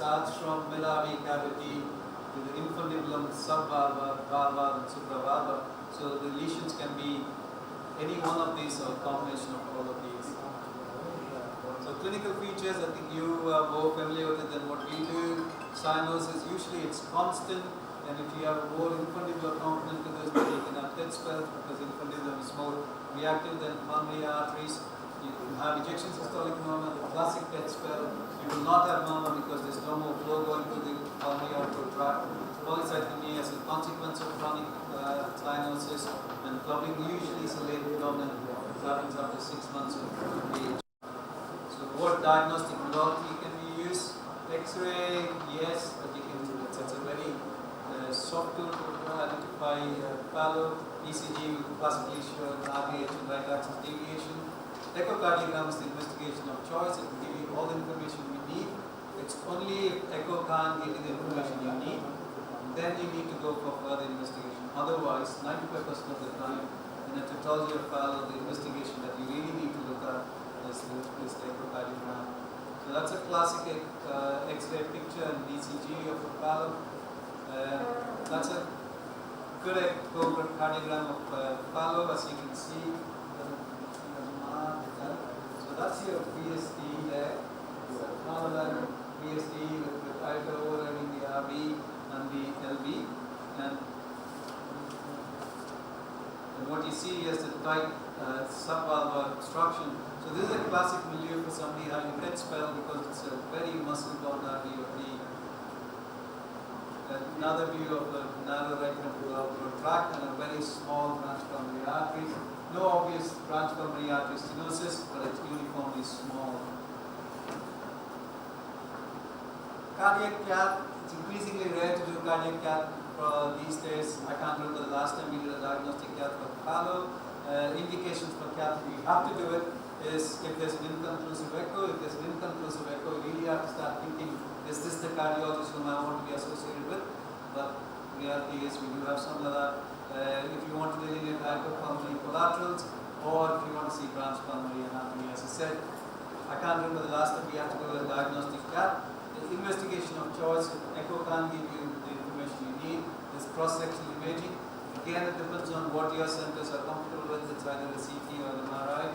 starts from Milavi cavity to the infundibulum, subvalva, valva, and supravalva. So the lesions can be any one of these or a combination of all of these. So clinical features, I think you are more familiar with it than what we do. Cyanosis, usually it's constant, and if you have a more infundibular component to this, then you can have dead spells because infundibulum is more reactive than pulmonary arteries. You can have ejection systolic murmur, the classic dead spell. You will not have murmur because there's no more flow going to the pulmonary arterial tract. Polycythemia as a consequence of chronic cyanosis, and clubbing usually is a late phenomenon. It happens after 6 months of age. So what diagnostic modality can we use? X-ray, yes, but you can, it's a very soft tool to identify fallow. ECG with classically shown RVH and right axis deviation. Echocardiogram is the investigation of choice. It will give you all the information you need. It's only if echo can't give you the information you need, then you need to go for further investigation. Otherwise, 95% of the time, in a tautology of fallow, the investigation that you really need to look at is the echocardiogram. So that's a classic X-ray picture and ECG of a fallow. That's a good echocardiogram of fallow, as you can see. So that's your VSD there. Normal VSD with either overriding the RB and the LB, and what you see is the tight subvalvular obstruction. So this is a classic milieu for somebody having dead spell because it's a very muscle-bound RVOD. Another view of the narrow right ventricular tract and a very small branch pulmonary artery. No obvious branch pulmonary artery stenosis, but it's uniformly small. Cardiac cath, it's increasingly rare to do cardiac cath these days. I can't remember the last time we did a diagnostic cath for fallow. Indications for cath, we have to do it, is if there's an inconclusive echo. If there's an inconclusive echo, you really have to start thinking, is this the cardiologist whom I want to be associated with? But the reality is we do have some of that. If you want to delineate pulmonary collaterals, or if you want to see branch pulmonary anatomy, as I said, I can't remember the last time we had to do a diagnostic cath. The investigation of choice, echo can't give you the information you need. There's cross-sectional imaging. Again, it depends on what your centers are comfortable with. It's either a CT or an MRI.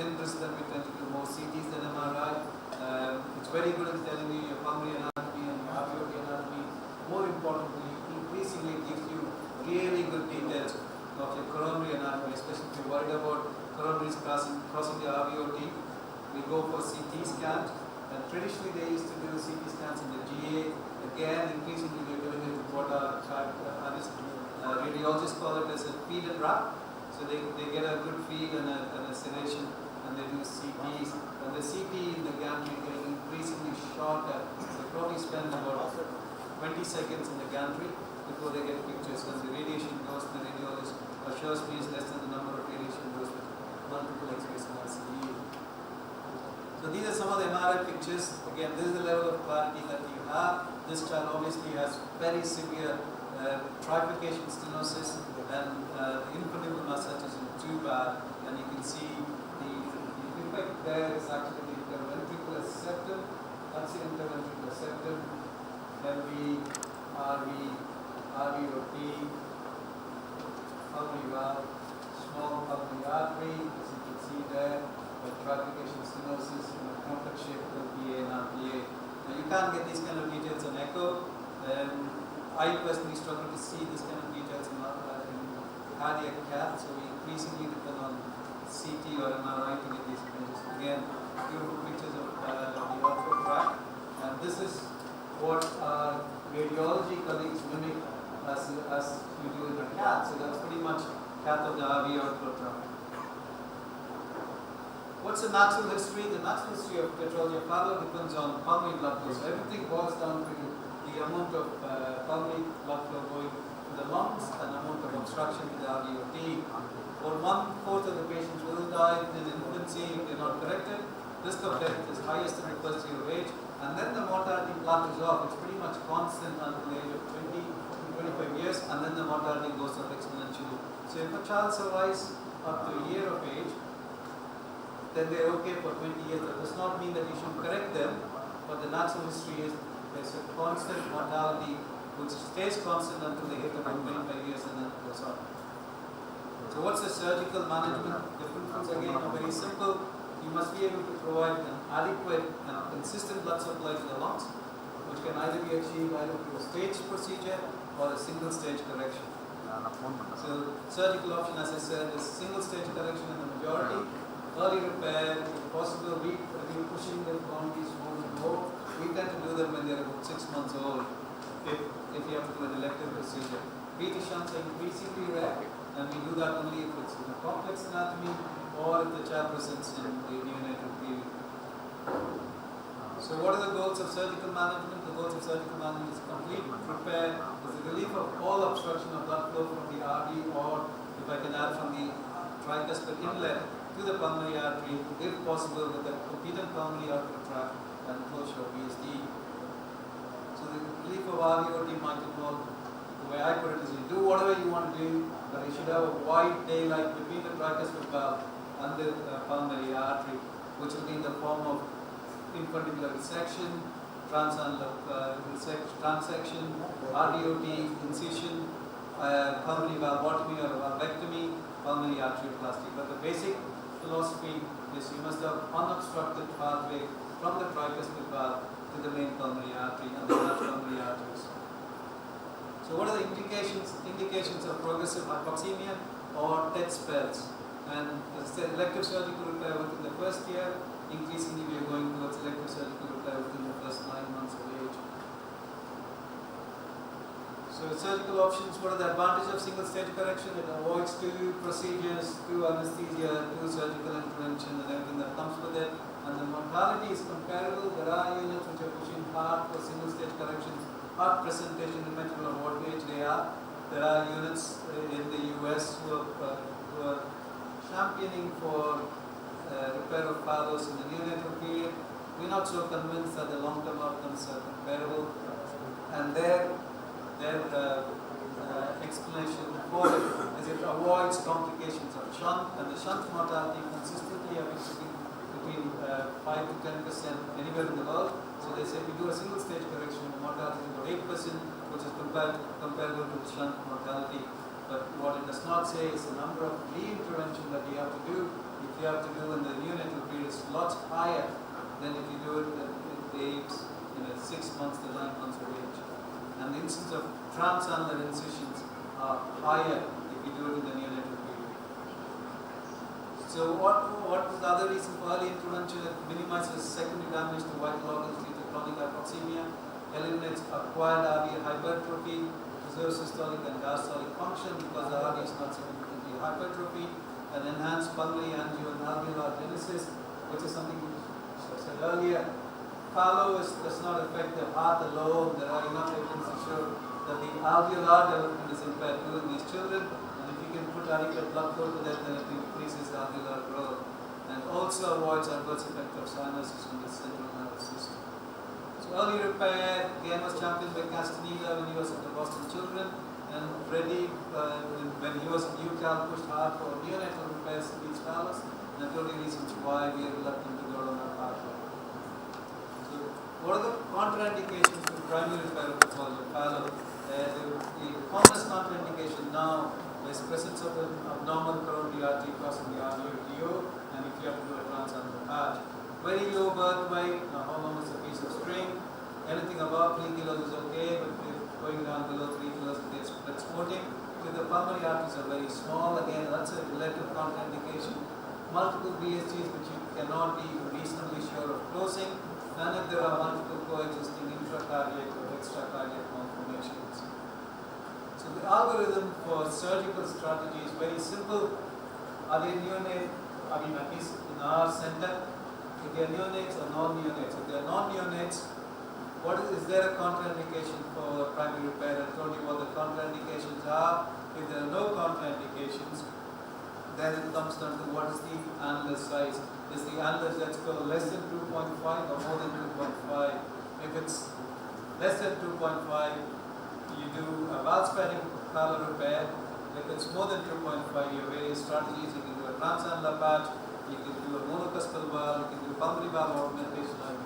In Bristol, we tend to do more CTs than MRI. It's very good at telling you your pulmonary anatomy and your RVOT anatomy. More importantly, increasingly gives you really good details of your coronary anatomy, especially if you're worried about coronaries crossing the RVOT. We go for CT scans. And traditionally, they used to do CT scans in the GA. Again, increasingly, we're doing it with what our radiologists call it as a feel and wrap. So they get a good feel and a sedation, and they do CTs. And the CT in the gantry getting increasingly shorter. They probably spend about 20 seconds in the gantry before they get pictures. As the radiation goes, the radiologist assures me is less than the number of radiation goes with multiple X-rays and RCE. So these are some of the MRI pictures. Again, this is the level of clarity that you have. This child obviously has very severe trifurcation stenosis, and the infundibulum as such isn't too bad. And you can see the effect there is actually the interventricular septum. That's the interventricular septum. LV, RV, RVOT, pulmonary valve, small pulmonary artery, as you can see there. Trifurcation stenosis in a complex shape of PA and RPA. Now you can't get these kind of details on echo. I personally struggle to see this kind of details in cardiac cath, so we increasingly depend on CT or MRI to get these images. Again, beautiful pictures of the ortho tract, and this is what our radiology colleagues mimic as you do in the cath. So that's pretty much cath of the RV ortho tract. What's the natural history? The natural history of petrology of fallow depends on pulmonary blood flow. So everything boils down to the amount of pulmonary blood flow going to the lungs and the amount of obstruction to the RVOT. Or 1/4 of the patients will die in infancy if they're not corrected. Risk of death is highest in the first year of age, and then the mortality plateaus off. It's pretty much constant until the age of 20 to 25 years, and then the mortality goes up exponentially. So if a child survives up to a year of age, then they're okay for 20 years. That does not mean that you should correct them, but the natural history is there's a constant mortality which stays constant until they hit about 25 years and then it goes on. So what's the surgical management? The principles again are very simple. You must be able to provide an adequate and consistent blood supply to the lungs, which can either be achieved either through a staged procedure or a single stage correction. So surgical option, as I said, is single stage correction in the majority. Early repair, if possible, pushing the boundaries more and more. We tend to do them when they are about 6 months old, if you have to do an elective procedure. BT shunts are increasingly rare, and we do that only if it's in a complex anatomy or if the child presents in the neonatal period. So what are the goals of surgical management? The goals of surgical management is complete repair, is the relief of all obstruction of blood flow from the RV, or if I can add from the tricuspid inlet to the pulmonary artery, if possible with the competent pulmonary artery tract and closure of VSD. So the relief of RVOT might involve, the way I put it is you do whatever you want to do, but you should have a wide daylight between the tricuspid valve and the pulmonary artery, which will be in the form of infundibular resection, transection, RDOT, incision, pulmonary valvotomy or valvectomy, pulmonary arterioplasty. But the basic philosophy is you must have unobstructed pathway from the tricuspid valve to the main pulmonary artery and the large pulmonary arteries. So what are the indications of progressive hypoxemia or TED spells? And as I said, elective surgical repair within the first year. Increasingly we are going towards elective surgical repair within the first 9 months of age. So surgical options, what are the advantages of single stage correction? It avoids 2 procedures, 2 anesthesia, 2 surgical intervention and everything that comes with it. And the mortality is comparable. There are units which are pushing hard for single stage corrections, hard presentation no matter what age they are. There are units in the US who are championing for repair of fathers in the neonatal period. We're not so convinced that the long-term outcomes are comparable, and their explanation for it is it avoids complications of shunt, and the shunt mortality consistently have been between 5 to 10% anywhere in the world. So they say if you do a single stage correction, the mortality is about 8%, which is comparable to shunt mortality. But what it does not say is the number of re-intervention that you have to do. If you have to do in the neonatal period is lots higher than if you do it at age 6 months to 9 months of age. And the incidence of transannular incisions are higher if you do it in the neonatal period. So what is the other reason for early intervention? It minimizes secondary damage to vital organs due to chronic hypoxemia, eliminates acquired RV hypertrophy, preserves systolic and diastolic function because the RV is not significantly hypertrophied, and enhance pulmonary angio and alveolar genesis, which is something which I said earlier. Fallow does not affect the heart alone. There are enough evidence to show that the alveolar development is impaired too in these children, and if you can put adequate blood flow to them, then it increases alveolar growth and also avoids adverse effect of cyanosis on the central nervous system. So early repair again was championed by Castaneda when he was at the Boston Children, and Reddy when he was at UCal pushed hard for neonatal repairs in these fellows, and that's the only reasons why we are reluctant to go down that pathway. So what are the contraindications to primary repair of the fallow? The commonest contraindication now is presence of an abnormal coronary artery crossing the RVO, and if you have to do a transannular patch. Very low birth weight, how long is a piece of string? Anything above 3 kilos is okay, but if going down below 3 kilos, it's exporting. If the pulmonary arteries are very small, again, that's a relative contraindication. Multiple BSGs which you cannot be reasonably sure of closing, and if there are multiple coexisting intracardiac or extracardiac malformations. So the algorithm for surgical strategy is very simple. Are they neonate? I mean, at least in our center, if they are neonates or non-neonates. If they are non-neonates, is there a contraindication for primary repair? I told you what the contraindications are. If there are no contraindications, then it comes down to what is the annular size. Is the annular, let's go less than 2.5 or more than 2.5? If it's less than 2.5, you do a valve sparing fallow repair. If it's more than 2.5, you have various strategies. You can do a transannular patch, you can do a monocuspal valve, you can do pulmonary valve augmentation, or you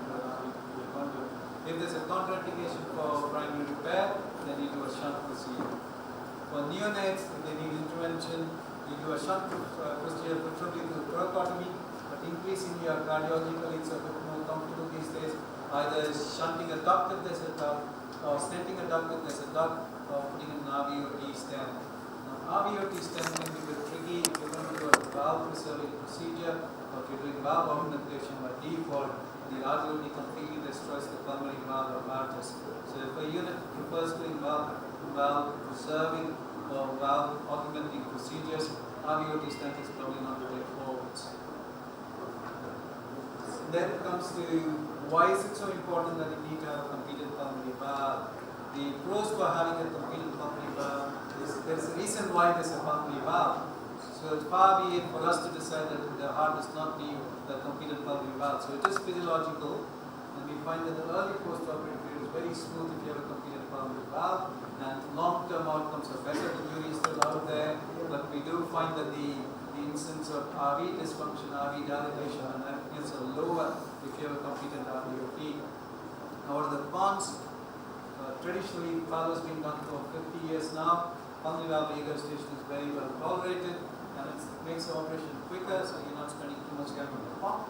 can do If there's a contraindication for primary repair, then you do a shunt procedure. For neonates, if they need intervention, you do a shunt procedure, preferably through thoracotomy, but increasingly our cardiology colleagues are a bit more comfortable these days, either shunting a duct if there's a duct, or stenting a duct if there's a duct, or putting in an RVOT stent. Now, RVOT stent can be a bit tricky if you're going to do a valve preserving procedure, or if you're doing valve augmentation by default. The RVOT completely destroys the pulmonary valve apparatus. So if a unit prefers doing valve preserving or valve augmenting procedures, RVOT stent is probably not the way forwards. Then it comes to why is it so important that you need to have a competent pulmonary valve? The pros for having a competent pulmonary valve is there's a reason why there's a pulmonary valve. So it's far be it for us to decide that the heart does not need the competent pulmonary valve. So it is physiological, and we find that the early post-operative period is very smooth if you have a competent pulmonary valve, and long-term outcomes are better. The jury is still out there, but we do find that the incidence of RV dysfunction, RV dilation, and apneas are lower if you have a competent RVOT. Now, what are the cons? Traditionally, Fallow has been done for 50 years now. Pulmonary valve regurgitation is very well tolerated, and it makes the operation quicker, so you're not spending too much time on the pump.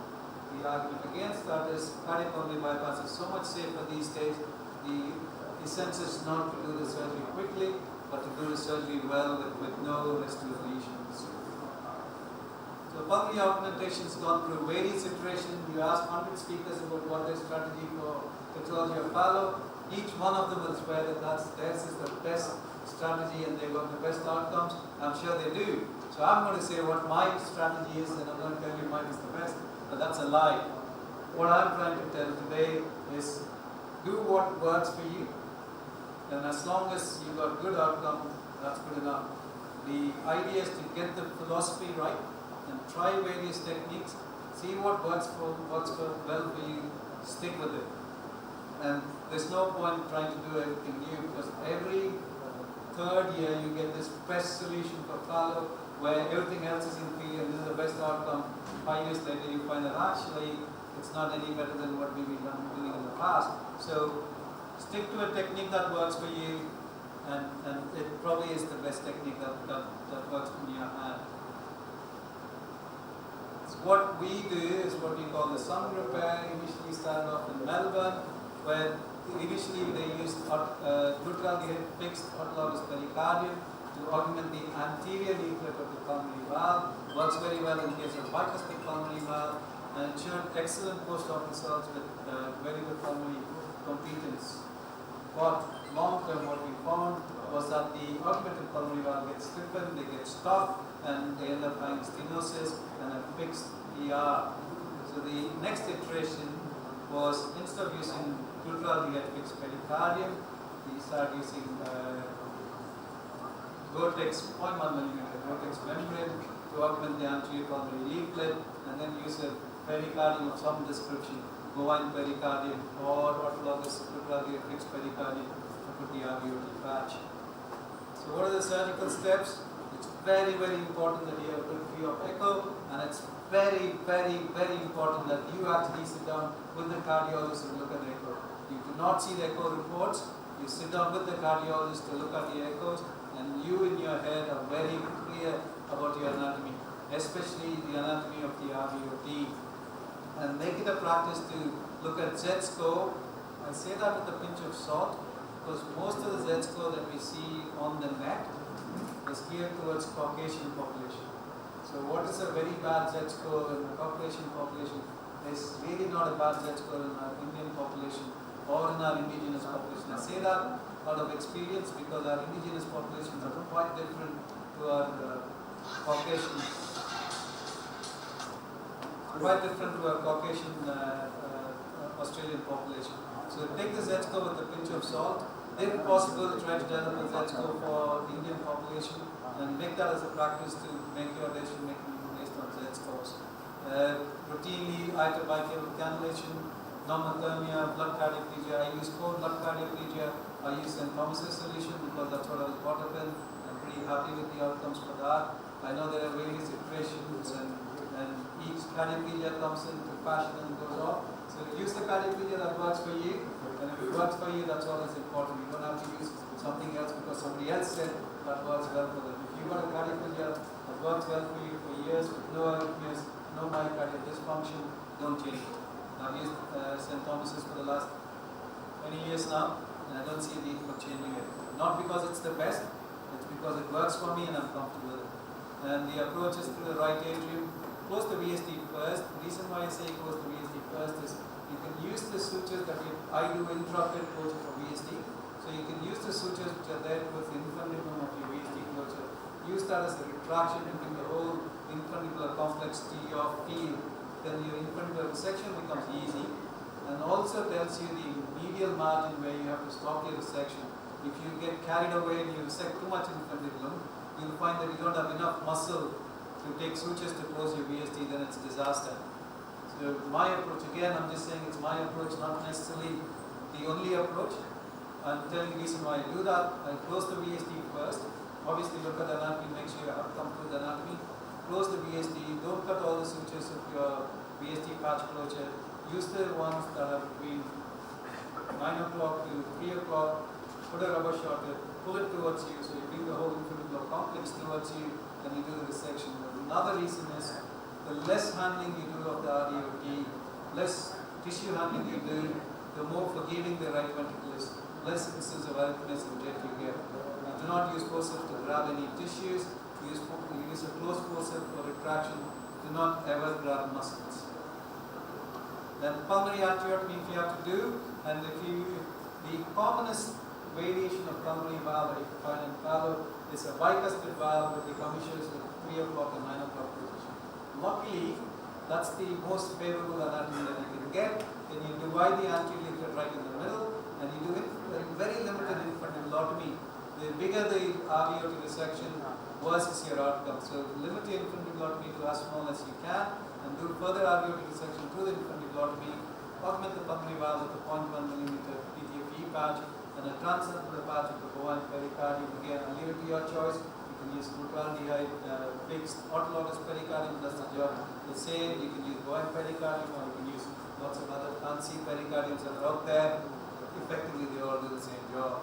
The argument against that is cardiac pulmonary bypass is so much safer these days. The essence is not to do the surgery quickly, but to do the surgery well with no residual lesions. So pulmonary augmentation has gone through various iterations. You ask 100 speakers about what their strategy for pathology of Fallow. Each one of them will swear that theirs is the best strategy and they've got the best outcomes. I'm sure they do. So I'm going to say what my strategy is, and I'm going to tell you mine is the best, but that's a lie. What I'm trying to tell today is do what works for you, and as long as you've got good outcome, that's good enough. The idea is to get the philosophy right and try various techniques, see what works well for you, stick with it. And there's no point trying to do everything new, because every third year you get this best solution for Fallow where everything else is inferior and this is the best outcome. 5 years later you find that actually it's not any better than what we've been doing in the past. So stick to a technique that works for you, and it probably is the best technique that works in your hand. So what we do is what we call the sun repair. Initially started off in Melbourne, where initially they used glutaraldehyde fixed autologous pericardium to augment the anterior leaflet of the pulmonary valve. Works very well in case of bicuspid pulmonary valve, and showed excellent post-op results with very good pulmonary competence. But long-term what we found was that the augmented pulmonary valve gets stiffened, they get stuck, and they end up having stenosis and a fixed ER. So the next iteration was, instead of using glutaraldehyde fixed pericardium, we started using Vortex 0.1 millimeter Vortex membrane to augment the anterior pulmonary leaflet, and then use a pericardium of some description, bovine pericardium or autologous glutaraldehyde fixed pericardium to put the RVOT patch. So what are the surgical steps? It's very, very important that you have a good view of echo, and it's very, very, very important that you actually sit down with the cardiologist and look at the echo. You do not see the echo reports, you sit down with the cardiologist to look at the echoes, and you in your head are very clear about your anatomy, especially the anatomy of the RVOT. And make it a practice to look at Z-score. I say that with a pinch of salt, because most of the Z-score that we see on the net is geared towards Caucasian population. So what is a very bad Z-score in the Caucasian population is really not a bad Z-score in our Indian population or in our indigenous population. I say that out of experience because our indigenous populations are quite different to our Caucasian Australian population. So take the Z-score with a pinch of salt. If possible, try to develop a Z-score for the Indian population and make that as a practice to make your decision making based on Z-scores. Routinely, either bicable cannulation, pneumothermia, blood cardioplegia. I use cold blood cardioplegia. I use St. Thomas's solution because that's what I was brought up in. I'm pretty happy with the outcomes for that. I know there are various iterations, and each cardioplegia comes into fashion and goes off. So use the cardioplegia that works for you. And if it works for you, that's all that's important. You don't have to use something else because somebody else said that works well for them. If you've got a cardiophilia that works well for you for years with no arrhythmias, no myocardial dysfunction, don't change it. I've used St. Thomas's for the last 20 years now, and I don't see a need for changing it. Not because it's the best, it's because it works for me and I'm comfortable with it. And the approach is through the right atrium. Close the VSD first. The reason why I say close the VSD first is you can use the sutures that I do intraoperative closure for VSD. So you can use the sutures which are there towards the infundibulum of your VSD closure. Use that as a retraction to bring the whole infundibular complex to your field. Then your infundibular resection becomes easy. And also tells you the medial margin where you have to stop your resection. If you get carried away and you resect too much infundibulum, you'll find that you don't have enough muscle to take sutures to close your VSD, then it's disaster. So my approach, again, I'm just saying it's my approach, not necessarily the only approach. I'm telling you the reason why I do that. I close the VSD first. Obviously look at the anatomy, make sure you're comfortable with the anatomy. Close the VSD, don't cut all the sutures of your VSD patch closure. Use the ones that are between 9 o'clock to 3 o'clock. Put a rubber shorter, pull it towards you, so you bring the whole infundibular complex towards you, then you do the resection. Another reason is the less handling you do of the RDOT, less tissue handling you do, the more forgiving the right ventricle is, less instances of arrhythmias and jet you get. Do not use forceps to grab any tissues, use a closed forceps for retraction, do not ever grab muscles. Then pulmonary arteriotomy if you have to do, and the commonest variation of pulmonary valve that you find in fallow is a bicuspid valve with the commissures at 3 o'clock and 9 o'clock position. Luckily, that's the most favorable anatomy that you can get. Then you divide the anterior leaflet right in the middle, and you do it very limited infundibulotomy. The bigger the RVOT resection, worse is your outcome. So limit your infundibulotomy to as small as you can, and do further RVOT resection through the infundibulotomy. Augment the pulmonary valve with a 0.1 millimeter PTFE patch and a transcendental patch with the bovine pericardium. Again, I'll leave it to your choice. You can use glutaraldehyde fixed autologous pericardium, does the job the same. You can use bovine pericardium, or you can use lots of other fancy pericardiums that are out there. Effectively, they all do the same job.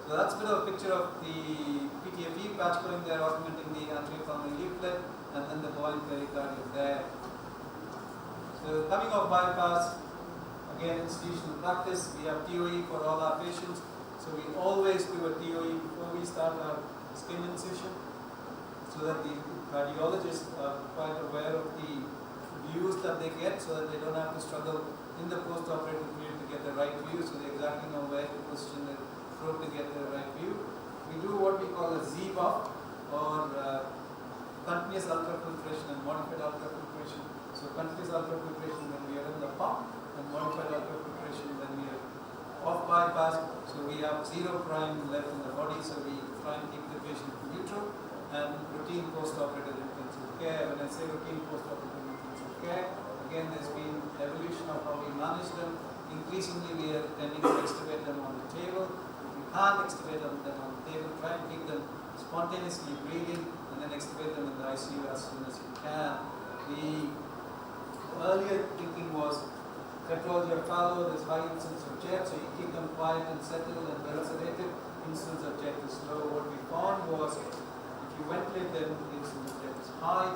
So that's a bit of a picture of the PTFE patch going there, augmenting the anterior pulmonary leaflet, and then the bovine pericardium there. So coming off bypass, again institutional practice, we have TOE for all our patients. So we always do a TOE before we start our skin incision, so that the cardiologists are quite aware of the views that they get, so that they don't have to struggle in the post-operative period to get the right view, so they exactly know where to position the throat to get the right view. We do what we call a Z-buff, or continuous ultrafiltration and modified ultrafiltration. So continuous ultrafiltration when we are in the pump, and modified ultrafiltration when we are off bypass. So we have 0 prime left in the body, so we try and keep the patient neutral. And routine post-operative intensive care. When I say routine post-operative intensive care, again there's been evolution of how we manage them. Increasingly we are tending to extubate them on the table. If you can't extubate them on the table, try and keep them spontaneously breathing, and then extubate them in the ICU as soon as you can. The earlier thinking was pathology of fallow, there's high incidence of jet, so you keep them quiet and settled and well sedated. Incidence of jet is low. What we found was if you ventilate them, the incidence of jet is high.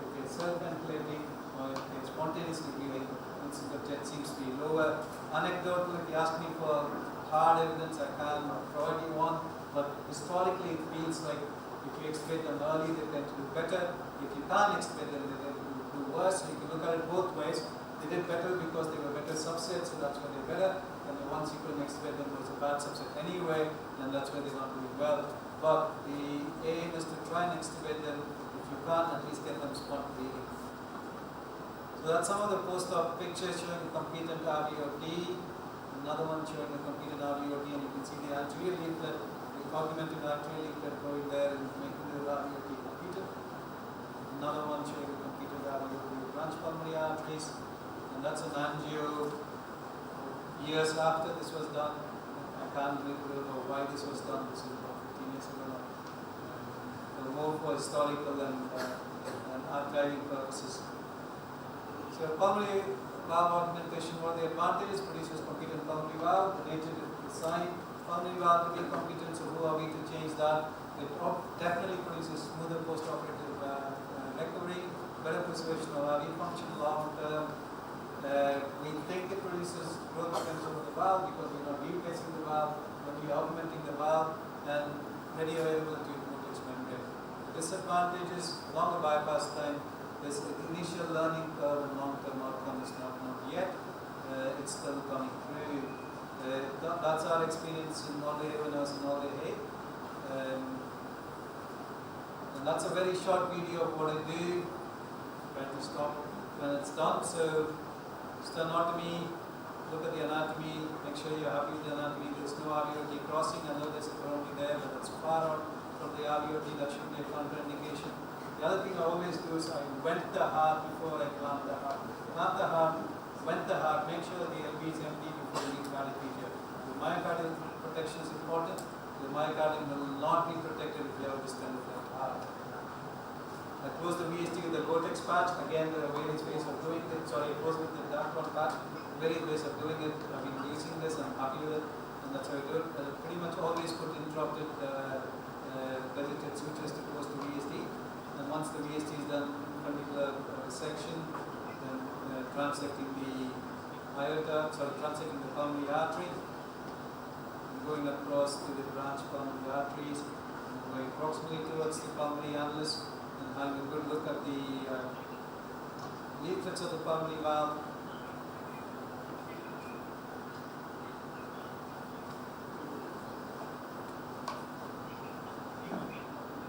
If they're self-ventilating or if they're spontaneously breathing, incidence of jet seems to be lower. Anecdotal, if you ask me for hard evidence, I can provide you one, but historically it feels like if you extubate them early, they tend to do better. If you can't extubate them, they tend to do worse. So you can look at it both ways. They did better because they were better subsets, so that's why they're better. And the ones you couldn't extubate them was a bad subset anyway, and that's why they're not doing well. But the aim is to try and extubate them. If you can't, at least get them spot bleeding. So that's some of the post-op pictures showing the competent RVOT. Another one showing the competent RVOT, and you can see the anterior leaflet, the augmented anterior leaflet going there and making the RVOT competent. Another one showing the competent RVOT with branch pulmonary arteries, and that's an angio years after this was done. I can't really remember why this was done. This is about 15 years ago now. More for historical and archiving purposes. So pulmonary valve augmentation, what are the advantages? Produces competent pulmonary valve, the nature design, pulmonary valve to be competent, so who are we to change that? It definitely produces smoother post-operative recovery, better preservation of RV function long term. We think it produces growth potential of the valve because we're not replacing the valve, but we're augmenting the valve, and ready availability of vortex membrane. The disadvantages, longer bypass time, there's an initial learning curve and long-term outcome is not yet. It's still coming through. That's our experience in all the A1Rs and all the A. And that's a very short video of what I do. Try to stop when it's done. So sternotomy, look at the anatomy, make sure you're happy with the anatomy. There's no RVOT crossing. I know there's a coronary there, but it's far out from the RVOT. That should be a contraindication. The other thing I always do is I vent the heart before I clamp the heart. Clamp the heart, vent the heart, make sure the LV is empty before you cardiac feature. The myocardial protection is important. The myocardium will not be protected if you have a distended heart. I close the VST with the vortex patch. Again, there are various ways of doing it. Sorry, I close with the dark one patch. Various ways of doing it. I've been using this. I'm happy with it, and that's how I do it. Pretty much always put interrupted vegetate sutures to close the VST. And once the VST is done, particular section, then transecting the aorta, transecting the pulmonary artery, going across to the branch pulmonary arteries, and going proximally towards the pulmonary annulus. Having a good look at the leaflets of the pulmonary valve.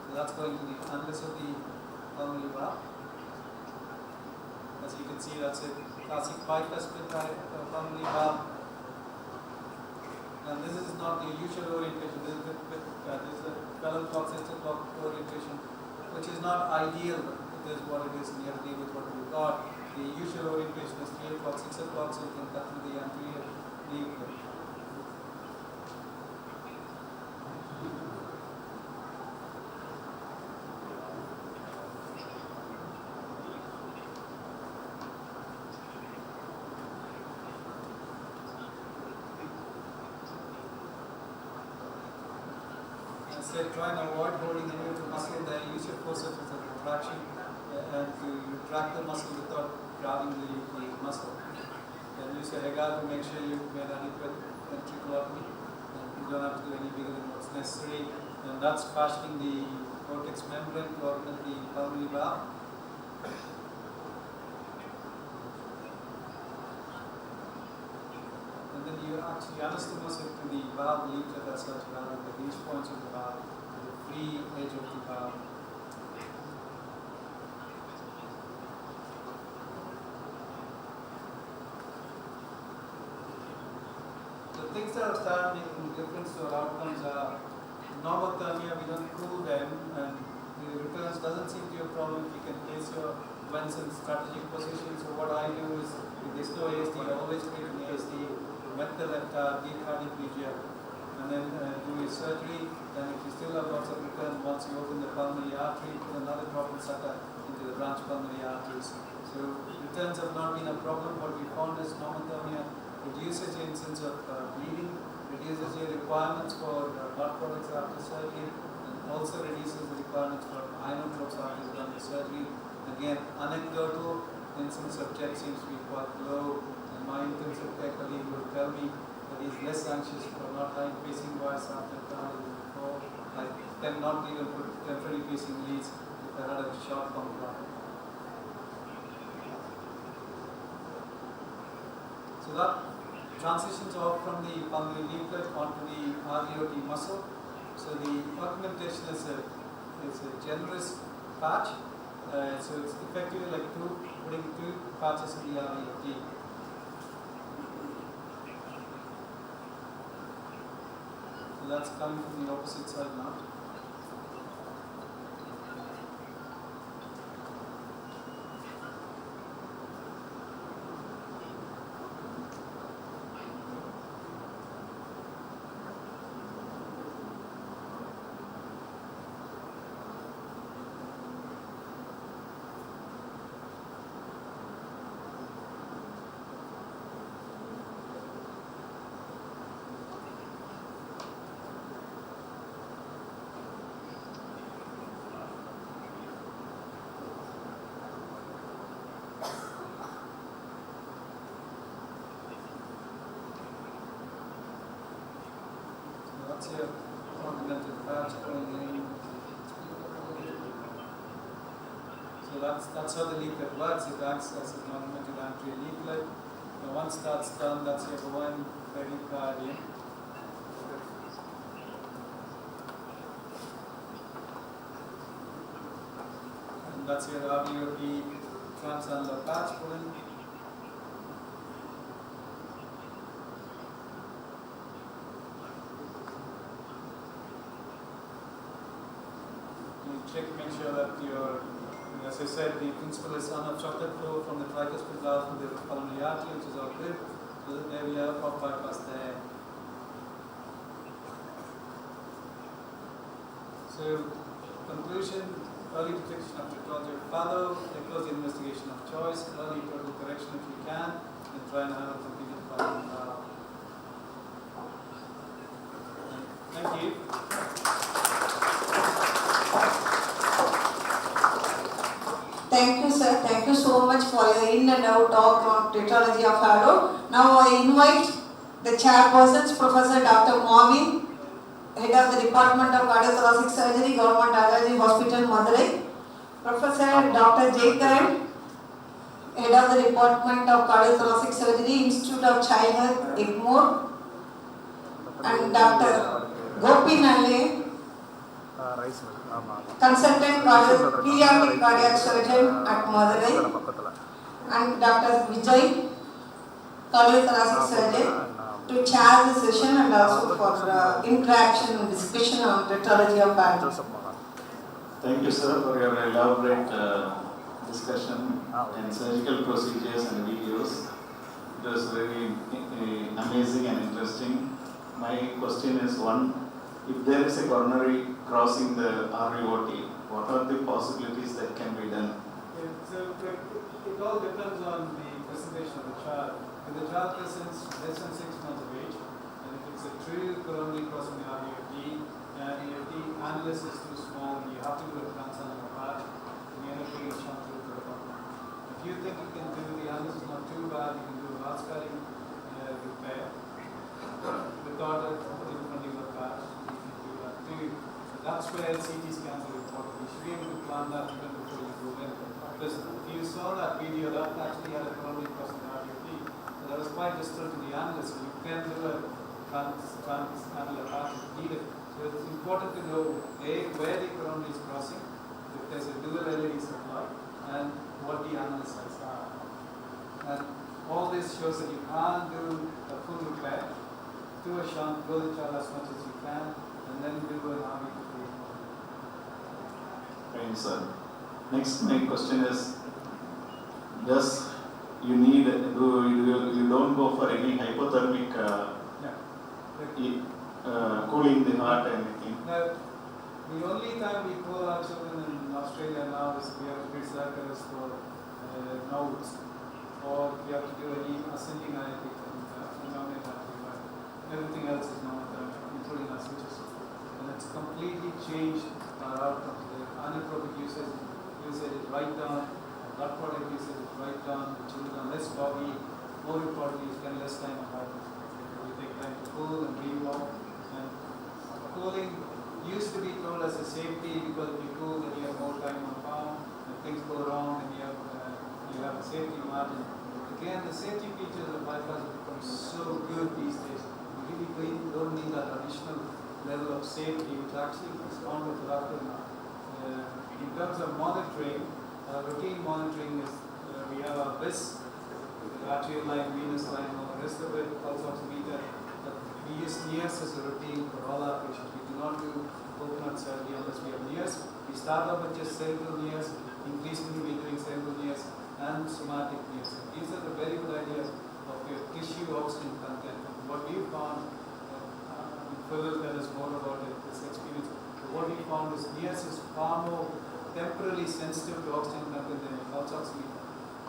So that's going to the annulus of the pulmonary valve. As you can see, that's a classic bicuspid pulmonary valve. And this is not the usual orientation. This is a fellow clock, sister clock orientation, which is not ideal. It is what it is, and you have to deal with what we've got. The usual orientation is 3 o'clock, 6 o'clock, so you can cut through the anterior leaflet. Try and avoid holding any of the muscle there. Use your forceps as a retraction and to retract the muscle without grabbing the muscle. Then use your Hegar to make sure you've made adequate ventriculotomy. And you don't have to do any bigger than what's necessary. And that's fashioning the vortex membrane to augment the pulmonary valve. And then you actually anastomose it to the valve leaflet as such, rather than the reach points of the valve, to the free edge of the valve. The things that are starting making difference to our outcomes are normothermia. We don't cool them, and the returns doesn't seem to be a problem if you can place your vents in strategic position. So what I do is, if there's no ASD, I always create an ASD. Wet the left heart, deep cardioplegia, and then do your surgery. Then if you still have lots of return, once you open the pulmonary artery, put another drop sucker into the branch pulmonary arteries. So returns have not been a problem. What we found is normothermia reduces your incidence of bleeding, reduces your requirements for blood products after surgery, and also reduces the requirements for ionotropes after you've done the surgery. Again, anecdotal, incidence of jet seems to be quite low. My intensive care colleague will tell me that he's less anxious for not having pacing wires after travel than before. I tend not even put temporary pacing leads if I had a short pump run. So that transitions off from the pulmonary leaflet onto the RVOT muscle. So the augmentation is a generous patch. So it's effectively like putting two patches in the RVOT. So that's coming from the opposite side now. That's your augmented patch pulling. So that's how the leaflet works. It acts as an augmented anterior leaflet. Now once that's done, that's your one pericardium. And that's your RVOD transannular patch pulling. Check, make sure that your, as I said, the principle is unobstructed flow from the tricuspid valve to the pulmonary artery, which is all good. So there we have pop bypass there. So, conclusion, early detection of tetralogy of Fallot, echoes the investigation of choice, early total correction if you can, and try and have a completed pulmonary valve. Thank you. Thank you, sir. Thank you so much for your in and out talk on tetralogy of Fallot. Now I invite the chairpersons, Professor Dr. Marvin, Head of the Department of Cardiothoracic Surgery, Government Allergy Hospital, Madurai. Professor Dr. Jacob, Head of the Department of Cardiothoracic Surgery, Institute of Childhood, Egmore. And Dr. Gopi Nalle, Consultant Pediatric Cardiac Surgeon at Madurai, and Dr. Vijay, Cardiothoracic Surgeon, to chair the session and also for interaction and discussion on tetralogy of Fallot. Thank you, sir, for your elaborate discussion and surgical procedures and videos. It was very amazing and interesting. My question is one, if there is a coronary crossing the RVOT, what are the possibilities that can be done? Yeah, so it all depends on the presentation of the child. If the child presents less than 6 months of age, and if it's a true coronary crossing the RVOT, and if the annulus is too small, you have to do a transannular patch, and you end up doing a shunt through the pump. If you think you can do the annulus is not too bad, you can do a large scarring repair without a intravenous patch. That's where CT scans are important. You should be able to plan that even before you go in. Because if you saw that video, that actually had a coronary crossing the RVOT. So that was quite distal to the annulus. So you can do a transannular patch if needed. So it's important to know where the coronary is crossing, if there's a dual LED supply, and what the annulus size are. And all this shows that you can't do a full repair. Do a shunt, grow the child as much as you can, and then do an RVOT. Thank you, sir. Next, my question is, does you need, you don't go for any hypothermic cooling the heart and anything? No, the only time we call our children in Australia now is we have to do circles for nodes, or we have to do any ascending anetic and everything else is non-thermic, including our switches. And it's completely changed our outcomes. The anitropic usage is right down, blood product usage is right down, the children are less foggy, more importantly, you spend less time on hydrate. You take time to cool and re-walk. And cooling used to be told as a safety because if you cool, then you have more time on palm, and things go wrong, and you have a safety margin. Again, the safety features of bypass have become so good these days. You really don't need that additional level of safety, which actually is counterproductive now. In terms of monitoring, routine monitoring is we have our BIS, the arterial line, venous line, all the rest of it, pulse oximeter. We use NIAS as a routine for all our patients. We do not do coconut surgery unless we have NIAS. We start off with just cerebral NIAS, increasingly we're doing cerebral NIAS and somatic NIAS. These are the very good ideas of your tissue oxygen content. What we found, Phil will tell us more about it, this experience. But what we found is NIAS is far more temporally sensitive to oxygen content than a pulse oximeter.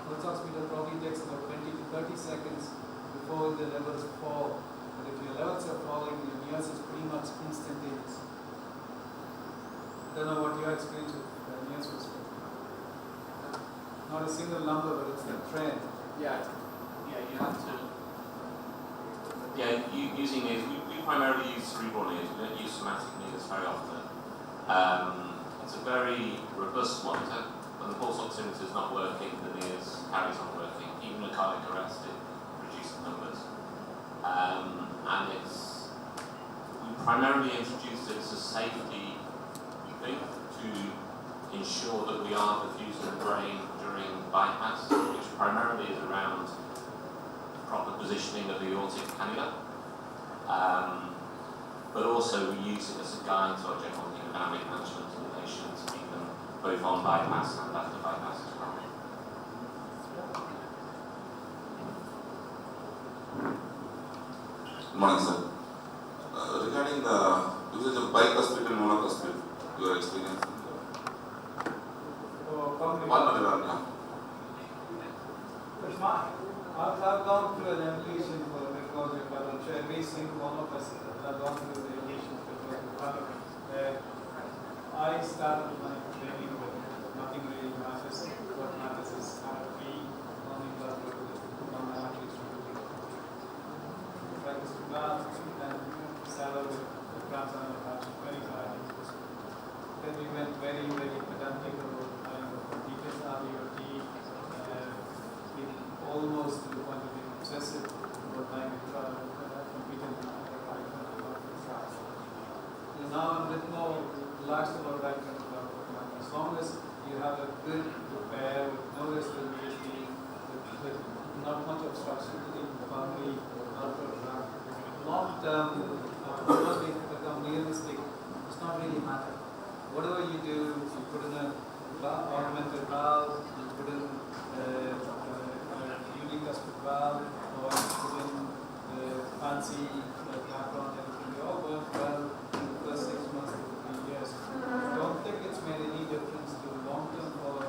Pulse oximeter probably takes about 20 to 30 seconds before the levels fall. But if your levels are falling, your NIAS is pretty much instantaneous. I don't know what your experience with NIAS was. Not a single number, but it's the trend. Yeah, you have to Yeah, using knees, we primarily use cerebral knees, we don't use somatic knees very often. It's a very robust monitor. When the pulse oximeter is not working, the knees carries on working. Even with cardiac arrest, it reduces numbers. And we primarily introduced it as a safety thing to ensure that we are diffusing the brain during bypass, which primarily is around proper positioning of the aortic cannula. But also we use it as a guide to our general hemodynamic management of the patient, even both on bypass and after bypass as well. Good morning, sir. Regarding the usage of bicuspid and monocuspid, your experience in pulmonary valve now. It's fine. I've gone through an evolution for because I'm sure every single one of us have gone through the evolution because I started my training with nothing really matters. What matters is how to be on the blood on the arteries. Practice with valve and started with the transplant about 25 years. Then we went very, very pedantic about details RDOT, almost to the point of being obsessive about time and travel, competent. Now I'm a bit more relaxed about that kind of stuff. As long as you have a good repair with no risk of VSD, with not much obstruction to the pulmonary outflow, long term, once we become realistic, it's not really matter. Whatever you do, you put in a augmented valve, you put in unicuspid valve, or you put in fancy background, everything, they all work well in the first 6 months to 3 years. I don't think it's made any difference to long term for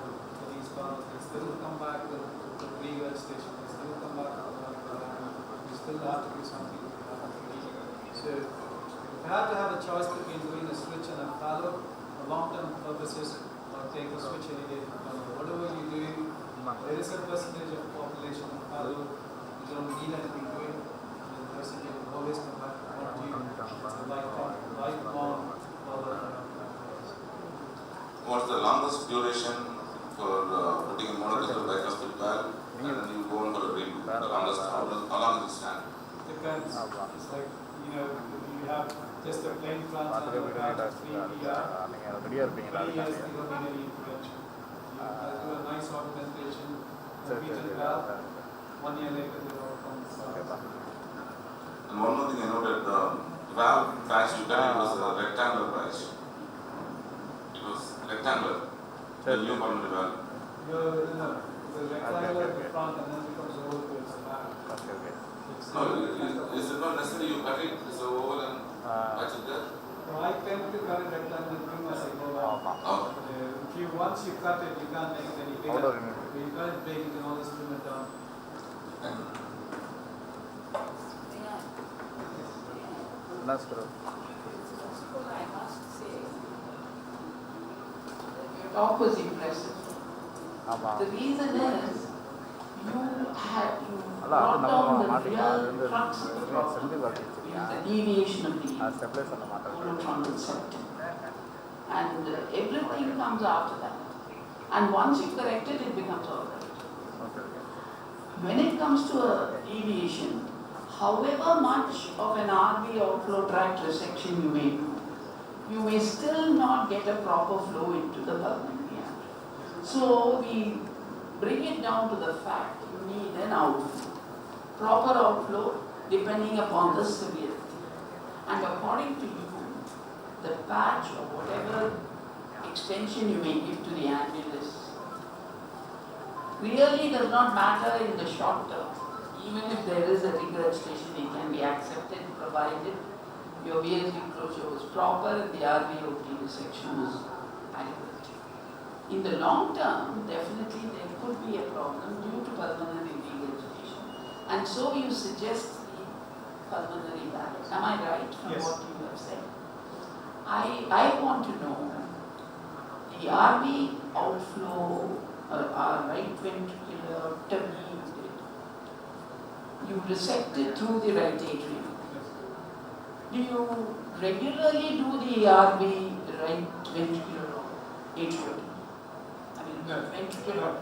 these valves. They still come back to the pre-vegetation, they still come back to the you still have to do something. So if I had to have a choice between doing a switch and a fallow, for long-term purposes, I'll take a switch any day. Whatever you're doing, there is a percentage of population of fallow, you don't need anything to it. The percentage will always come back to what you. It's a lifelong follow. What's the longest duration for putting a monocuspid bicuspid valve and then you go on for a redo? The longest, how long does it stand? Depends. It's like, you have just a plain transplant of valve, 3 years, you don't need any intervention. You do a nice augmentation, repeated valve, 1 year later they all come solid. And one more thing I noted, the valve patch you got, it was a rectangular patch. It was rectangular. The new pulmonary valve. The rectangular at the front and then becomes oval towards the back. No, is it not necessary you cut it, it's oval and patch it there? No, I tend to cut it rectangular trim as I go along. Once you cut it, you can't make it any bigger. If you cut it big, you can always trim it down. That's true. I must say, your talk was impressive. The reason is, you brought down the real crux of the problem, which is the deviation of the monotronal septum. And everything comes after that. And once you correct it, it becomes all right. When it comes to a deviation, however much of an RV or flow tract resection you may do, you may still not get a proper flow into the pulmonary artery. So we bring it down to the fact you need an outflow, proper outflow depending upon the severity. And according to you, the patch or whatever extension you may give to the annulus really does not matter in the short term. Even if there is a regurgitation, it can be accepted provided your VSD closure was proper and the RVOT resection was adequate. In the long term, definitely there could be a problem due to pulmonary regurgitation. And so you suggest the pulmonary valve. Am I right from Yes. what you have said? I want to know the RV outflow or right ventricular turbine, you resect it through the right atrium. Do you regularly do the RB right ventricular atrium? I mean, No. ventricular.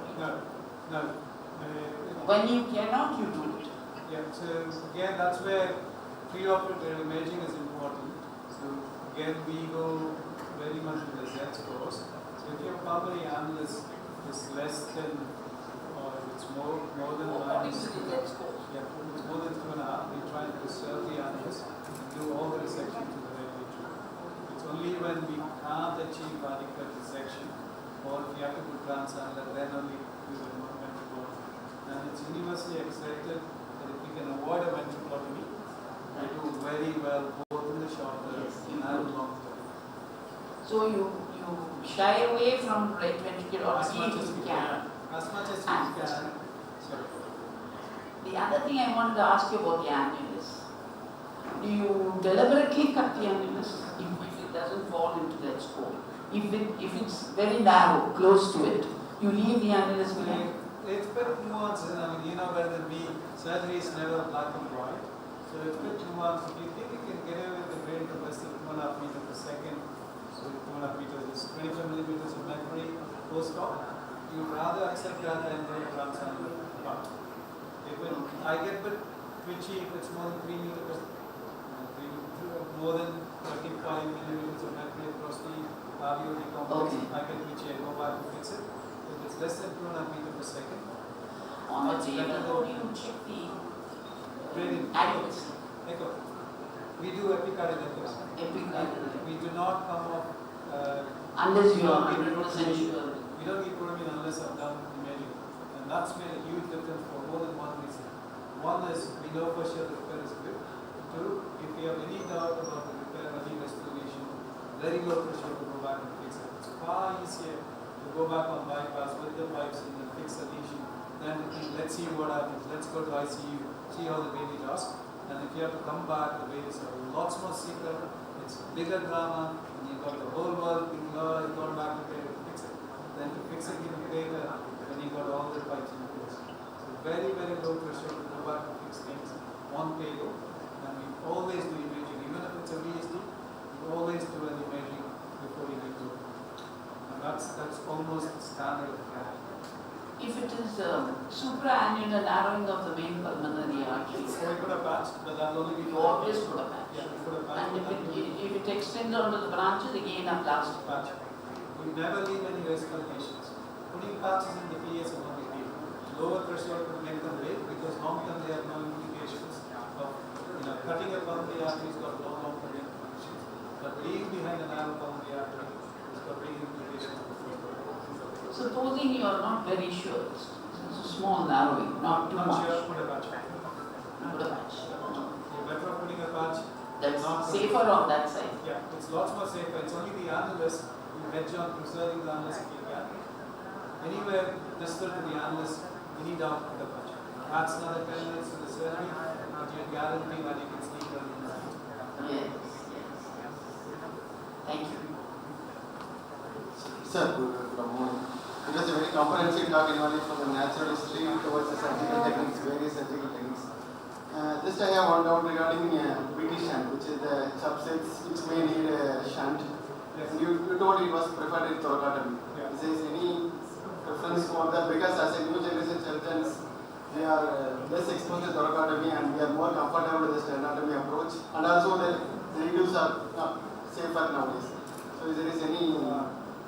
No. When you cannot, you do it. Yeah, so again, that's where preoperative imaging is important. So again, we go very much with the Z scores. So if your pulmonary annulus is less than, or if it's more than According minus, to the Z score. yeah, if it's more than 2.5, we try and preserve the annulus and do all the resection to the right atrium. It's only when we can't achieve adequate resection, or if we have to do transannular, then only do the ventricular. And it's universally accepted that if we can avoid a ventriculotomy, we do very well both in the short term and long term. So you shy away from right ventricular As much as if we you can. As much as we can. Sorry. The other thing I wanted to ask you about the annulus. Do you deliberately cut the annulus if it doesn't fall into that scope? If it's very narrow, close to it, you leave the annulus behind? It's a bit nuanced, I mean, you know better than me, surgery is never black and white. So it's a bit nuanced. If you think you can get away with the brain capacity of 2.5 meters per second, so 2.5 meters is 25 millimeters of mercury post-op, you'd rather accept that than do a transannular part. I get a bit twitchy if it's more than 3 meters, more than 35 millimeters of mercury across the RVOD complex. Okay. I get twitchy, I go back and fix it. If it's less than 2.5 meters per second, On the table, how do you check the breathing. adequacy? Echo. We do epicardial echoes. Epicardial. We do not come off. Unless you are we 100% don't sure. We don't need protein unless I've done imaging. And that's made a huge difference for more than one reason. One is we know for sure the repair is good. Two, if we have any doubt about the repair or any restoration, very low pressure to go back and fix it. It's far easier to go back on bypass with the pipes and then fix the lesion than to think, let's see what happens, let's go to ICU, see how the baby does. And if you have to come back, the babies are lots more sicker, it's bigger drama, and you've got the whole world thinking, oh, you've gone back to pay to fix it. Then to fix it even later, when you've got all the pipes in place. So very, very low pressure to go back and fix things on payload. And we always do imaging, even if it's a VSD, we always do an imaging before we get to it. And that's almost standard of care. If it is supraannular narrowing of the main pulmonary artery, So we put a patch, but that'll only be you always put a patch. Yeah, we put a patch. And if it extends onto the branches, again a plaster. Patch. We never leave any vascular lesions. Putting patches in the PA is not a deal. Lower threshold to make them big because long term they have no implications of cutting a pulmonary artery has got long term implications. But leaving behind a narrow pulmonary artery has got big implications. Supposing you are not very sure, it's a small narrowing, not too Not much. sure, put a patch. Put a patch. You're better off putting a patch. That's Not safer on that side. Yeah, it's lots more safer. It's only the annulus. You hedge on preserving the annulus if you can. Anywhere distal to the annulus, you need to put a patch. That's another 10 minutes to the surgery, but you guarantee that you can sleep early in the night. Yes. Thank you. Sir, good morning. It was a very comprehensive talk involving from the natural history towards the surgical techniques, various surgical techniques. Just I have one doubt regarding BT shunt, which is the subsets which may need a shunt. Yes. And you told it was preferred in thoracotomy. Yeah. Is there any preference for that? Because as a new generation surgeons, we are less exposed to thoracotomy and we are more comfortable with the sternotomy approach. And also the redos are safer nowadays. So is there any...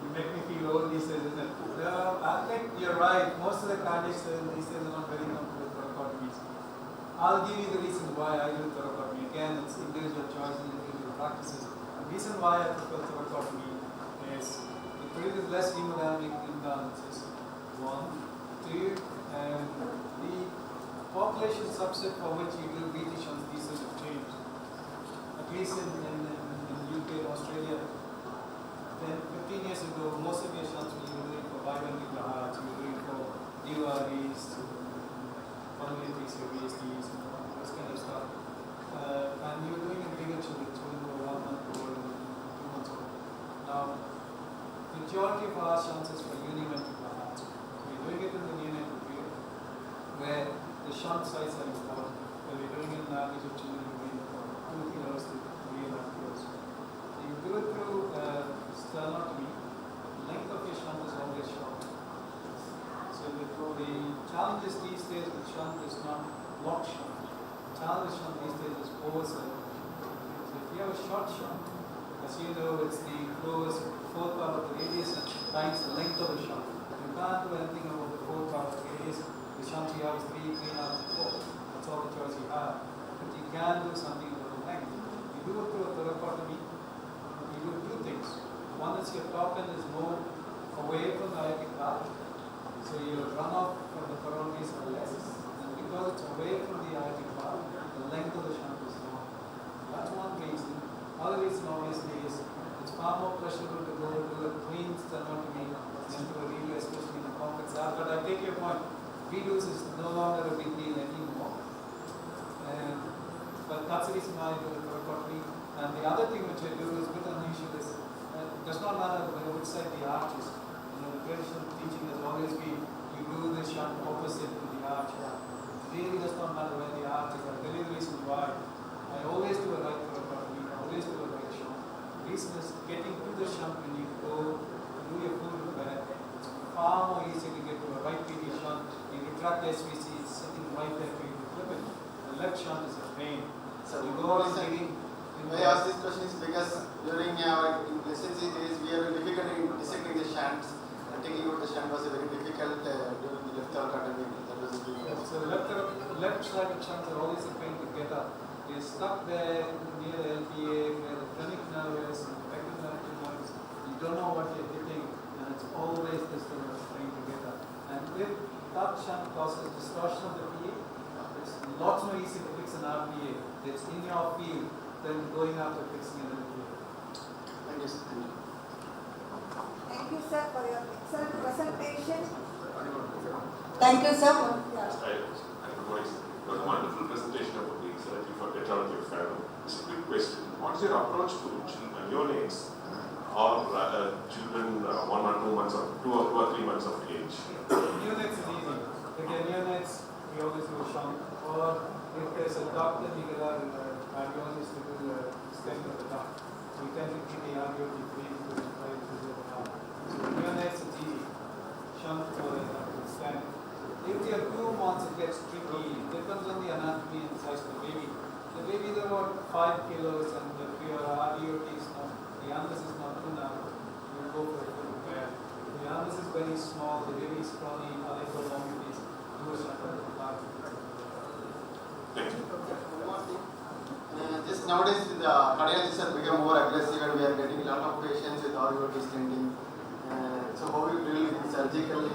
You make me feel old these days, isn't it? I think you're right. Most of the cardiac surgeons these days are not very comfortable with thoracotomies. I'll give you the reason why I do thoracotomy. Again, it's individual choice and individual practices. The reason why I prefer thoracotomy is it produces less hemodynamic imbalances. One. Two, and the population subset for which you do BT shunts these days have changed. At least in UK and Australia, 10, 15 years ago, most of your shunts were doing for biventricular hearts, you were doing for DUREs, pulmonary VSDs, this kind of stuff. And you were doing it in bigger children who were 1 month old and 2 months old. Now, majority of our shunts is for univentricular hearts. So we're doing it in the neonatal period, where the shunt sites are important. you're doing it in an average of children, you need 2 kilos to 3.5 kilos. So you do it through sternotomy. The length of your shunt is always short. So the challenge is these days with shunt is not block shunt. Challenge shunt these days is oversight. So if you have a short shunt, as you know, it's the closest fourth part of the radius times the length of the shunt. You can't do anything about the fourth part of the radius. The shunt you have is 3, 3.5, 4. That's all the choice you have. But you can do something about the length. You do it through a thoracotomy. You do 2 things. One is your top end is more away from the aortic valve. So your runoff from the coronaries are less. And because it's away from the aortic valve, the length of the shunt is long. That's one reason. Other reason obviously is it's far more pleasurable to go to a clean sternotomy than to a redo, especially in a complex valve. But I take your point. Redos is no longer a big deal anymore. But that's the reason why I do the thoracotomy. And the other thing which I do is a bit unusual is it does not matter which side the arch is. The traditional teaching has always been you do the shunt opposite to the arch. It really does not matter where the arch is. I'll tell you the reason why. I always do a right thoracotomy, I always do a right shunt. The reason is getting to the shunt when you go do your full repair, it's far more easy to get to a right PD shunt. You retract the SVC, it's sitting right there for you to flip it. The left shunt is a pain. So you go on digging. I ask this question is because during our residency days we are difficult in dissecting the shunts and taking out the shunt was very difficult during the left thoracotomy. That was a big So left side of shunts are always a pain to get up. You're stuck there near the LPA, where the phrenic nerve is, and the pectoral nerve joints. You don't know what you're hitting, and it's always this thing of trying to get up. And if that shunt causes distortion of the PA, it's lots more easy to fix an RPA. It's in your field than going after fixing an LPA. Thank you. Thank you, sir, for your excellent presentation. Thank you, sir. It was a wonderful presentation about the Society for Paediatric Fellow. Just a quick question. What is your approach to neonates or children 1 or 2 months of 2 or 3 months of age? Neonates is easy. If they're neonates, we always do a shunt. Or if there's a duct, then we get our cardiologist to do the stent of the duct. We tend to keep the RDOT free to try to do the duct. So neonates is easy. Shunt for the stent. If they are 2 months, it gets tricky. It depends on the anatomy and the size of the baby. The baby is about 5 kilos, and if your RDOT is not, the anus is not too narrow, you will go for a full repair. If the anus is very small, the baby is probably unequal longevity. Do a shunt of the heart. Thank you. One more thing. Just nowadays the cardiologists have become more aggressive and we are getting a lot of patients with RDOT stenting. So how we deal with surgically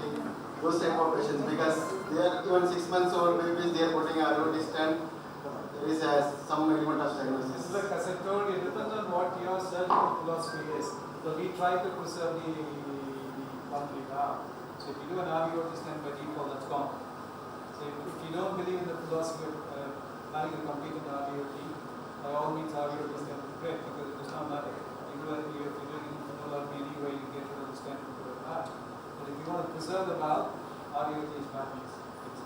those type of patients, because they are even 6 months old babies, they are putting ROT stent. There is some element of diagnosis. Look, as I told you, it depends on what your surgical philosophy is. So we try to preserve the pulmonary valve. So if you do an ROT stent by default, that's gone. So if you don't believe in the philosophy of planning to compete in the ROT, by all means ROT stent is great, because it does not matter. If you're doing pulmonary anyway, you get rid of the stent into the heart. But if you want to preserve the valve, ROT is bad news.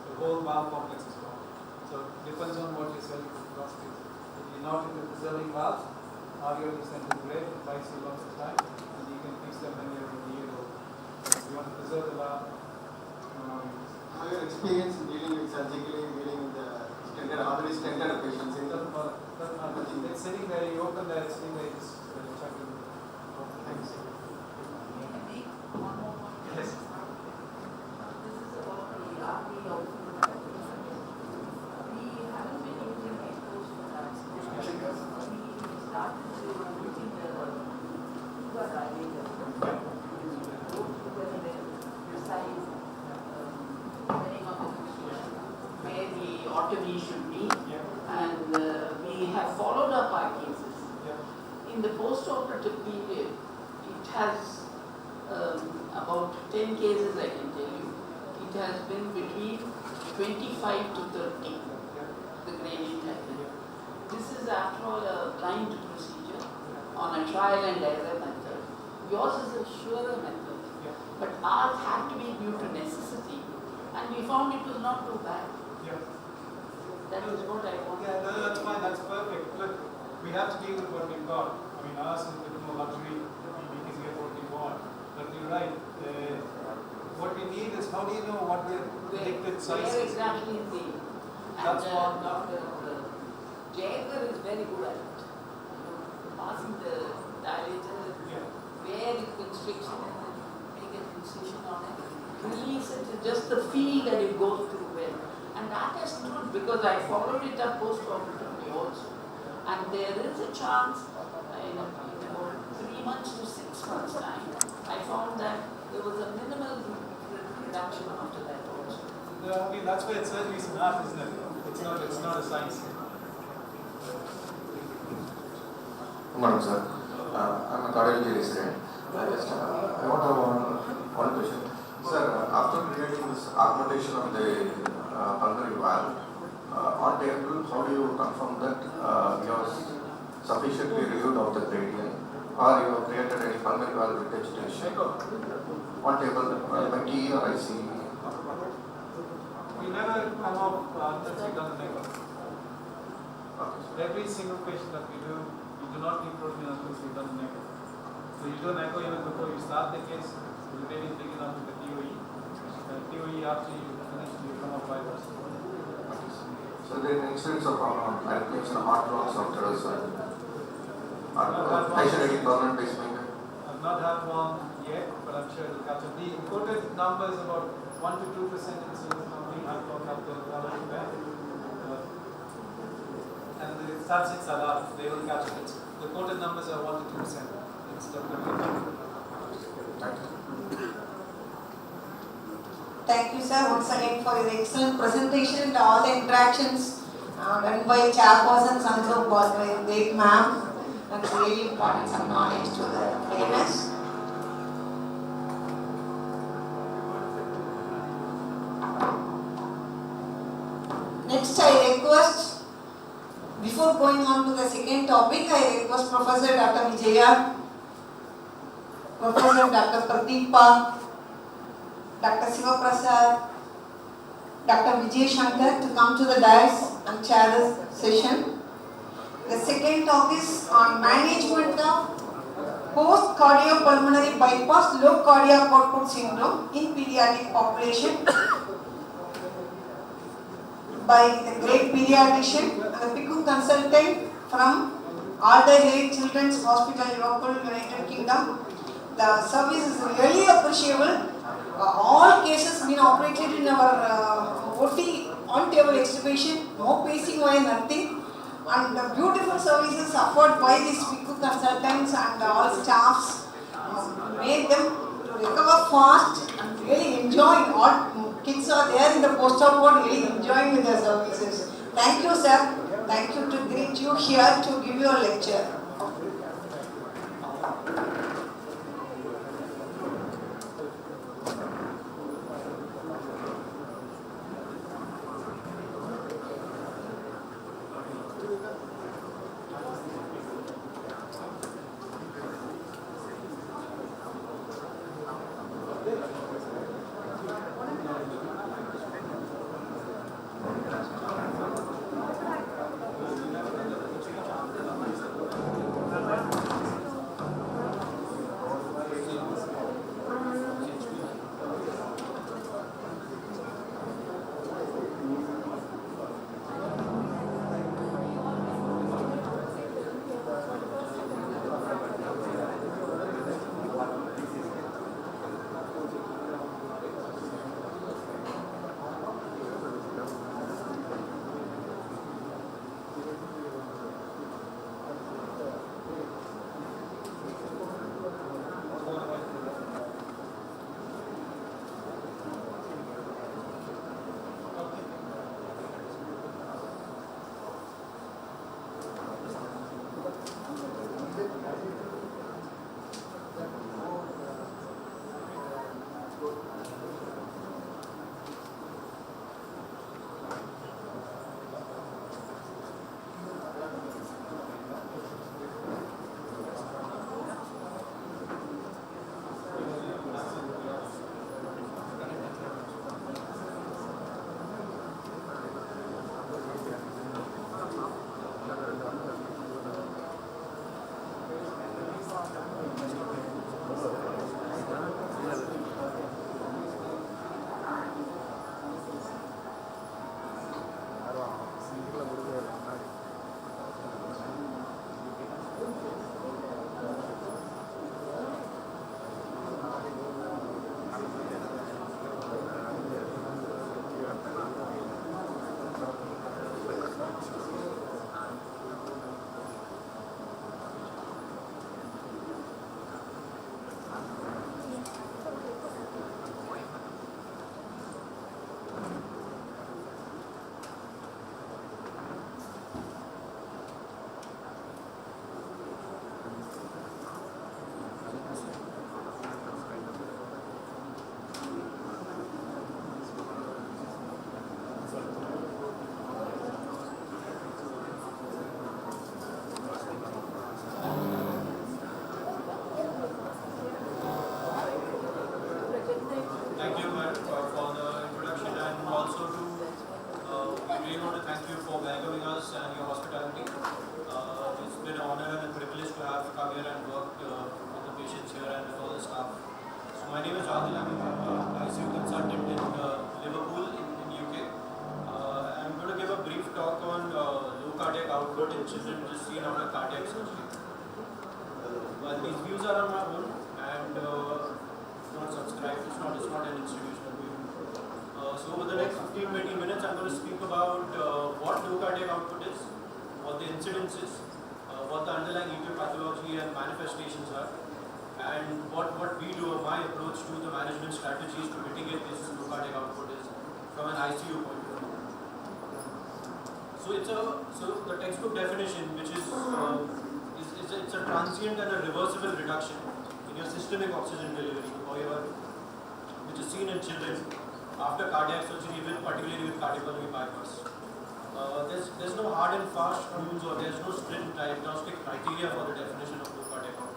The whole valve complex is gone. So it depends on what your surgical philosophy is. If you're not into preserving valves, ROT stent is great, it buys you lots of time, and you can fix them when you're in the year old. If you want to preserve the valve, How your experience in dealing with surgically, dealing with the stented, already stented patients? it doesn't matter. It's sitting there, you open there, it's sitting there, just check it. Thanks. One more point. Yes. This is about the RP output. We haven't been using exposed for that. We started using the tuber dilator. Precise setting of the fixation where the artery should be, and we have followed up our cases. In the post-operative period, it has about 10 cases, I can tell you. It has been between 25 to 30, the gradient level. This is after all a blind procedure on a trial and error method. Yours is a surer method, but ours had to be due to necessity, and we found it was not too bad. That is what I want. Yeah, no, that's fine, that's perfect. Look, we have to deal with what we've got. I mean, ours is a bit more luxury, we can get what we want. But you're right, what we need is, how do you know what the predicted size Where is? exactly is the, That's one. Dr. Jayagar is very good at it. Passing the dilator, Yeah. where you constrict it and then make an incision on it, release it, it's just the feel that it goes through well. And that has stood because I followed it up post-operatively also. And there is a chance, in about 3 months to 6 months time, I found that there was a minimal reduction after that also. I mean, that's why it's surgery is an art, isn't it? It's not a science. Good morning, sir. I'm a cardiology resident. I want to have one question. Sir, after creating this augmentation of the pulmonary valve, on table, how do you confirm that you have sufficiently reviewed of the gradient or you have created any pulmonary valve regurgitation? On table, by TE or IC? We never come off unless we've done the echo. Every single patient that we do not need protein unless we've done an echo. So you do an echo even before you start the case, the baby is big enough with the TOE. And TOE after you finish, you come off 5%. So there are incidents of manipulation of heart blocks after a surgery. Patient getting permanent pacemaker. I've not had one yet, but I'm sure it'll catch up. The quoted number is about 1 to 2% incidence of being heart block after the event. And the statistics are large, they will catch it. The quoted numbers are 1 to 2%. It's definitely. Thank you. Thank you, sir, once again for your excellent presentation and all the interactions done by chairpersons and so by great ma'am. That's really important, some knowledge to the fairness. Next, I request, before going on to the second topic, I request Professor Dr. Vijaya, Professor Dr. Pradeepa, Dr. Siva Prasad, Dr. Vijay Shankar to come to the dais and chair this session. The second talk is on management of post-cardiopulmonary bypass low cardiac output syndrome in pediatric population by the great pediatrician and the PICU consultant from Alderhead Children's Hospital, Liverpool, United Kingdom. The service is really appreciable. All cases been operated in our OT on-table extubation, no pacing wire, nothing. And the beautiful services offered by these PICU consultants and all staffs made them to recover fast and really enjoy. All kids are there in the post-op ward really enjoying with their services. Thank you, sir. Thank you to greet you here to give your lecture. My name is Adil. I'm an ICU consultant in Liverpool in UK. I'm going to give a brief talk on low cardiac output in children just seen after cardiac surgery. Well, these views are on my own and not subscribed. It's not an institutional view. So over the next 15-20 minutes, I'm going to speak about what low cardiac output is, what the incidence is, what the underlying etiology and manifestations are, and what we do, my approach to the management strategies to mitigate this low cardiac output is from an ICU point of view. So the textbook definition, which is it's a transient and a reversible reduction in your systemic oxygen delivery, which is seen in children after cardiac surgery, particularly with cardiopulmonary bypass. There's no hard and fast rules or there's no strict diagnostic criteria for the definition of low cardiac output.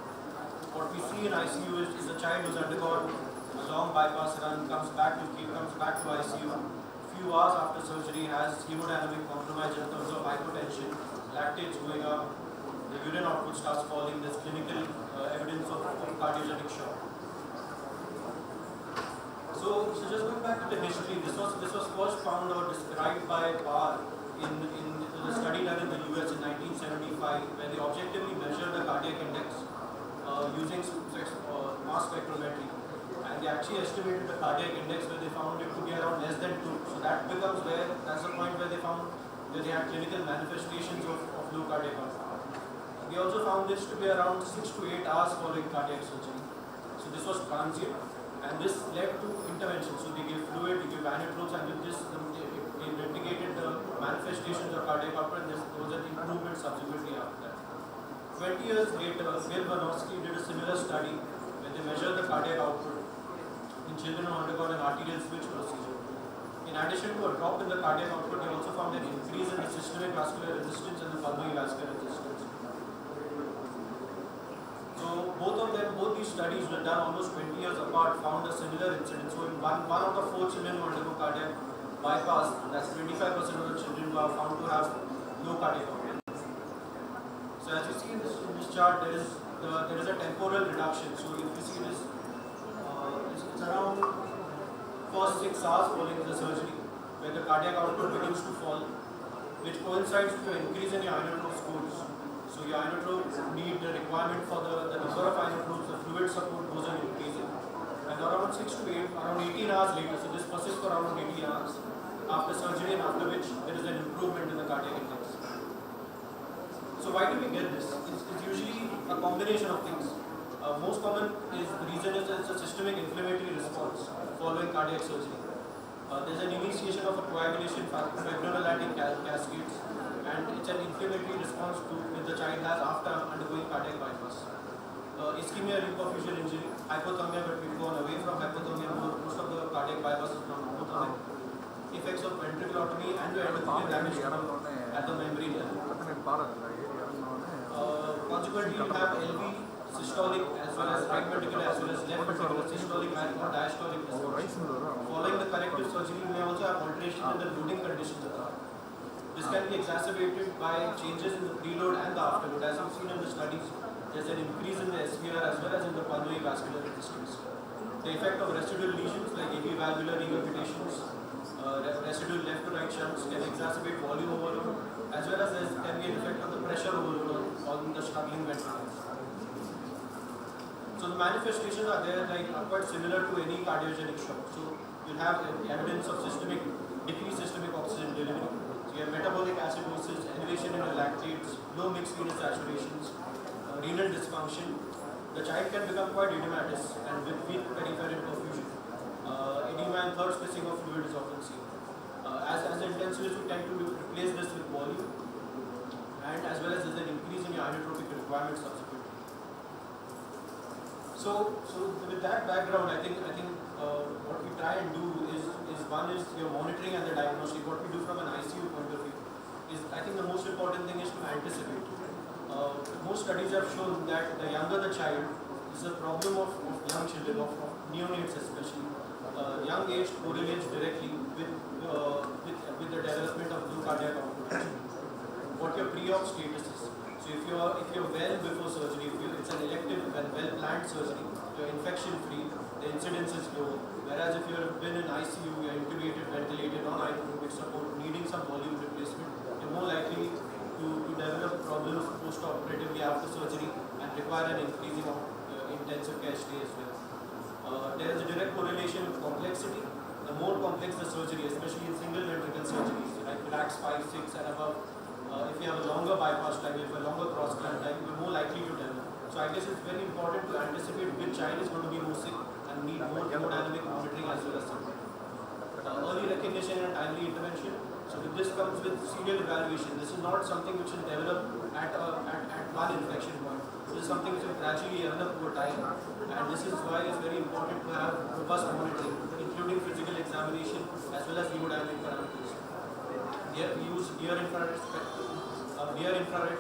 What we see in ICU is a child who's undergone a long bypass run, comes back to ICU. Few hours after surgery has hemodynamic compromise in terms of hypotension, lactates going up, the urine output starts falling. There's clinical evidence of cardiogenic shock. So just going back to the history, this was first found or described by Barr in the study done in the US in 1975, where they objectively measured the cardiac index using mass spectrometry, and they actually estimated the cardiac index where they found it to be around less than 2. So that's the point where they found that they had clinical manifestations of low cardiac output. They also found this to be around 6 to 8 hours following cardiac surgery. So this was transient, and this led to intervention. So they gave fluid, they gave anitrobes, and with this they mitigated the manifestations of cardiac output, and there was an improvement subsequently after that. 20 years later, Bill Banowski did a similar study where they measured the cardiac output in children who undergone an arterial switch procedure. In addition to a drop in the cardiac output, they also found an increase in the systemic vascular resistance and the pulmonary vascular resistance. So both these studies were done almost 20 years apart, found a similar incidence. So in one out of 4 children who undergo cardiac bypass, that's 25% of the children who are found to have low cardiac output. So as you see in this chart, there is a temporal reduction. So if you see this, it's around first 6 hours following the surgery, where the cardiac output begins to fall, which coincides with an increase in your inotrope scores. So your inotrope need the requirement for the number of inotropes, the fluid support goes on increasing. And around 6 to 8, around 18 hours later, so this persists for around 18 hours after surgery, and after which there is an improvement in the cardiac index. So why do we get this? It's usually a combination of things. Most common reason is it's a systemic inflammatory response following cardiac surgery. There's an initiation of a coagulation fibrinolytic cascades, and it's an inflammatory response that the child has after undergoing cardiac bypass. Ischemia, reperfusion injury, hypothermia, but we've gone away from hypothermia. Most of the cardiac bypass is from hypothermia. Effects of ventriculotomy and the endothelial damage at the membrane level. Consequently, you have LV systolic as well as right ventricular as well as left ventricular systolic and diastolic response. Following the corrective surgery, you may also have alteration in the loading conditions of the heart. This can be exacerbated by changes in the preload and the afterload. As you've seen in the studies, there's an increase in the SVR as well as in the pulmonary vascular resistance. The effect of residual lesions like AV valvular regurgitations, residual left to right shunts can exacerbate volume overload, as well as there can be an effect of the pressure overload on the struggling ventricles. So the manifestations are there are quite similar to any cardiogenic shock. So you'll have evidence of decreased systemic oxygen delivery. So you have metabolic acidosis, elevation in the lactates, low mixed venous saturations, renal dysfunction. The child can become quite edematous and with weak peripheral perfusion. Edema and third spacing of fluid is often seen. As the intensivists, we tend to replace this with volume, and as well as there's an increase in your inotropic requirements subsequently. So with that background, I think what we try and do is one is your monitoring and the diagnostic. What we do from an ICU point of view is, I think the most important thing is to anticipate. Most studies have shown that the younger the child, is a problem of young children, of neonates especially. Young age correlates directly with the development of low cardiac output. What your pre-op status is. So if you're well before surgery, if it's an elective event, well-planned surgery, you're infection-free, the incidence is low. Whereas if you've been in ICU, you're intubated, ventilated, on hydrophilic support, needing some volume replacement, you're more likely to develop problems post-operatively after surgery and require an increasing of intensive care stay as well. There is a direct correlation with complexity. The more complex the surgery, especially in single ventricle surgeries, like RACS 5, 6 and above, if you have a longer bypass time, if you have a longer cross-clamp time, you're more likely to develop. So I guess it's very important to anticipate which child is going to be more sick and need more hemodynamic monitoring as well as support. Early recognition and timely intervention. So with this comes with serial evaluation. This is not something which will develop at one infection point. This is something which will gradually develop over time. And this is why it's very important to have robust monitoring, including physical examination as well as hemodynamic parameters. Here we use near infrared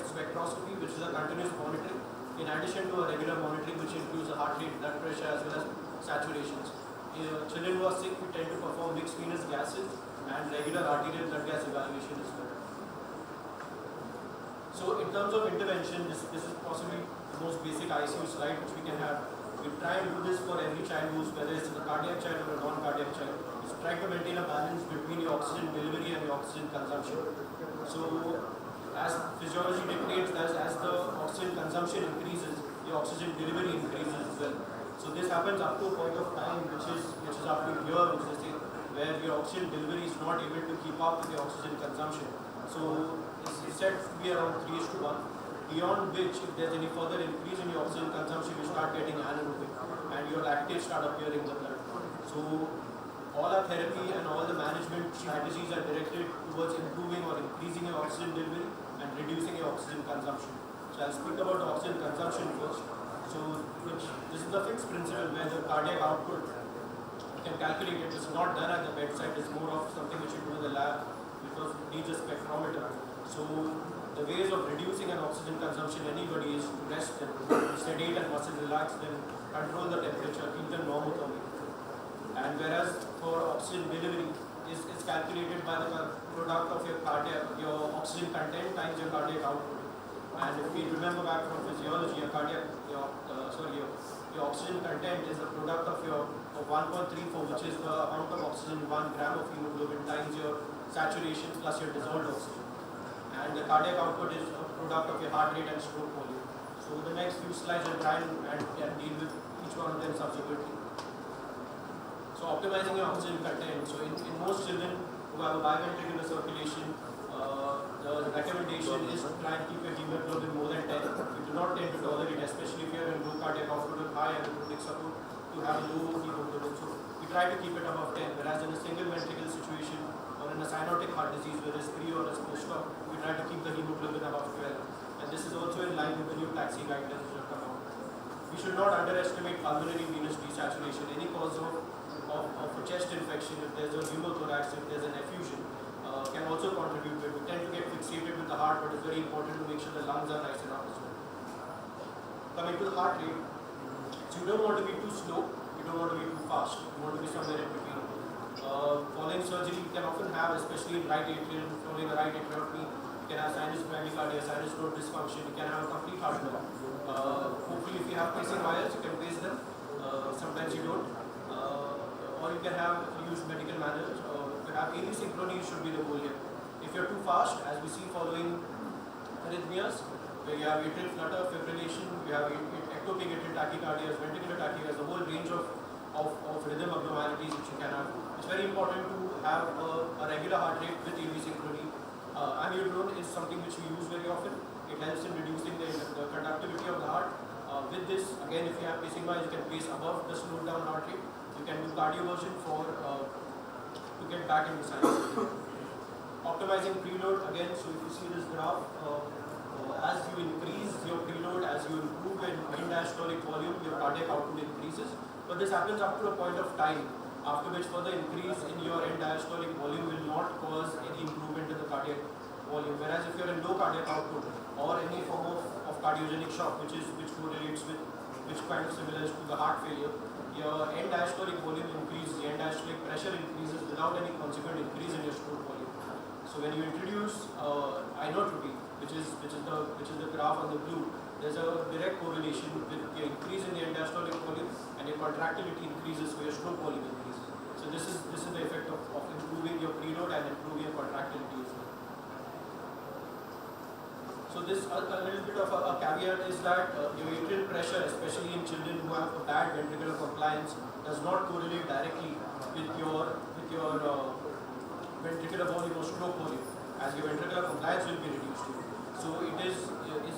spectroscopy, which is a continuous monitoring, in addition to a regular monitoring which includes the heart rate, blood pressure as well as saturations. Children who are sick, we tend to perform mixed venous gases and regular arterial blood gas evaluation as well. So in terms of intervention, this is possibly the most basic ICU slide which we can have. We try and do this for every child who's, whether it's a cardiac child or a non-cardiac child. It's trying to maintain a balance between your oxygen delivery and your oxygen consumption. So as physiology dictates, as the oxygen consumption increases, the oxygen delivery increases as well. So this happens up to a point of time which is up to here, which is where your oxygen delivery is not able to keep up with the oxygen consumption. So it's said to be around 3:1. Beyond which, if there's any further increase in your oxygen consumption, you start getting anaerobic and your lactates start appearing in the blood. So all our therapy and all the management strategies are directed towards improving or increasing your oxygen delivery and reducing your oxygen consumption. So I'll speak about the oxygen consumption first. So this is the fixed principle where the cardiac output, you can calculate it. It's not done at the bedside. It's more of something which you do in the lab because it needs a spectrometer. So the ways of reducing an oxygen consumption anybody is to rest them, sedate and muscle relax them, control the temperature, keep them normothermic. And whereas for oxygen delivery is calculated by the product of your oxygen content times your cardiac output. And if we remember back from physiology, your oxygen content is the product of your 1.34, which is the amount of oxygen 1 gram of hemoglobin times your saturation plus your dissolved oxygen. And the cardiac output is a product of your heart rate and stroke volume. So the next few slides I'll try and deal with each one of them subsequently. So optimizing your oxygen content. So in most children who have a biventricular circulation, the recommendation is to try and keep your hemoglobin more than 10. We do not tend to tolerate, especially if you are in low cardiac output with high anaerobic support, to have a low hemoglobin. So we try to keep it above 10, whereas in a single ventricle situation or in a cyanotic heart disease, whether it's pre or it's post-op, we try to keep the hemoglobin above 12. And this is also in line with the new taxi guidelines which have come out. We should not underestimate pulmonary venous desaturation. Any cause of a chest infection, if there's a pneumothorax, if there's an effusion, can also contribute to it. We tend to get fixated with the heart, but it's very important to make sure the lungs are nice enough as well. Coming to the heart rate, so you don't want to be too slow, you don't want to be too fast, you want to be somewhere in between. Following surgery, you can often have, especially in right atrium, following a right atriotomy, you can have sinus bradycardia, sinus node dysfunction, you can have a complete heart block. Hopefully if you have pacing wires, you can pace them, sometimes you don't. Or you can use medical managers, to have asynchrony should be the goal here. If you're too fast, as we see following arrhythmias, where you have atrial flutter, fibrillation, you have ectopic atrial tachycardias, ventricular tachycardias, a whole range of rhythm abnormalities which you can have. It's very important to have a regular heart rate with asynchrony. Amiodarone is something which we use very often. It helps in reducing the conductivity of the heart. With this, again, if you have pacing wise, you can pace above the slowed down heart rate. You can do cardioversion to get back into sinus. Optimizing preload, again, so if you see this graph, as you increase your preload, as you improve your end-diastolic volume, your cardiac output increases. But this happens up to a point of time, after which further increase in your end-diastolic volume will not cause any improvement in the cardiac volume. Whereas if you are in low cardiac output or any form of cardiogenic shock, which correlates with, which kind of similar to the heart failure, your end-diastolic volume increases, the end-diastolic pressure increases without any consequent increase in your stroke volume. So when you introduce inotrope, which is the graph on the blue, there's a direct correlation with your increase in the end diastolic volume and your contractility increases, so your stroke volume increases. So this is the effect of improving your preload and improving your contractility as well. So this a little bit of a caveat is that your atrial pressure, especially in children who have a bad ventricular compliance, does not correlate directly with your ventricular volume or stroke volume, as your ventricular compliance will be reduced. So it is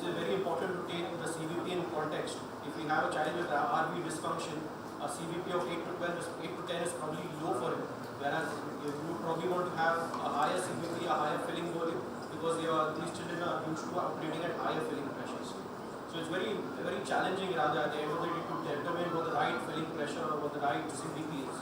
very important to take the CVP in context. If we have a child with RV dysfunction, a CVP of 8 to 10 is probably low for him, whereas you probably want to have a higher CVP, a higher filling volume, because these children are used to operating at higher filling pressures. So it's very challenging rather at the end of the day to determine what the right filling pressure or what the right CVP is.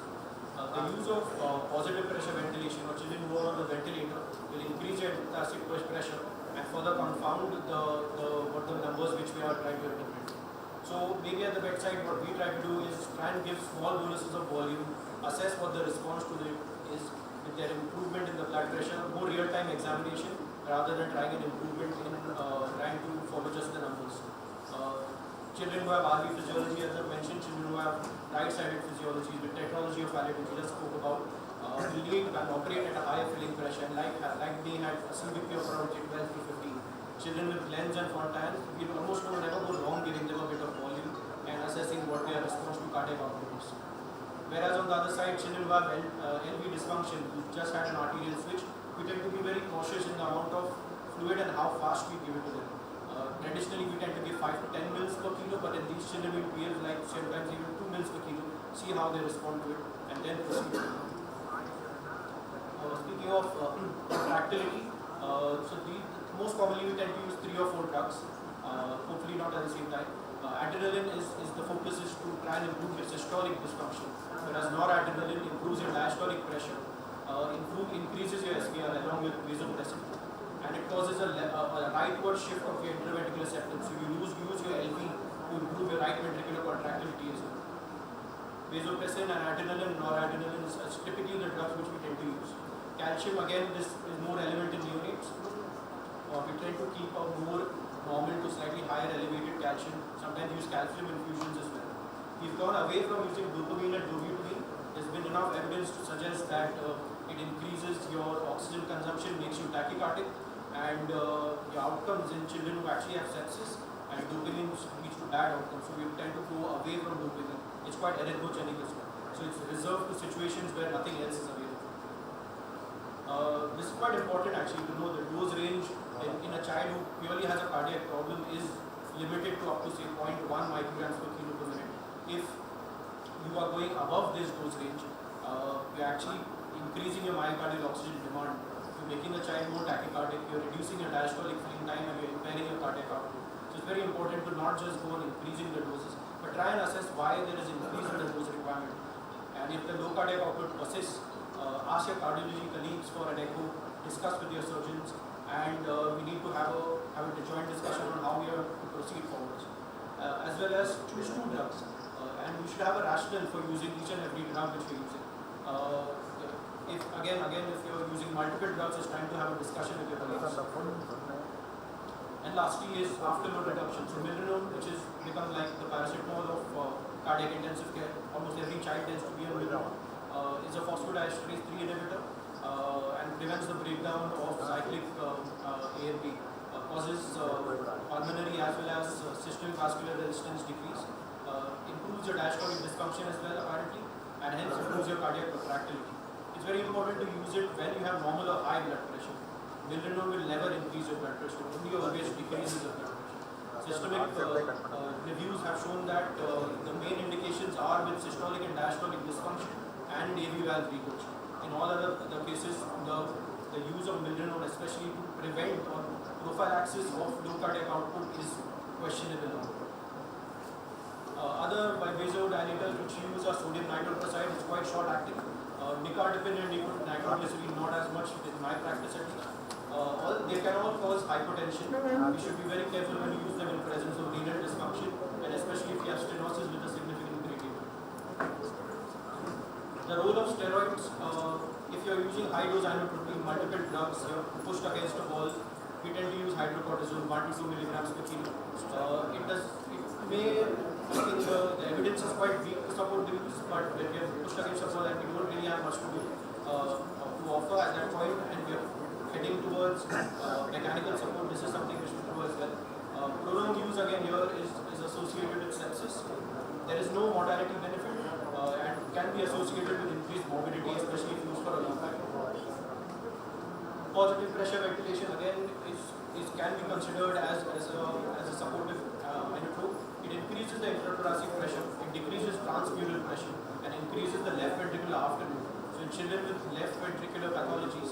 The use of positive pressure ventilation or children who are on the ventilator will increase your intracranial pressure and further confound the numbers which we are trying to interpret. So maybe at the bedside what we try to do is try and give small boluses of volume, assess what the response to it is, if there is improvement in the blood pressure, more real-time examination rather than trying an improvement in trying to follow just the numbers. Children who have RV physiology, as I mentioned, children who have right-sided physiology, the technology of valid which we just spoke about, will need and operate at a higher filling pressure, and like being at a CVP of around 12 to 15. Children with Lenz and Fontaine, we almost never go wrong giving them a bit of volume and assessing what their response to cardiac output is. Whereas on the other side, children who have LV dysfunction, who just had an arterial switch, we tend to be very cautious in the amount of fluid and how fast we give it to them. Traditionally, we tend to give 5 to 10 mils per kilo, but in these children, we give like sometimes even 2 mils per kilo, see how they respond to it, and then proceed. Speaking of contractility, most commonly we tend to use 3 or 4 drugs, hopefully not at the same time. Adrenaline the focus is to try and improve your systolic dysfunction, whereas noradrenaline improves your diastolic pressure, increases your SPR along with vasopressin, and it causes a rightward shift of your interventricular septum. So you use your LV to improve your right ventricular contractility as well. Vasopressin and adrenaline, noradrenaline is typically the drugs which we tend to use. Calcium, again, this is more relevant in neonates. We tend to keep a more normal to slightly higher elevated calcium, sometimes use calcium infusions as well. We've gone away from using dopamine and dovutine. There's been enough evidence to suggest that it increases your oxygen consumption, makes you tachycardic, and your outcomes in children who actually have sepsis and dopamine leads to bad outcomes. So we tend to go away from dopamine. It's quite arrhythmogenic as well. So it's reserved to situations where nothing else is available. This is quite important actually to know the dose range in a child who purely has a cardiac problem is limited to up to say 0.1 micrograms per kilo per minute. If you are going above this dose range, you're actually increasing your myocardial oxygen demand. You're making the child more tachycardic, you're reducing your diastolic filling time, and you're impairing your cardiac output. So it's very important to not just go on increasing the doses, but try and assess why there is increase in the dose requirement. And if the low cardiac output persists, ask your cardiology colleagues for an echo, discuss with your surgeons, and we need to have a joint discussion on how we are to proceed forward. As well as choose 2 drugs. And we should have a rationale for using each and every drug which we're using. If you're using multiple drugs, it's time to have a discussion with your colleagues. And lastly is afterload reduction. So milrinone, which has become like the paracetamol of cardiac intensive care, almost every child tends to be on milrinone, is a phosphodiesterase 3 inhibitor and prevents the breakdown of cyclic AMP, causes pulmonary as well as systemic vascular resistance decrease, improves your diastolic dysfunction as well apparently, and hence improves your cardiac contractility. It's very important to use it when you have normal or high blood pressure. Milrinone will never increase your blood pressure, only always decreases your blood pressure. Systemic reviews have shown that the main indications are with systolic and diastolic dysfunction and AV valve leakage. In all other cases, the use of milrinone, especially to prevent or prophylaxis of low cardiac output, is questionable. Other vasodilators which use are sodium nitroprusside, it's quite short acting. Nicardipine and nitroglycerin, not as much in my practice at least. They can all cause hypertension. We should be very careful when we use them in presence of renal dysfunction, and especially if you have stenosis with a significant gradient. The role of steroids, if you are using high dose inotropic, multiple drugs, you're pushed against a wall, we we tend to use hydrocortisone 1 to 2 milligrams per kilo. The evidence is quite weak to support the use, but when we have pushed against support and we don't really have much to do to offer at that point, and we are heading towards mechanical support, this is something we should do as well. Prolonged use again here is associated with sepsis. There is no mortality benefit and can be associated with increased morbidity, especially if used for a long time. Positive pressure ventilation again can be considered as a supportive minotrope. It increases the intrathoracic pressure, it decreases transmural pressure, and increases the left ventricular afterload. So in children with left ventricular pathologies,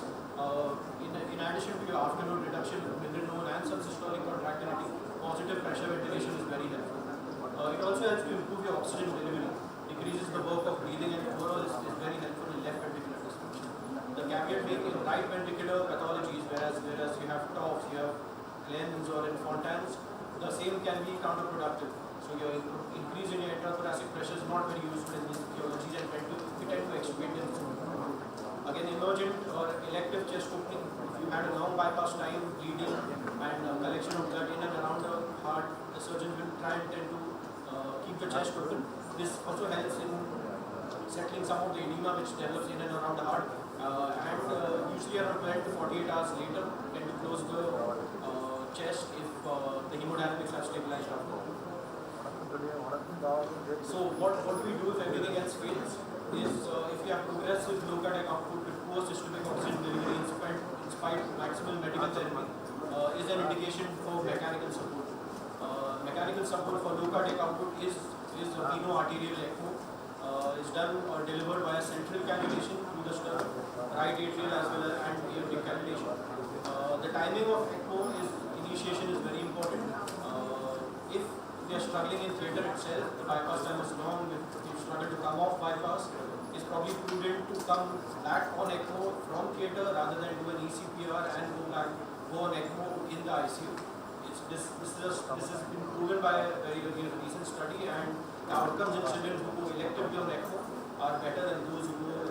in addition to your afterload reduction, known and some systolic contractility, positive pressure ventilation is very helpful. It also helps to improve your oxygen delivery, decreases the work of breathing, and overall is very helpful in left ventricular dysfunction. The caveat being in right ventricular pathologies, whereas you have TOFs, you have Glens or Infantiles, the same can be counterproductive. So your increase in your intrathoracic pressure is not very useful in these etiologies and we tend to extubate them. Again, emergent or elective chest opening, if you had a long bypass time, bleeding and collection of blood in and around the heart, the surgeon will try and tend to keep the chest open. This also helps in settling some of the edema which develops in and around the heart, and usually around 12 to 48 hours later tend to close the chest if the hemodynamics are stabilized after. So what do we do if everything else fails? Is if you have progressive low cardiac output with poor systemic oxygen delivery in spite of maximal medical therapy, is an indication for mechanical support. Mechanical support for low cardiac output is veno-arterial ECMO. Is done or delivered via central cannulation through the sternum, right atrial as well as and aortic cannulation. The timing of ECMO initiation is very important. If we are struggling in theatre itself, the bypass time is long, if you struggle to come off bypass, it's probably prudent to come back on ECMO from theatre rather than do an ECPR and go on ECMO in the ICU. This has been proven by a very recent study, and the outcomes in children who go electively on ECMO are better than those who go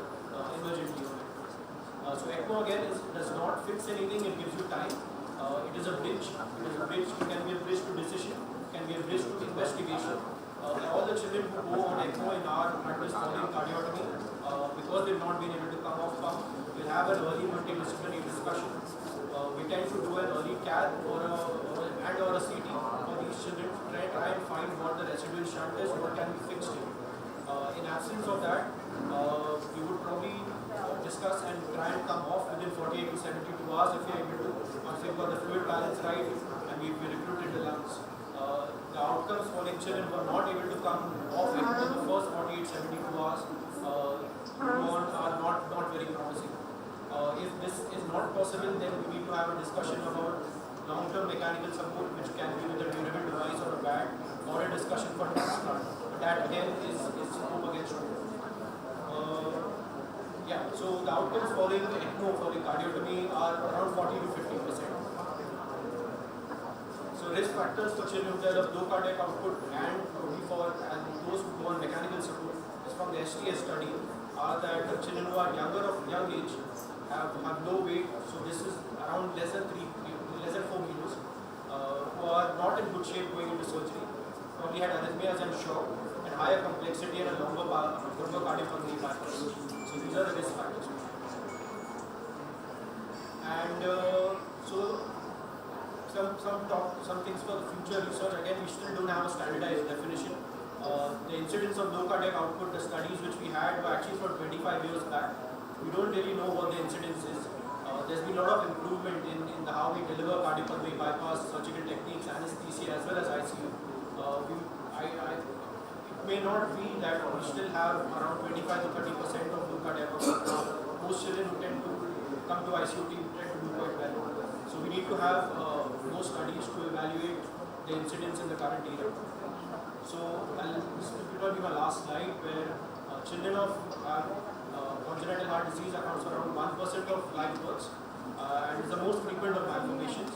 emergently on ECMO. So ECMO again does not fix anything, it gives you time. It is a bridge. It can be a bridge to decision, can be a bridge to investigation. All the children who go on ECMO in our practice following cardiotomy, because they've not been able to come off pump, will have an early multidisciplinary discussion. We tend to do an early cath or a CT for these children to try and find what the residual shunt is, what can be fixed here. In absence of that, we would probably discuss and try and come off within 48 to 72 hours if we are able to, once we've got the fluid balance right and we've recruited the lungs. The outcomes for children who are not able to come off in the first 48-72 hours are not very promising. If this is not possible, then we need to have a discussion about long-term mechanical support, which can be with a durable device or a pad, or a discussion for transplant. But that again is hope against hope. So the outcomes following ECMO for the cardiotomy are around 40 to 50%. So risk factors for children who develop low cardiac output and those who go on mechanical support is from the STS study are that children who are young age have low weight, so this is around less than 4 kilos, who are not in good shape going into surgery, probably had arrhythmias and shock, and higher complexity and a longer cardiopulmonary bypass. So these are the risk factors. And some things for the future research. Again, we still don't have a standardized definition. The incidence of low cardiac output, the studies which we had were actually from 25 years back. We don't really know what the incidence is. There's been a lot of improvement in how we deliver cardiopulmonary bypass, surgical techniques, anesthesia as well as ICU. It may not be that we still have around 25 to 30% of low cardiac output. Most children who tend to come to ICU tend to do quite well. So we need to have more studies to evaluate the incidence in the current era. So this will be my last slide, where children of congenital heart disease accounts for around 1% of live births and is the most frequent of malformations.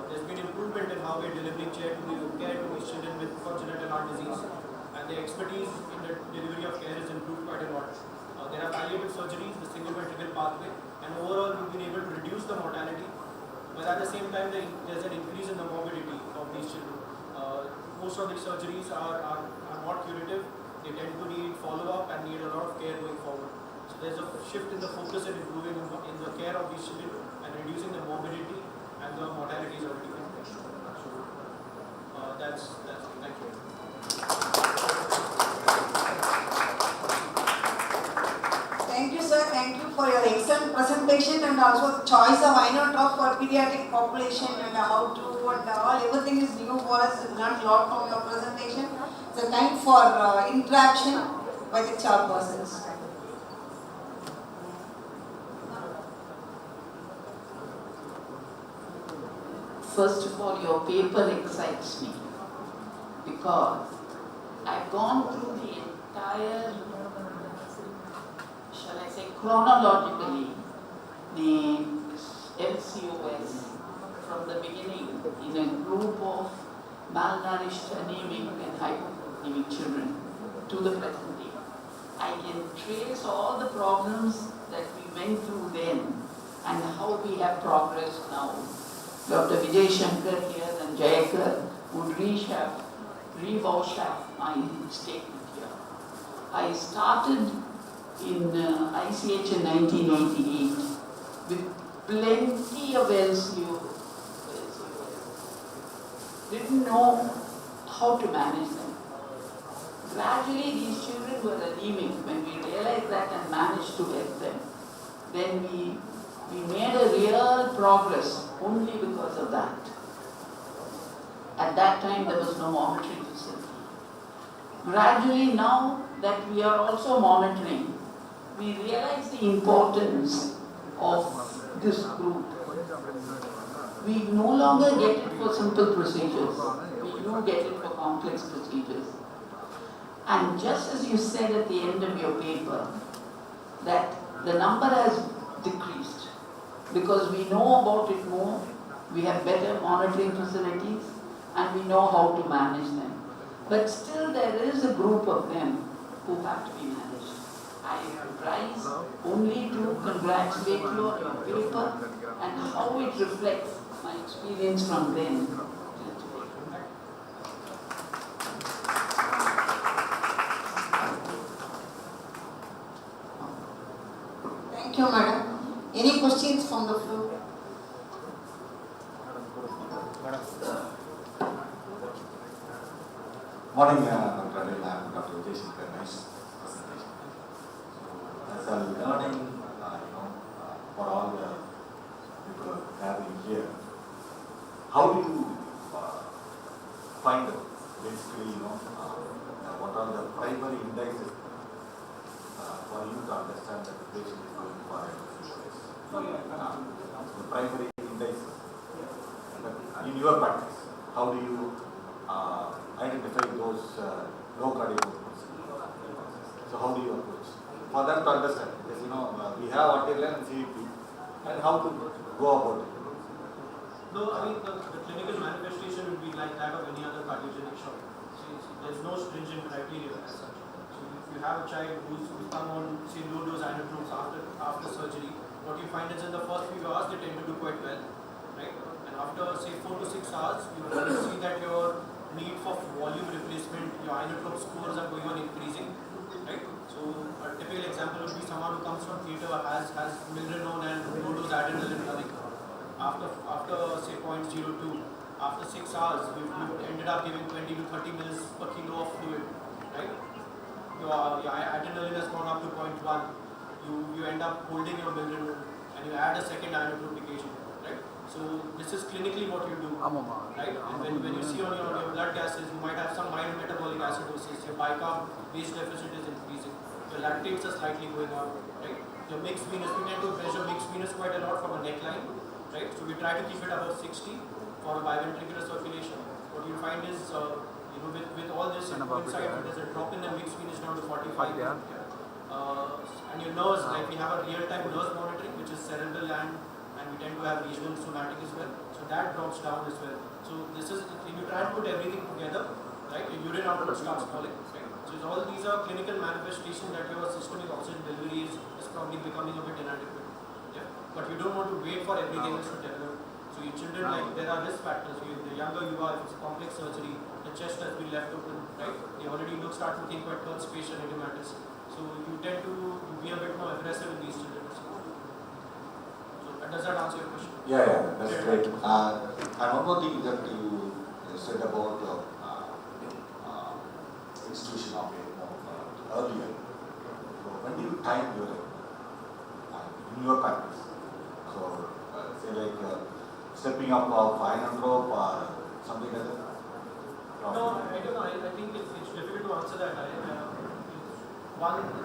There's been improvement in how we are delivering care to these children with congenital heart disease, and the expertise in the delivery of care is improved quite a lot. There are palliative surgeries, the single ventricle pathway, and overall we've been able to reduce the mortality but at the same time there's an increase in the morbidity of these children. Most of these surgeries are not curative. They tend to need follow-up and need a lot of care going forward. So there's a shift in the focus in improving in the care of these children and reducing the morbidity and the mortality is already controlled. So that's thank you. Thank you, sir. Thank you for your excellent presentation and also the choice of inotrope for pediatric population and how to and all. Everything is new for us. We learned a lot from your presentation. It's a time for interaction by the chairpersons. First of all, your paper excites me because I've gone through the entire, shall I say, chronologically, the LCOS from the beginning in a group of malnourished, anemic and hypovolemic children to the present day. I can trace all the problems that we went through then and how we have progressed now. Dr. Vijay Shankar here and Jayakar would rewash my statement here. I started in ICH in 1988 with plenty of LCO. Didn't know how to manage them. Gradually these children were anemic. When we realized that and managed to help them, then we made a real progress only because of that. At that time there was no monitoring facility. Gradually now that we are also monitoring, we realize the importance of this group. We no longer get it for simple procedures. We do get it for complex procedures. And just as you said at the end of your paper, that the number has decreased because we know about it more, we have better monitoring facilities, and we know how to manage them. But still there is a group of them who have to be managed. I rise only to congratulate you on your paper and how it reflects my experience from then till today. Thank you, madam. Any questions from the floor? Morning, Dr. Adil. I am Dr. Vijay Shankar. Nice presentation. So, as a learning, for all the people gathering here, how do you find basically, what are the primary indexes for you to understand that the patient is going for a disease? The primary indexes in your practice, how do you identify those low cardiac outputs? So how do you approach? For them to understand, because we have arterial and CVP, and how to go about it. No, I mean the clinical manifestation would be like that of any other cardiogenic shock. There's no stringent criteria as such. So if you have a child who's come on, say, low dose inotropes after surgery, what you find is in the first few hours they tend to do quite well, right? And after say 4 to 6 hours, you will see that your need for volume replacement, your inotrope scores are going on increasing, right? So a typical example would be someone who comes from theatre has milrinone and low dose adrenaline running. After say 0.02, after 6 hours, we've ended up giving 20 to 30 mils per kilo of fluid, right? Your adrenaline has gone up to 0.1. You end up holding your milrinone and you add a second inotropication, right? So this is clinically what you do, right? And when you see on your blood gases, you might have some mild metabolic acidosis, your bicarb base deficit is increasing, your lactates are slightly going up, right? Your mixed venous, we tend to measure mixed venous quite a lot from a neckline, right? So we try to keep it above 60 for biventricular circulation. What you find is, with all this inside, there's a drop in the mixed venous down to 45. And your nerves, like we have a real-time nerve monitoring, which is cerebral and we tend to have regional somatic as well. So that drops down as well. So this is, when you try and put everything together, right, your urine output starts falling, right? So all these are clinical manifestations that your systemic oxygen delivery is probably becoming a bit inadequate. Yeah? But you don't want to wait for everything else to develop. So So in children, like there are risk factors. The younger you are, if it's a complex surgery, the chest has been left open, right? They already start looking quite space and edematous. So you tend to be a bit more aggressive in these children. So does that answer your question? Yeah, that's great. And one more thing that you said about institution of earlier. So when do you time your in your practice? So say like stepping up of iron rope or something like that? No, I don't know. I think it's difficult to answer that.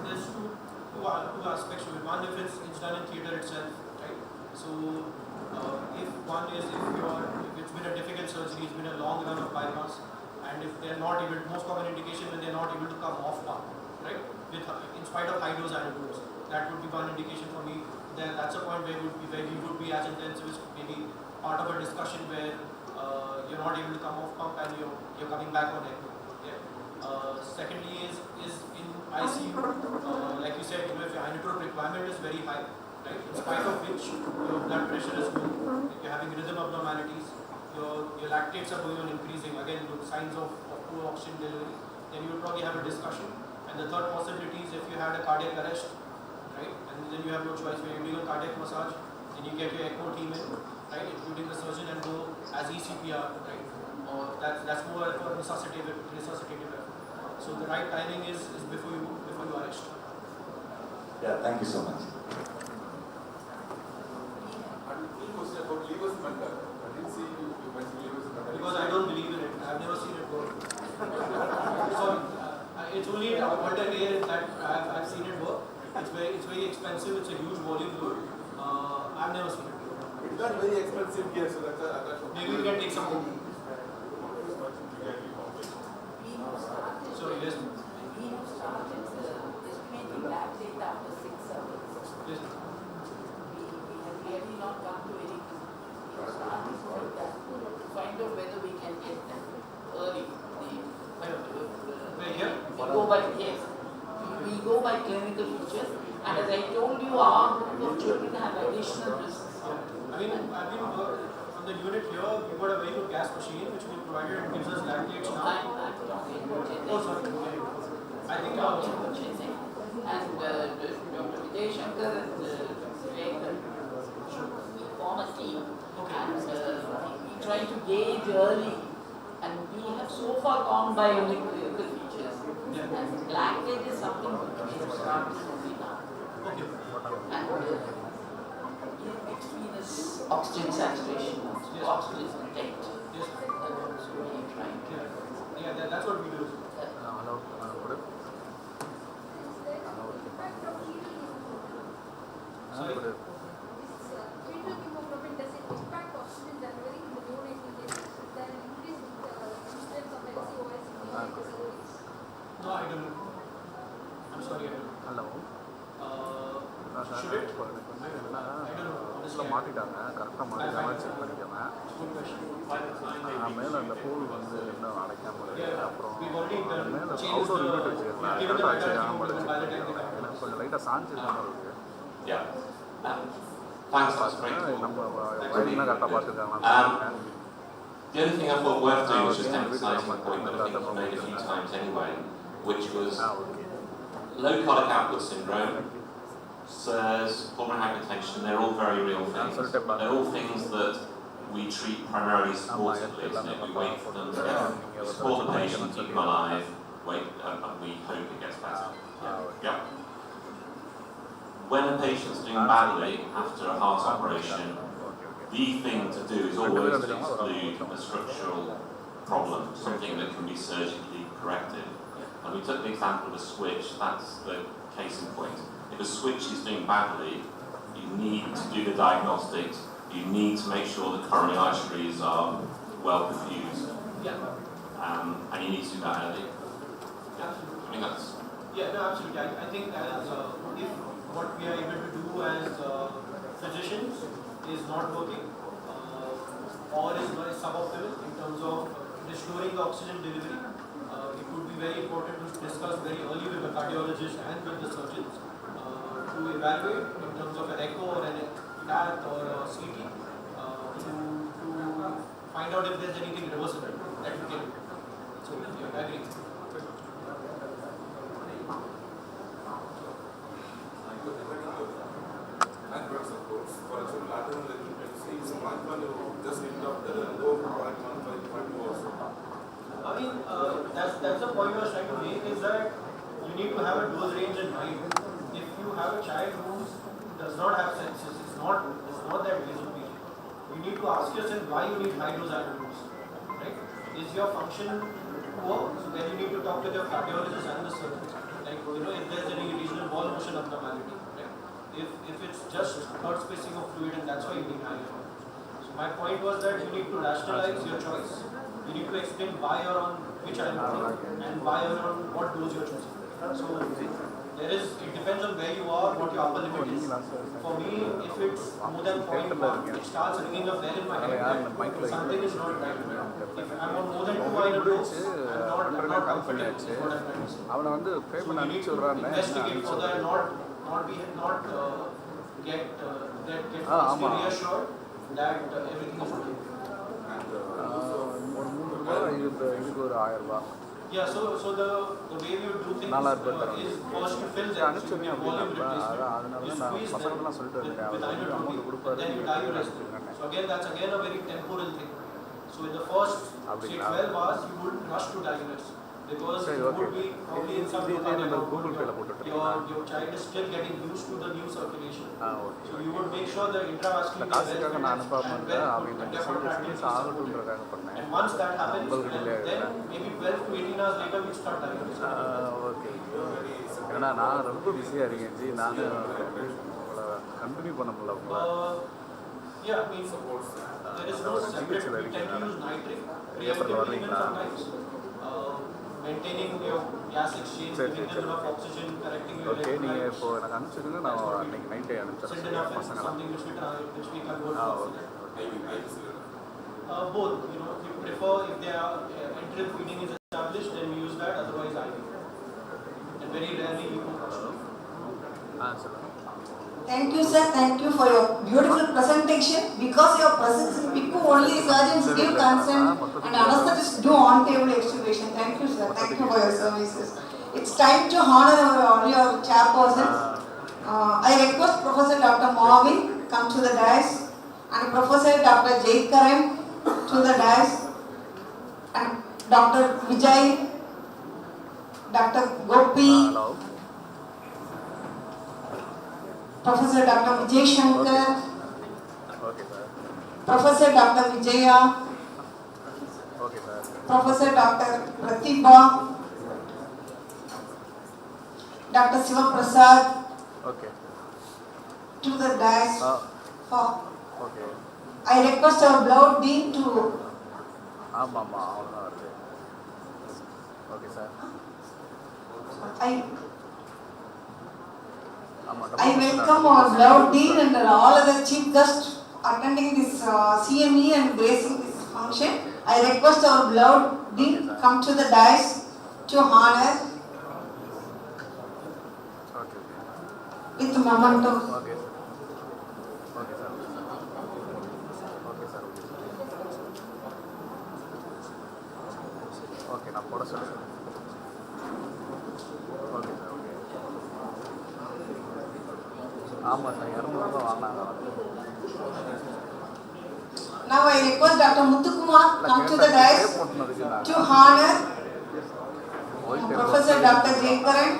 There's two aspects to it. One, if it's done in theatre itself, right? So if it's been a difficult surgery, it's been a long run of bypass, and if they're not able, most common indication when they're not able to come off pump, right? In spite of high dose antidotes, that would be one indication for me. Then that's a point where we would be as intensivist, maybe part of a discussion where you're not able to come off pump and you're coming back on echo. Yeah. Secondly is in ICU, like you said, if your inotrope requirement is very high, right? In spite of which your blood pressure is low, if you're having rhythm abnormalities, your lactates are going on increasing, again signs of poor oxygen delivery, then you would probably have a discussion. And the third possibility is if you had a cardiac arrest, right? And then you have no choice where you're doing a cardiac massage, then you get your echo team in, right? Including the surgeon, and go as ECPR, right? Or that's more for resuscitative effort. So the right timing is before you arrest. Yeah, thank you so much. Because I don't believe in it. I've never seen it work. Sorry. It's only alternate that I've seen it work. It's very expensive. It's a huge volume load. I've never seen it work. It's not very expensive here, so that's maybe we can take some more. Sorry, yes. We have started estimating lab data after 6 hours. Yes. We have really not come to any conclusion. We have started for that to find out whether we can get them early. We go by clinical features, and as I told you, our group of children have additional risks. I mean, I've been on the unit here. We've got a very good gas machine which we provided and gives us lactates now. I'm talking about Chennai. Oh, sorry. I think talking about Chennai. And Dr. Felicitation and Vivek, we form a team. Okay. And we try to gauge early. And we have so far gone by only clinical features. Yeah. And lactate is something which we have started only now. Okay. And intravenous oxygen saturation, yes. oxygen content. Yes. So we are trying to. Yeah, that's what we do. Hello. Sorry. No, I don't know. I'm sorry, I don't know. Hello. Should it? I don't know. Honestly, மாட்டிட்டாங்க கரெக்டாக மாட்டிட்டாங்க check பண்ணிக்கோங்க மேலே அந்த pool வந்து இன்னும் அடைக்காம இருக்கு அப்புறம் மேலே outdoor unit வச்சுருக்கேன் கரெக்டாக அடிச்சுக்காம எனக்கு கொஞ்சம் லைட்டாக சாஞ்சிருக்க மாதிரி இருக்கு Yeah. Thanks, that's great. நம்ம வயலினா கரெக்டாக பார்த்துருக்காங்க The only thing I thought worth doing was just emphasising a point that I think you made a few times anyway, which was low cardiac output syndrome, SIRS, pulmonary hypertension, they're all very real things. They're all things that we treat primarily supportively, isn't it? We wait for them to get, support the patient, keep them alive, wait, and we hope it gets better. Yeah. When a patient's doing badly after a heart operation, the thing to do is always to exclude a structural problem, something that can be surgically corrected. And we took the example of a switch, that's the case in point. If a switch is doing badly, you need to do the diagnostics, you need to make sure the coronary arteries are well perfused. And you need to do that early. Yeah, I mean that's... Yeah, no, absolutely. I think that is, if what we are able to do as physicians is not working or is suboptimal in terms of restoring the oxygen delivery, it would be very important to discuss very early with the cardiologist and with the surgeons to evaluate in terms of an echo or an cath or a CT to find out if there's anything reversible that we can do. So, yeah, I agree. For example, lateral pregnancy is one you just lift up the low 0.15 also. I mean, that's the point I was trying to make, is that you need to have a dose range in mind. If you have a child who does not have sepsis, it's not that vasopressor. You need to ask yourself why you need high dose antidotes, right? Is your function poor? So then you need to talk with your cardiologist and the surgeon. Like, if there's any regional wall motion abnormality, right? If it's just blood spacing of fluid and that's why you need high dose. So my point was that you need to rationalize your choice. You need to explain why you're on which antibiotic and why you're on what dose you're choosing. So it depends on where you are, what your upper limit is. For me, if it's more than 0.1, it starts ringing a bell in my head that something is not right. If I'm on more than 2 dose, I'm not confident is what I'm trying to say. So you need to investigate further and not get falsely reassured that everything is okay. Yeah, so the way we would do things is first you fill them, so you have volume replacement, you squeeze them with inotropic, and then you diurese them. So that's a very temporal thing. So in the first, say 12 hours, you wouldn't rush to diurese. Because you would be probably in some your child is still getting used to the new circulation. So you would make sure the intravascular and once that happens, then maybe 12 to 18 hours later we start diagnosing. Yeah, I mean, there is no separate. We tend to use nitric preventively sometimes. Maintaining your gas exchange, giving them enough oxygen, correcting your electrolytes. Send enough is something which we can work on. Both, we prefer if enteral feeding is established, then we use that, otherwise IV. And very rarely we go answer. Thank you, sir. Thank you for your beautiful presentation. Because your presence in PICU, only surgeons give consent and anesthetists do on-table extubation. Thank you, sir. Thank you for your services. It's time to honor all your chairpersons. I request Professor Dr. Marvin come to the dais and Professor Dr. Jaikaran to the dais and Dr. Vijay, Dr. Gopi, Professor Dr. Vijay Shankar, Professor Dr. Vijaya, Professor Dr. Pratibha, Dr. Siva Prasad, to the dais. I request our Blood Dean to. I welcome our Blood Dean and all other chief guests attending this CME and gracing this function. I request our Blood Dean come to the dais to honor with momentum. Now I request Dr. Muthukumar come to the dais to honor Professor Dr. Jaikaran.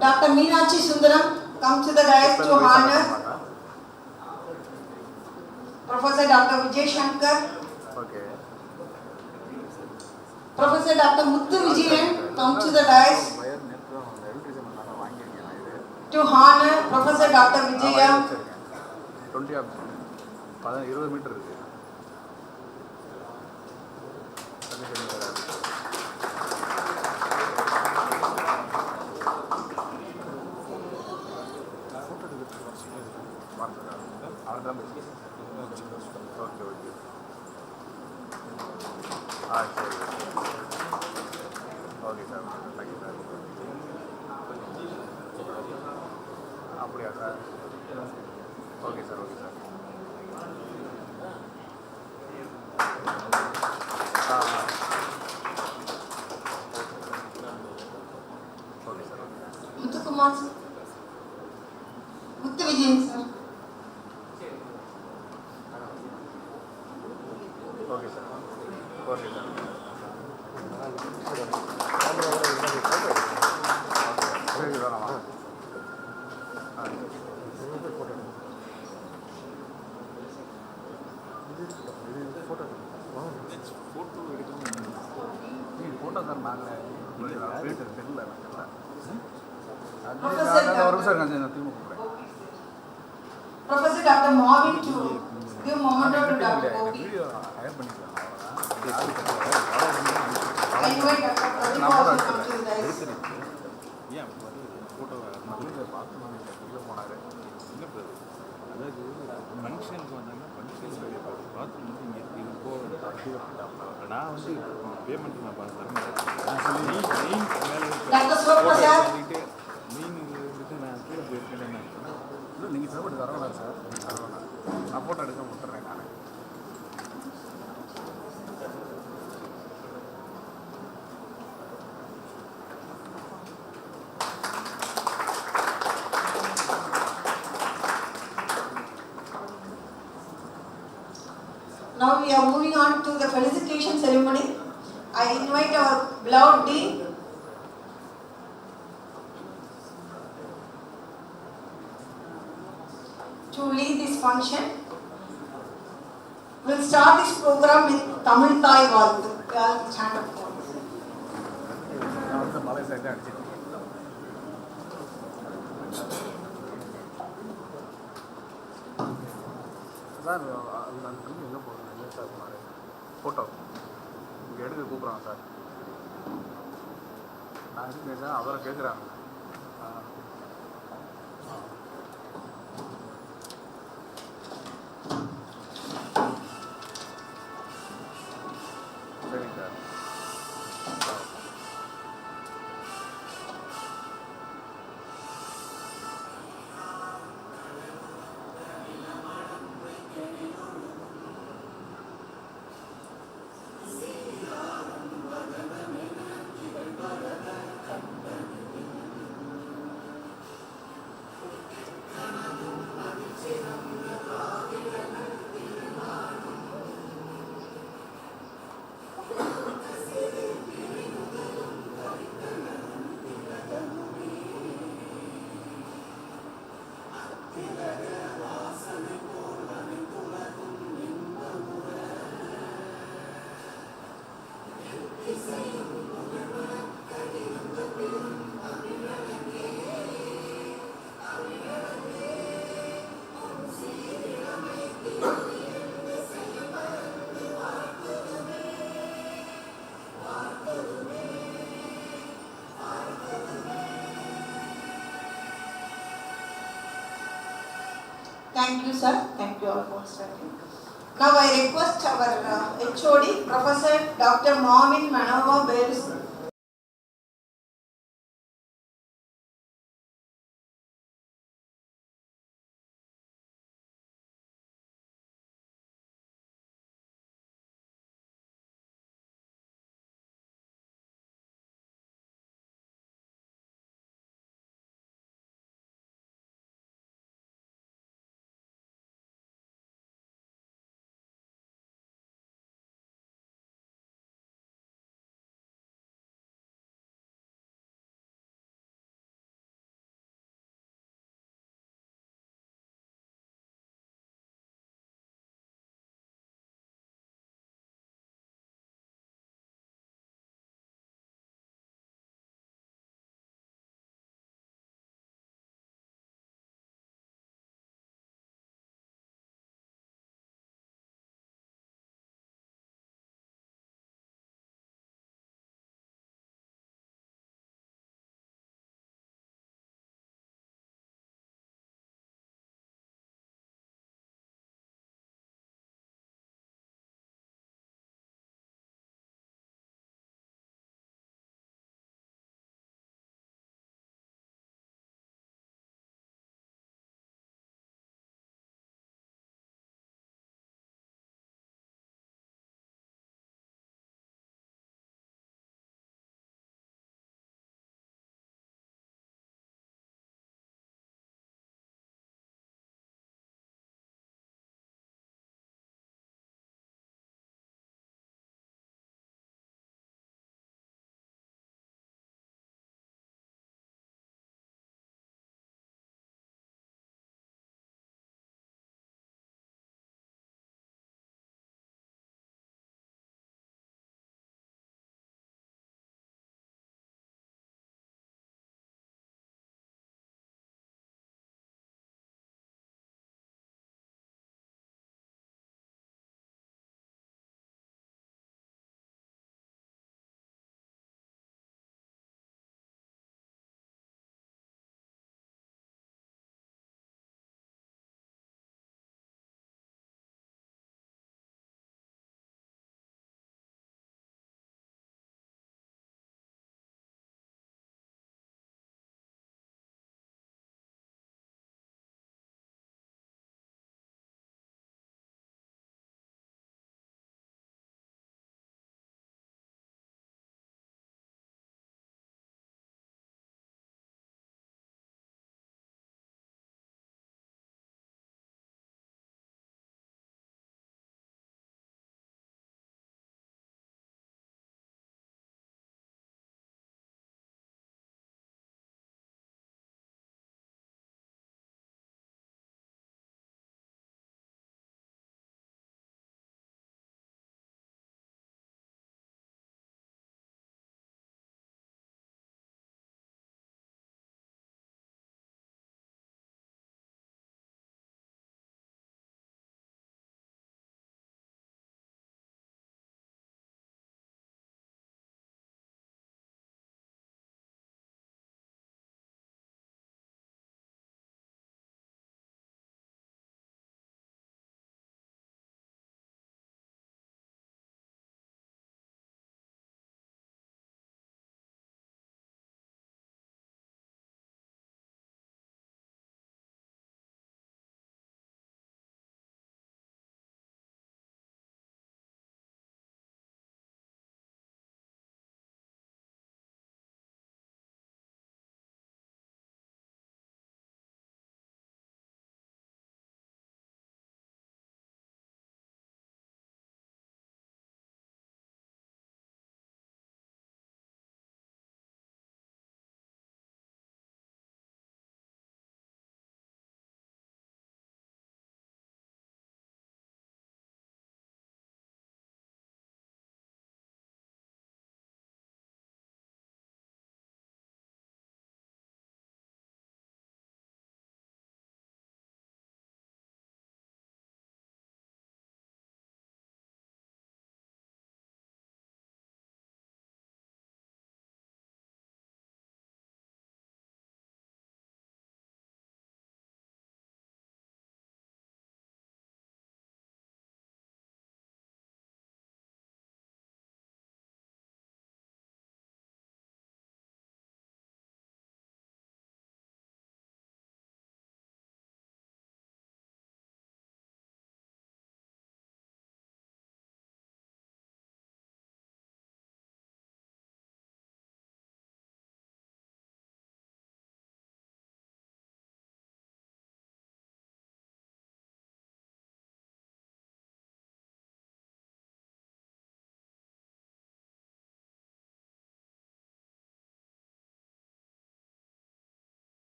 Dr. Meenakshi Sundaram come to the dais to honor Professor Dr. Vijay Shankar. Professor Dr. Muthu Vijayan come to the dais to honor Professor Dr. Vijaya. 20 meter. Okay, sir. marks. Muthu Vijayan sir. Okay sir okay sir photo sir நாங்கள் வீட்டு தெரியல எனக்கு ஒரு நிமிஷம் இருங்க நான் திரும்ப கூப்பிட்றேன் Professor Dr. Marvin to give memento to Dr. Gopi. Video higher பண்ணிக்கலாம் I invite Dr. Pradip also to come to the dais. ஏன் ஃபோட்டோ வீட்டில் பார்த்து கீழே போனார் என்ன பேர் அதாவது ஃபங்க்ஷனுக்கு வந்தாங்கன்னா ஃபங்க்ஷன் பாத்ரூம் வந்து இங்கே இது போக நான் வந்து பேமெண்ட் நான் தரேன் Dr. Swaprasad. சொல்லிட்டு மீன் வந்துட்டு நான் கீழே போயிருக்கேன் இல்லை நீங்கள் பேமெண்ட் தரவேணா சார் தரவேணா நான் ஃபோட்டோ எடுக்க விட்டுறேன் நான் Now we are moving on to the felicitation ceremony. I invite our beloved Dean, to lead this function. We'll start this program with Tamil Thai Valthu. We all stand up for this. நான் வந்து மலை சைட்டை அடிச்சிட்டு sir அந்த தம்பி எங்கே போகிறாங்க என்ன சார் போனார் ஃபோட்டோ இங்கே எடுக்க கூப்பிட்றாங்க சார் நான் இருக்கேன் சார் அவரை கேட்குறாங்க சரிங்க sir Thank you, sir. Thank you all for starting. Now I request our HOD, Professor Dr. Marvin Manova Bears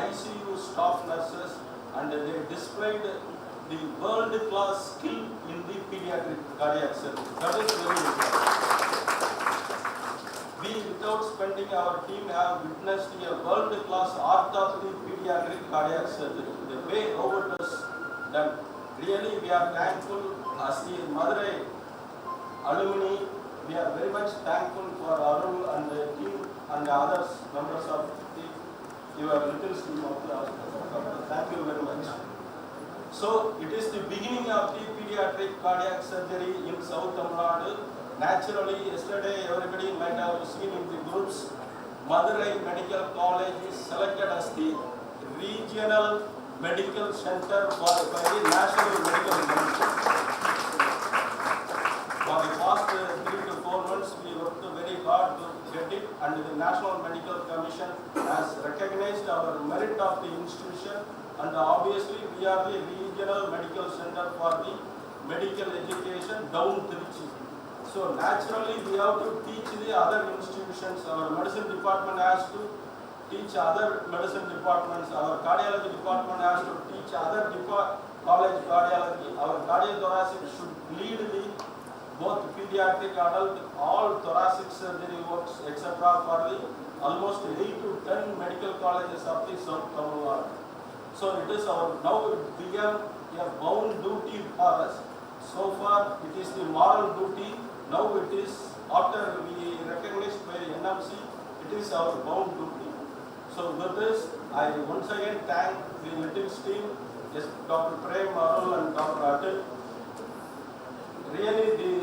ICU staff nurses, and they displayed the world-class skill in the pediatric cardiac surgery. That is very important. We, without spending our team, have witnessed a world-class art of the pediatric cardiac surgery. The way how it is done. Really, we are thankful as the Madurai alumni. We are very much thankful for Arul and the team and the others, members of your little team of the hospital. Thank you very much. So, it is the beginning of the pediatric cardiac surgery in South Tamil Nadu. Naturally, yesterday everybody might have seen in the groups, Madurai Medical College is selected as the regional medical center by the National Medical Commission. For the past 3 to 4 months, we worked very hard to get it, and the National Medical Commission has recognized our merit of the institution, and obviously we are the regional medical center for the medical education down Trichy. So naturally we have to teach the other institutions. Our medicine department has to teach other medicine departments. Our cardiology department has to teach other college cardiology. Our cardiothoracic should lead the both pediatric, adult, all thoracic surgery works, etc. for the almost 8 to 10 medical colleges of the South Tamil Nadu. So it is our, now it became a bound duty for us. So far it is the moral duty, now it is, after we recognized by NMC, it is our bound duty. So with this, I once again thank the little team, yes, Dr. Prem, Arul and Dr. Atul. Really the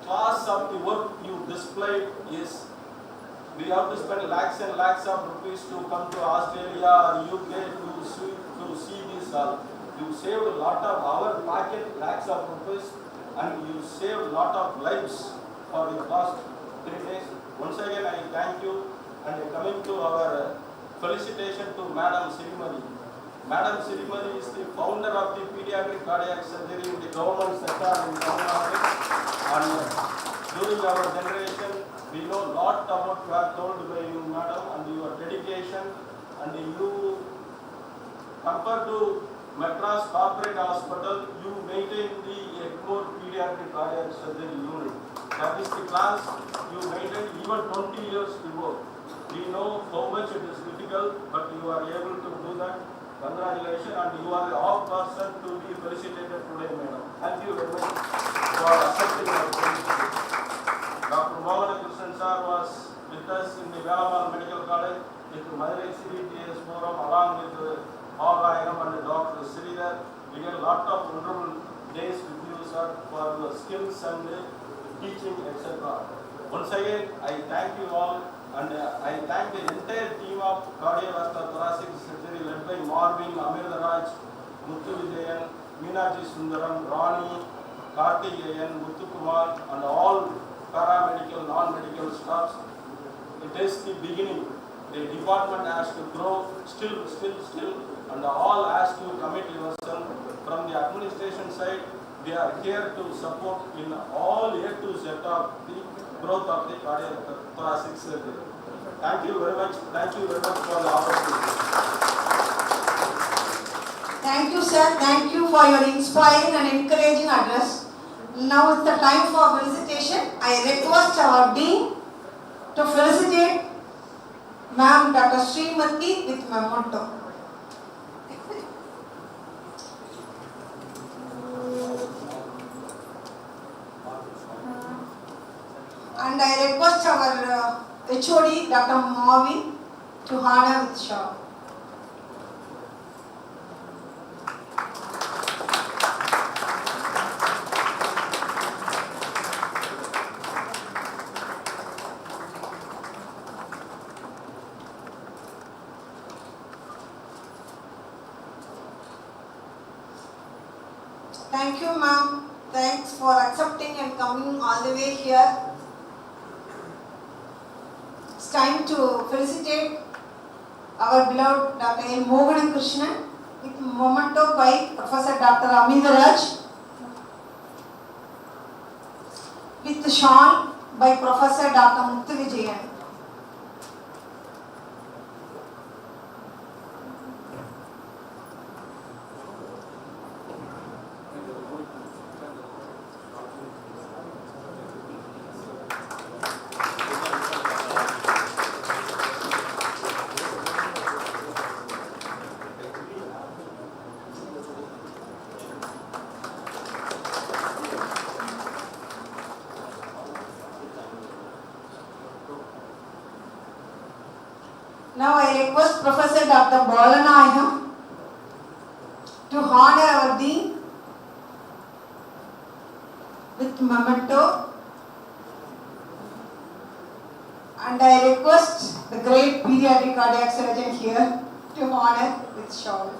class of the work you displayed is, we have to spend lakhs and lakhs of rupees to come to Australia or UK to see this. You saved a lot of our pocket, lakhs of rupees, and you saved a lot of lives for the past 3 days. Once again I thank you, and coming to our felicitation to Madam Sirimali. Madam Sirimali is the founder of the pediatric cardiac surgery in the government sector in Tamil Nadu, and during our generation we know a lot about what you are told by you, Madam, and your dedication, and you, compared to Madras Corporate Hospital, you maintain the Egmore Pediatric Cardiac Surgery Unit. That is the class you maintained even 20 years before. We know how much it is difficult, but you are able to do that. Congratulations, and you are the off person to be felicitated today, Madam. Thank you very much for accepting our felicitation. Dr. Mohan Krishnan sir was with us in the Velamal Medical College with the Madurai CDTS Forum, along with Bhavayam and Dr. Sridhar. We had a lot of wonderful days with you, sir, for your skills and teaching, etc. Once again, I thank you all, and I thank the entire team of cardiovascular thoracic surgery led by Marvin, Amirdaraj, Muthu Vijayan, Meenaji Sundaram, Rani, Kartikeyan, Muthukumar, and all paramedical, non-medical staffs. It is the beginning. The department has to grow still, and all has to commit yourself. From the administration side, we are here to support in all A to Z of the growth of the cardiothoracic surgery. Thank you very much. Thank you very much for the opportunity. Thank you, sir. Thank you for your inspiring and encouraging address. Now is the time for felicitation. I request our Dean to felicitate Ma'am Dr. Srimati with memento. And I request our HOD Dr. Marvin to honor with shawl. Thank you, ma'am. Thanks for accepting and coming all the way here. It's time to felicitate our beloved Dr. N. Mohan Krishnan with memento by Professor Dr. Amirdaraj, with the shawl by Professor Dr. Muthu Vijayan. request Professor Dr. Balanayam to honor our Dean with memento. And I request the great pediatric cardiac surgeon here to honor with shawl.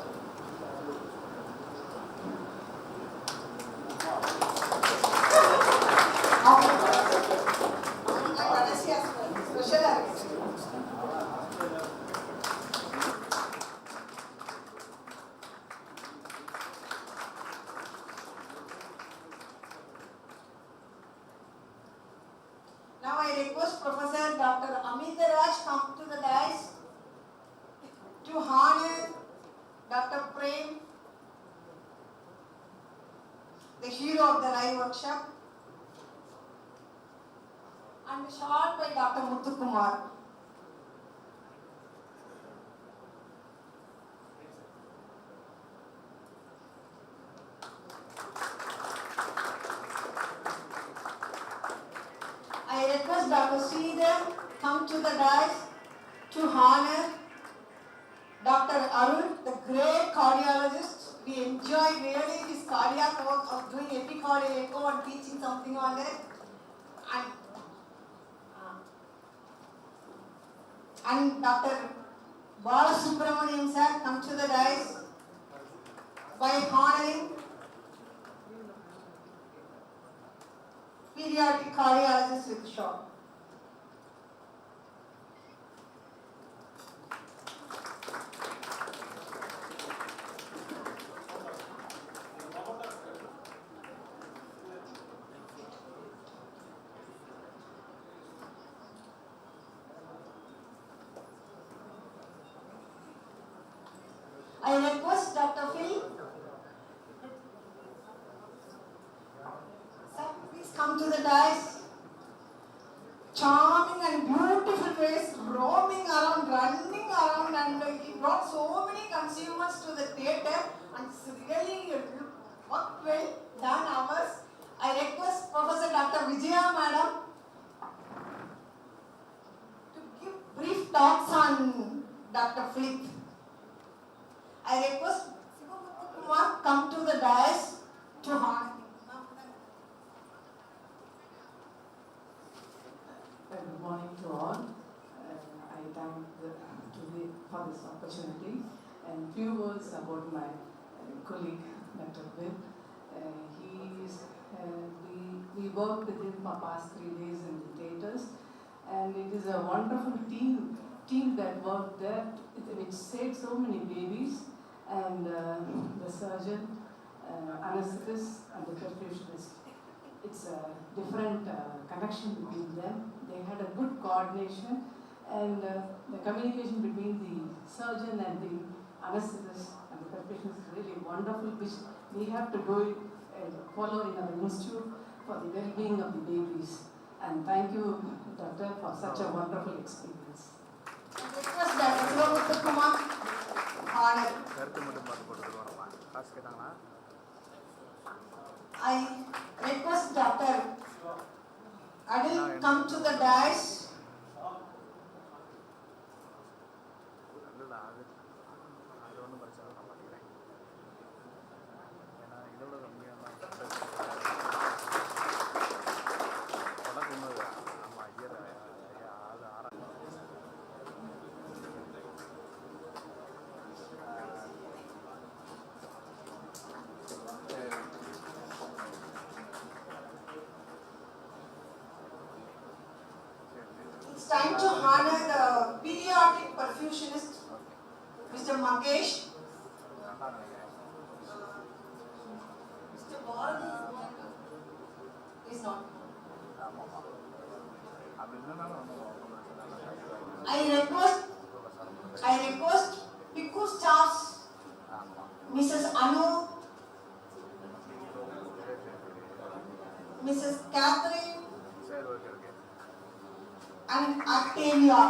Now I request Professor Dr. Amitaraj come to the dais to honor Dr. Prem, the hero of the live workshop, and shot by Dr. Muthukumar. I request Dr. Sridhar come to the dais to honor Dr. Arun, the great cardiologist. We enjoyed really his cardiac work of doing epicardial echo and teaching something on it. And Dr. Balasubramaniam sir come to the dais by honoring pediatric cardiologist with shawl. I request Dr. Phil. Sir, please come to the dais. Charming and beautiful face, roaming around, running around, and he brought so many consumers to the theatre, and it's really worked well, done hours. I request Professor Dr. Vijaya Madam to give brief talks on Dr. Philip. I request Kumar come to the dais to honor him. Good morning to all. I thank for this opportunity, and few words about my colleague Dr. Will. We worked with him for past 3 days in the theatres, and it is a wonderful team that worked there, which saved so many babies, and the surgeon, anesthetist, and the perfusionist. It's a different connection between them. They had a good coordination, and the communication between the surgeon and the anesthetist and the perfusionist is really wonderful, which we have to do it and follow in our institute for the well-being of the babies. And thank you, Doctor, for such a wonderful experience. Request Dr. Kumar honor. I request Dr. Adil come to the dais. It's time to honor the pediatric perfusionist, Mr. Mangesh. Mr. Bharati is not. I request Piku staffs, Mrs. Anu, Mrs. Catherine, and Octavia.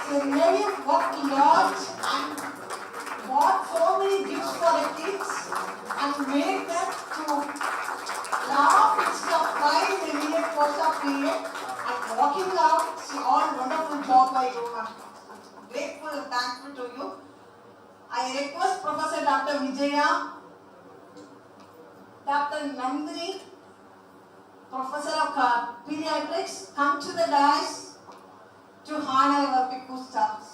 So really worked large and bought so many gifts for the kids and made them to laugh instead of cry in the immediate post-op period and walking out. See, all wonderful job by you. I'm grateful and thankful to you. I request Professor Dr. Vijaya, Dr. Nandini, Professor of Pediatrics, come to the dais to honor our PICU staffs.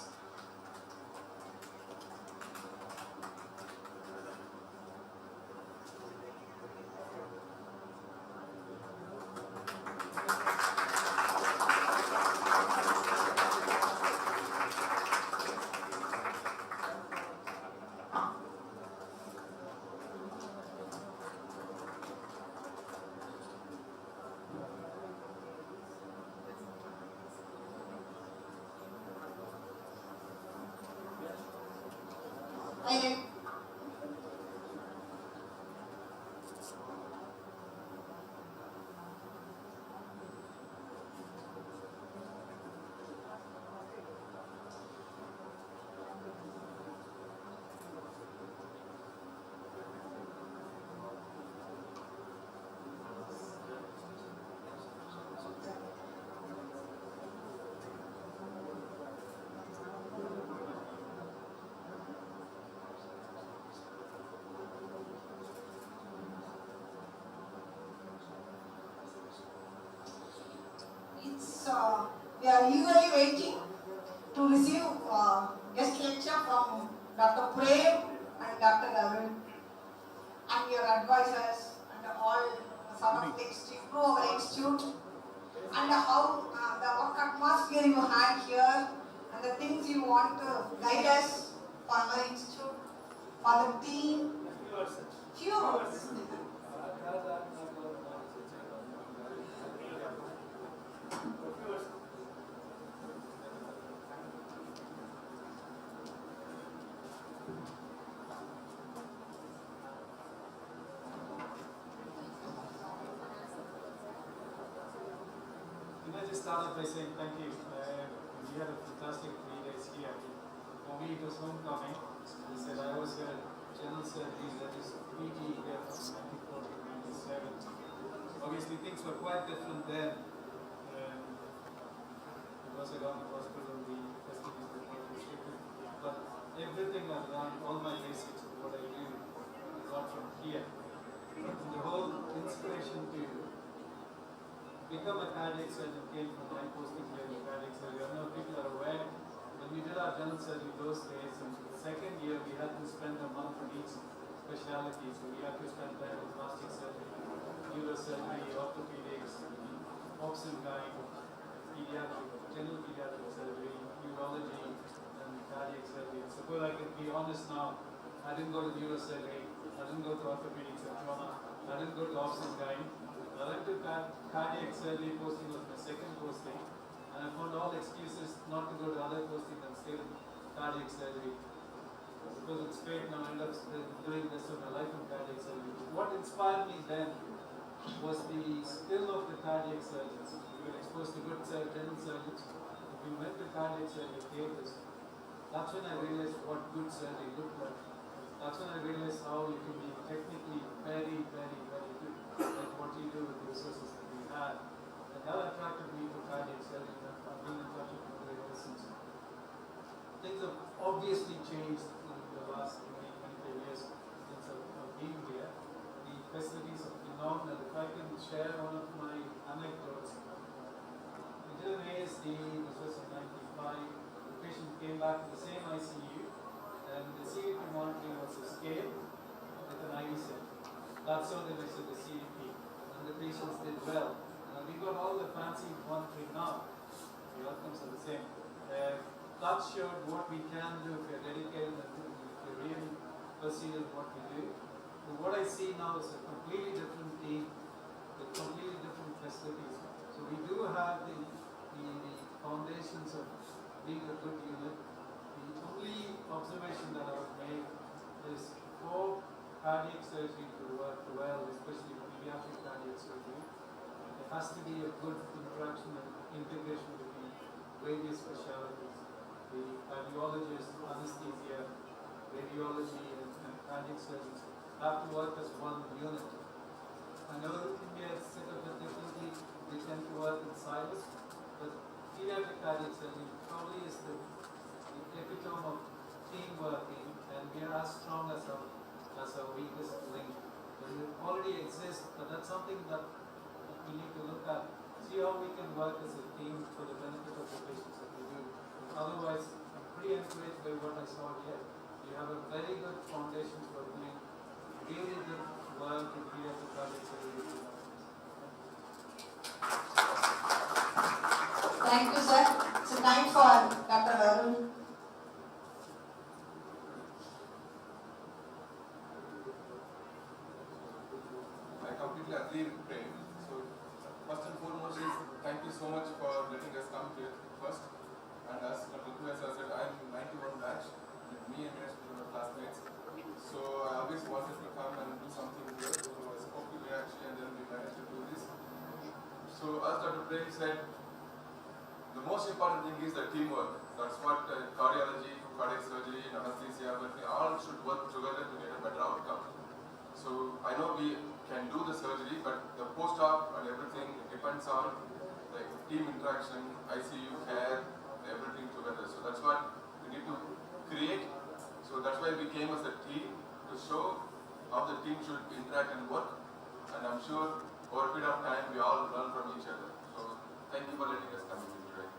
We are eagerly waiting to receive guest lecture from Dr. Prem and Dr. Arun and your advisors and all sort of things to improve our institute and how the work atmosphere you had here and the things you want to guide us for our institute, for the team. Few words. Can I just start off by saying thank you? We had a fantastic 3 days here. For me, it was homecoming. I said I was a general surgery, that is PT here from 94 to 97. Obviously, things were quite different then. Because I got the hospital, the facilities were quite restricted. But everything I've learned, all my basics of what I do, I got from here. And the whole inspiration to become a cardiac surgeon came from my posting here in cardiac surgery. I know people are aware. When we did our general surgery those days, in the second year we had to spend a month on each specialty. So we had to spend time with plastic surgery, neurosurgery, orthopedics, obs and gyne, pediatric, general pediatric surgery, urology, and cardiac surgery. And suppose I can be honest now, I didn't go to neurosurgery, I didn't go to orthopedics and trauma, I didn't go to obs and gyne. I went to cardiac surgery posting was my second posting, and I found all excuses not to go to other posting and still cardiac surgery. Because it's great now, I end up doing the rest of my life in cardiac surgery. What inspired me then was the skill of the cardiac surgeons. We were exposed to good general surgeons. We went to cardiac surgery theaters. That's when I realized what good surgery looked like. That's when I realized how you can be technically very, very, very good at what you do with the resources that we had. And that attracted me to cardiac surgery. I've been in touch with it ever since. Things have obviously changed in the last 20-25 years since I've been here. The facilities are phenomenal. If I can share one of my anecdotes, we did an ASD, this was in 95. The patient came back to the same ICU, and the CVP monitoring was a scale with an IV set. That's how they measured the CVP, and the patients did well. We got all the fancy monitoring now. The outcomes are the same. That showed what we can do if we are dedicated and if we really pursue what we do. But what I see now is a completely different team with completely different facilities. So we do have the foundations of being a good unit. The only observation that I would make is for cardiac surgery to work well, especially pediatric cardiac surgery, there has to be a good interaction and integration between various specialties. The cardiologist, anesthesia, radiology, and cardiac surgeons have to work as one unit. I know India is set up differently, they tend to work in silos, but pediatric cardiac surgery probably is the epitome of team working, and we are as as strong as our weakest link. It already exists, but that's something that we need to look at. See how we can work as a team for the benefit of the patients that we do. Otherwise, I'm pretty encouraged by what I saw here. You have a very good foundation for doing really good work in pediatric cardiac surgery. Thank you, sir. It's a time for Dr. Arun. I completely agree with Prem. So, first and foremost is thank you so much for letting us come here first. And as Dr. Kuya said, I'm 91 batch, with me and my classmates. So I always wanted to come and do something here. So I spoke to Meenakshi and then we managed to do this. So as Dr. Prem said, the most important thing is the teamwork. That's what cardiology, cardiac surgery, and anesthesia, but we all should work together to get a better outcome. So I know we can do the surgery, but the post-op and everything depends on the team interaction, ICU care, everything together. So that's what we need to create. So that's why we came as a team to show how the team should interact and work. And I'm sure over a period of time we all learn from each other. So thank you for letting us come here today.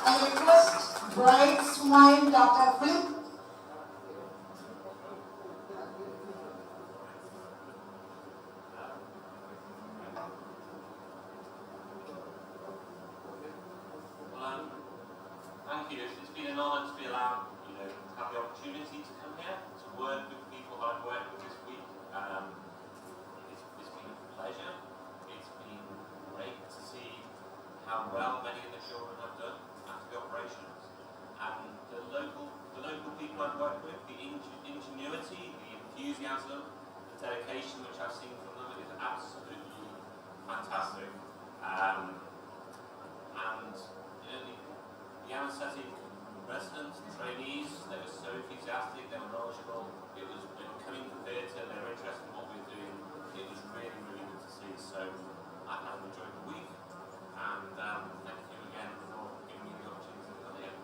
I request bright smile Dr. Phil. Thank you. It's been an honour to be allowed, to have the opportunity to come here, to work with people I've worked with this week. It's been a pleasure. It's been great to see how well many of the children have done after the operations. And the local people I've worked with, the ingenuity, the enthusiasm, the dedication which I've seen from them is absolutely fantastic. The anaesthetic residents, the trainees, they were so enthusiastic, they were knowledgeable. They were coming to theatre, they were interested in what we were doing. It was really, really good to see. So I've enjoyed the week, and thank you again for giving me the opportunity to come here.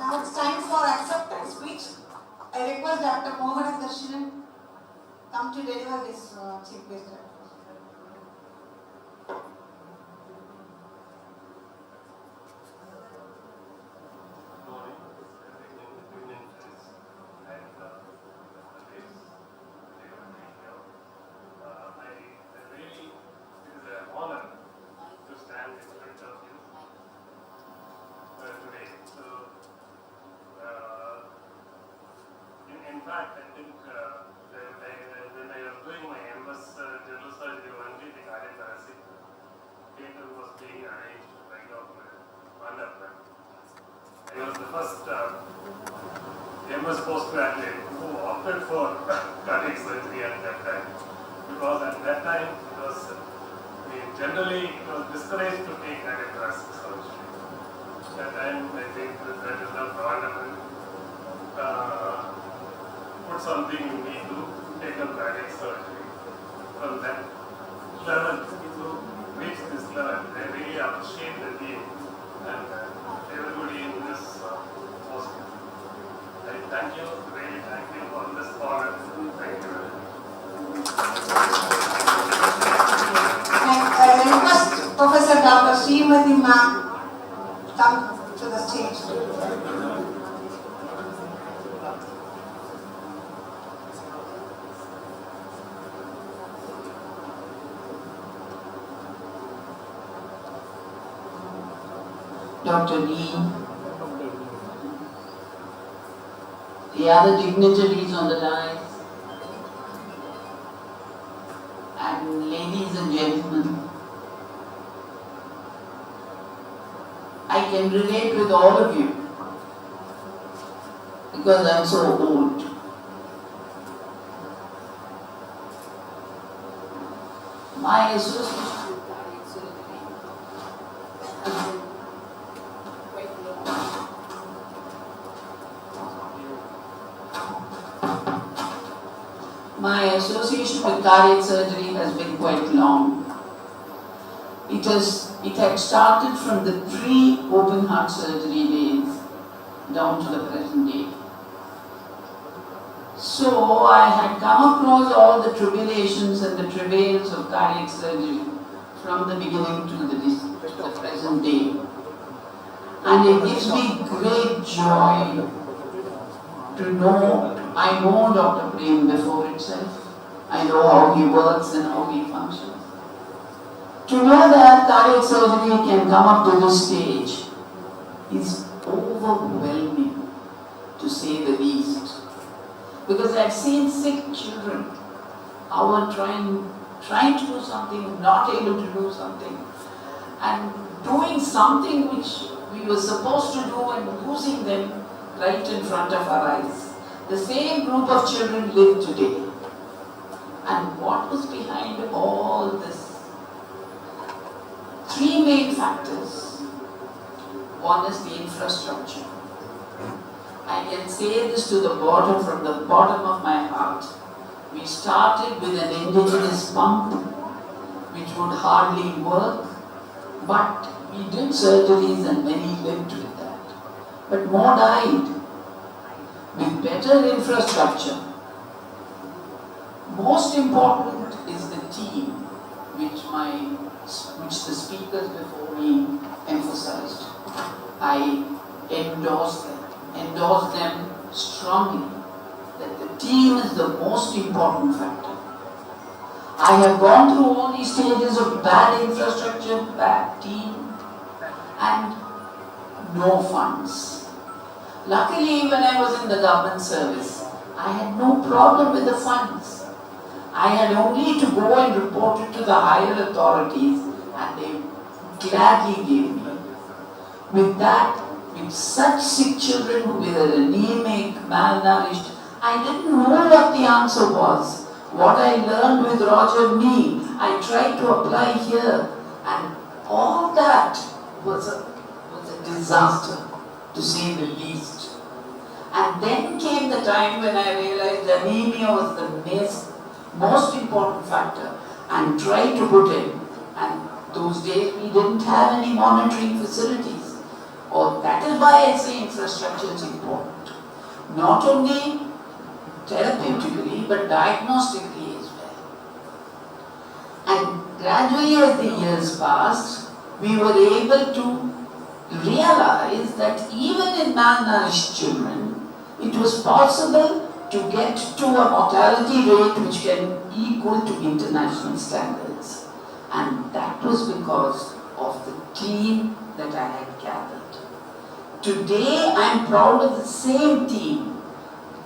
Now it's time for acceptance speech. I request Dr. Mohan Darshan come to deliver this chief guest. In fact, I think when I was doing my MS general surgery only, the cardiac thoracic theatre was being arranged by Dr. Mandapur. I was the first MS postgraduate who opted for cardiac surgery at that time. Because at that time, it was, generally it was discouraged to take cardiac thoracic surgery. At that time, I think that is Dr. Mandapur. Put something in me to take up cardiac surgery. From that level to reach this level, I really appreciate the team and everybody in this hospital. I thank you, really thank you for this honor. Thank you very much. I request Professor Dr. Srimati ma'am come to the stage. Dr. Lee, the other dignitaries on the dais, and ladies and gentlemen, I can relate with all of you because I'm so old. My association My association with cardiac surgery has been quite long. It was It had started from the pre-open heart surgery days down to the present day. So I had come across all the tribulations and the travails of cardiac surgery from the beginning to the present day. And it gives me great joy to know, I know Dr. Prem before itself. I know how he works and how he functions. To know that cardiac surgery can come up to this stage is overwhelming, to say the least. Because I've seen sick children, how are trying to do something, not able to do something, and doing something which we were supposed to do and losing them right in front of our eyes. The same group of children live today. And what was behind all this? Three main factors. One is the infrastructure. I can say this to the bottom, from the bottom of my heart. We started with an indigenous pump which would hardly work, but we did surgeries and many lived with that. But more died. With better infrastructure, most important is the team, which the speakers before me emphasized. I endorse them strongly, that the team is the most important factor. I have gone through all these stages of bad infrastructure, bad team, and no funds. Luckily, when I was in the government service, I had no problem with the funds. I had only to go and report it to the higher authorities, and they gladly gave me. With that, with such sick children who were anemic, malnourished, I didn't know what the answer was. What I learned with Roger Me, I tried to apply here, and all that was a disaster, to say the least. And then came the time when I realized anemia was the most important factor, and tried to put in. And those days we didn't have any monitoring facilities. That is why I say infrastructure is important. Not only therapeutically, but diagnostically as well. And gradually as the years passed, we were able to realize that even in malnourished children, it was possible to get to a mortality rate which can equal to international standards. And that was because of the team that I had gathered. Today, I am proud of the same team.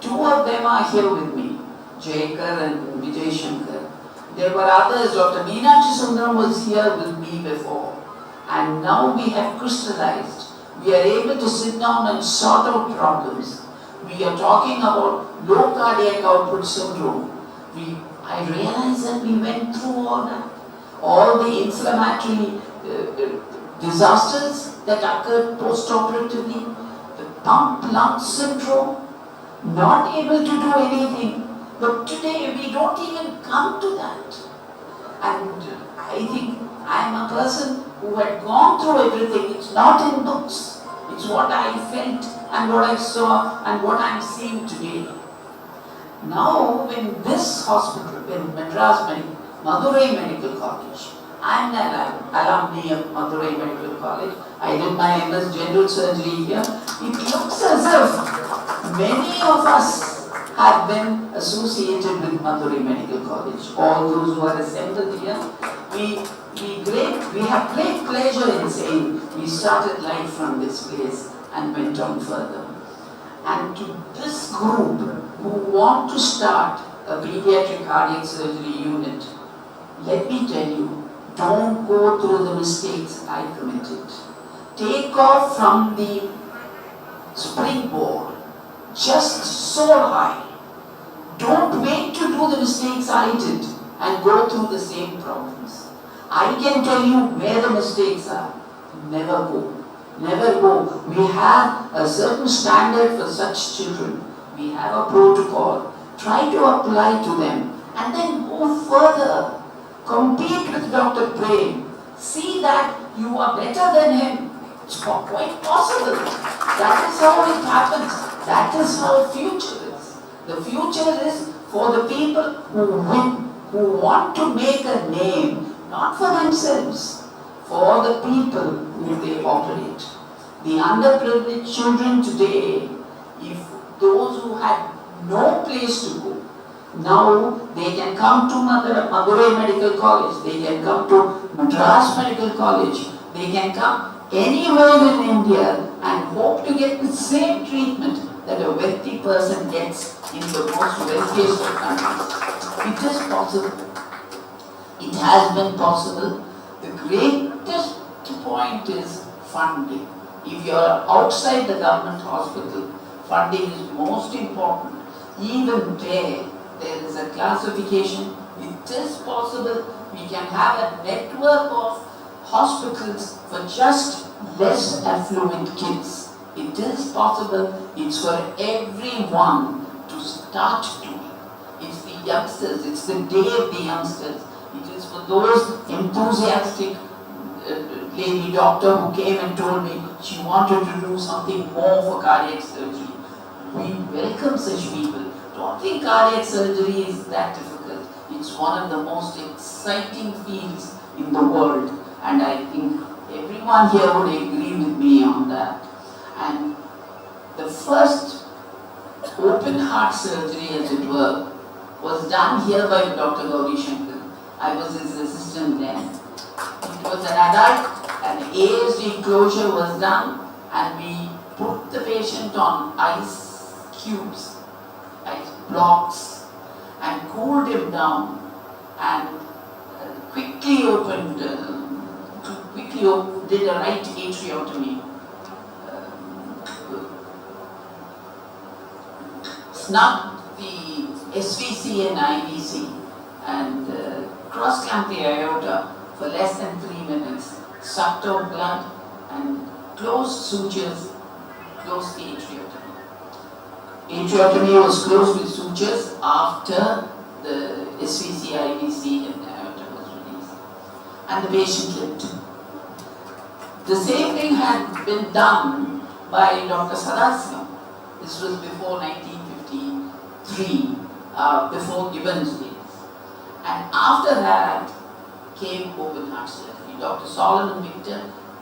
Two of them are here with me, Jaykar and Vijay Shankar. There were others. Dr. Meenakshi Sundaram was here with me before. And now we have crystallized. We are able to sit down and sort out problems. We are talking about low cardiac output syndrome. I realized that we went through all that. All the inflammatory disasters that occurred post-operatively, the pump lung syndrome, not able to do anything. But today we don't even come to that. And I think I am a person who had gone through everything. It's not in books. It's what I felt and what I saw and what I'm seeing today. Now, in this hospital, in Madurai Medical College, I'm an alumni of Madurai Medical College. I did my MS General Surgery here. It looks as if many of us have been associated with Madurai Medical College. All those who are assembled here, we have great pleasure in saying we started life from this place and went on further. And to this group who want to start a pediatric cardiac surgery unit, let me tell you, don't go through the mistakes I committed. Take off from the springboard, just soar high. Don't wait to do the mistakes I did and go through the same problems. I can tell you where the mistakes are. Never go. Never go. We have a certain standard for such children. We have a protocol. Try to apply to them and then go further. Compete with Dr. Prem. See that you are better than him. It's quite possible. That is how it happens. That is how future is. The future is for the people who win, who want to make a name, not for themselves, for the people who they operate. The underprivileged children today, if those who had no place to go, now they can come to Madurai Medical College, they can come to Madras Medical College, they can come anywhere in India and hope to get the same treatment that a wealthy person gets in the most wealthiest of countries. It is possible. It has been possible. The greatest point is funding. If you are outside the government hospital, funding is most important. Even there is a classification. It is possible. We can have a network of hospitals for just less affluent kids. It is possible. It's for everyone to start doing. It's the youngsters. It's the day of the youngsters. It is for those enthusiastic lady doctor who came and told me she wanted to do something more for cardiac surgery. We welcome such people. Don't think cardiac surgery is that difficult. It's one of the most exciting fields in the world, and I think everyone here would agree with me on that. And the first open heart surgery, as it were, was done here by Dr. Gauri Shankar. I was his assistant then. It was an adult, an ASD closure was done, and we put the patient on ice cubes, ice blocks, and cooled him down, and quickly did a right atriotomy. Snubbed the SVC and IVC, and cross-clamped the aorta for less than 3 minutes, sucked out blood, and closed sutures, closed the atriotomy. Atriotomy was closed with sutures after the SVC, IVC, and the aorta was released. And the patient lived. The same thing had been done by Dr. Sadasivam. This was before 1953, before Gibbon's days. And after that came open heart surgery. Dr. Solomon Victor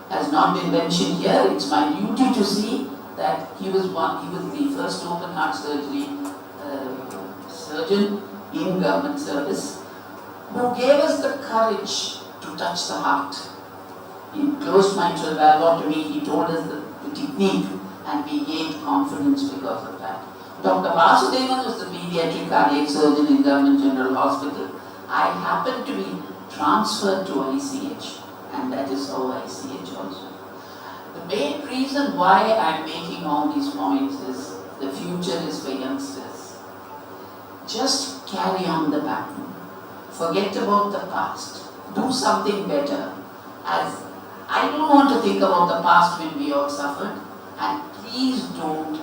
has not been mentioned here. It's my duty to see that he was the first open heart surgery surgeon in government service who gave us the courage to touch the heart. In closed mitral valvotomy, he told us the technique, and we gained confidence because of that. Dr. Vasudevan was the pediatric cardiac surgeon in Government General Hospital. I happened to be transferred to ICH, and that is how ICH also. The main reason why I am making all these points is the future is for youngsters. Just carry on the baton. Forget about the past. Do something better. As I don't want to think about the past when we all suffered, and please don't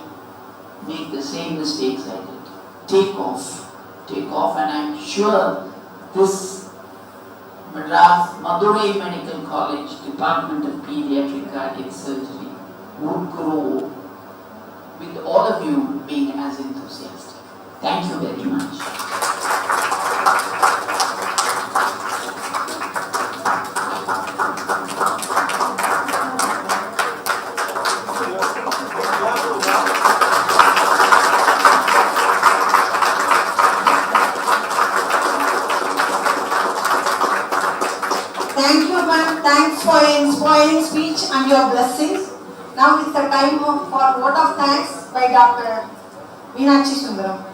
make the same mistakes I did. Take off, and I'm sure this Madurai Medical College Department of Paediatric Cardiac Surgery would grow with all of you being as enthusiastic. Thank you very much. Thank you, ma'am. Thanks for your inspiring speech and your blessings. Now it's the time for vote of thanks by Dr. Meenakshi Sundaram.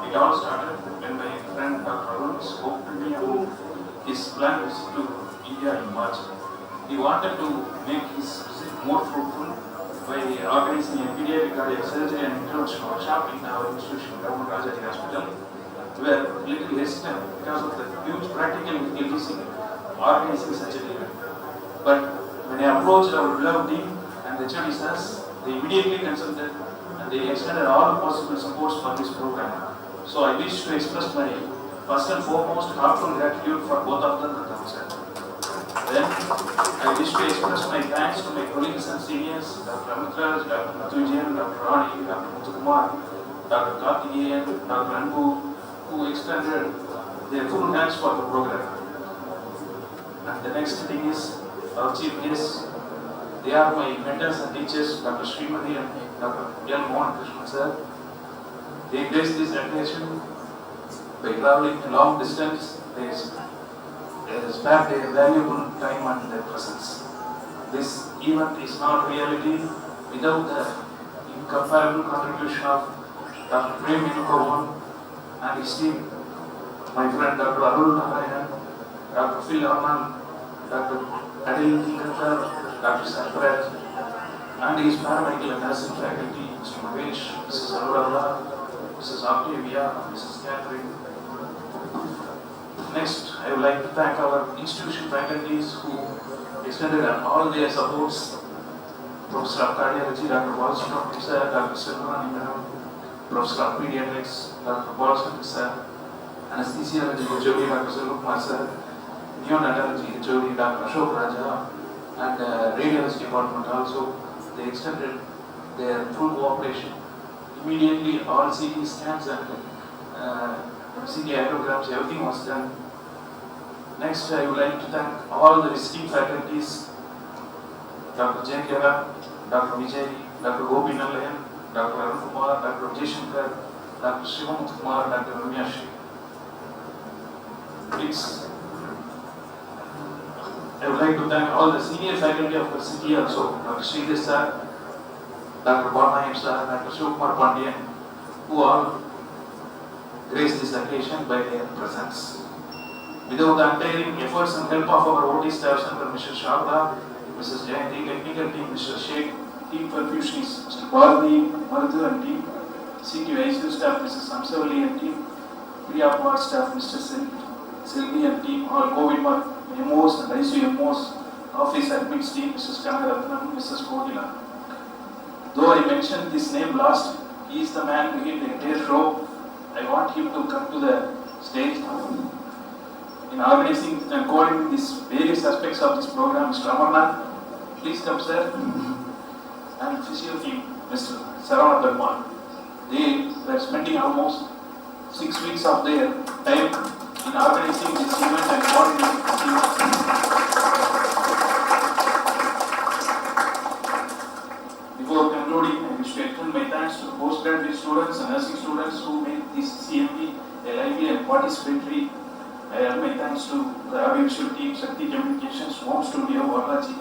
It all started when my friend Dr. Arun spoke to me about his plans to India in March. He wanted to make his visit more fruitful by organizing a pediatric cardiac surgery and intervention workshop in our institution, Government Rajaji Hospital. were a little hesitant because of the huge practical difficulties in organizing such an event. But when I approached our beloved team and the HODs, they immediately consulted and they extended all possible supports for this program. So I wish to express my first and foremost heartfelt gratitude for both of them and themselves. Then I wish to express my thanks to my colleagues and seniors, Dr. Amitraj, Dr. Mathujan, Dr. Rani, Dr. Muthukumar, Dr. Karthikeyan, Dr. Anbu, who extended their full hands for the program. And the next thing is our chief guests. They are my mentors and teachers, Dr. Srimati and Dr. L. Mohan Krishnan sir. They graced this occasion by traveling a long distance. They spared their valuable time and their presence. This event is not reality without the incomparable contribution of Dr. Prem Vinukovan and his team. My friend Dr. Arul Narayan, Dr. Phil Arman, Dr. Adil Tinkerkar, Dr. Sarfaraj, and his paramedical and nursing faculty, Mr. Mahesh, Mrs. Anuradha, Mrs. Octavia, Mrs. Catherine. Next, I would like to thank our institution faculties who extended all their supports. Professor of Cardiology, Dr. Balsam sir, Dr. Silvani madam, Professor of Paediatrics, Dr. Balsam sir, Anesthesiology HOD, Dr. Silvakumar sir, Neonatology HOD, Dr. Ashok Raja, and Radiology department also. They extended their full cooperation. Immediately all CT scans and CT aerograms, everything was done. Next, I would like to thank all the visiting faculties, Dr. Jankara, Dr. Vijay, Dr. Gopi Nalayan, Dr. Arun Kumar, Dr. Jaishankar, Dr. Shivam Kumar, Dr. Ramyashi. Please, I would like to thank all the senior faculty of the city also, Dr. Sridhar sir, Dr. Barnayam sir, Dr. Shivkumar Pandian, who all graced this occasion by their presence. Without the untiring efforts and help of our OT staffs under Mr. Sharda, Mrs. Jayanti, technical team, Mr. Sheikh, team perfusionists, Mr. Bharati, Marudu and team, CQICU staff, Mrs. Samsavali and team, Priya Ward staff, Mr. Sylvie and team, all COVID MOs and ICU MOs, office admits team, Mrs. Kanaratnam, Mrs. Kodila. Though I mentioned this name last, he is the man behind the entire show. I want him to come to the stage now. In organizing and coordinating these various aspects of this program, Mr. Amarnath, please come sir. And physio team, Mr. Saravana Perumal. They were spending almost 6 weeks of their time in organizing this event and coordinating this event. Before concluding, I wish to extend my thanks to the postgraduate students and nursing students who made this CMP a lively and participatory. I add my thanks to the audiovisual team, Shakti Communications, Home Studio, Varlaji,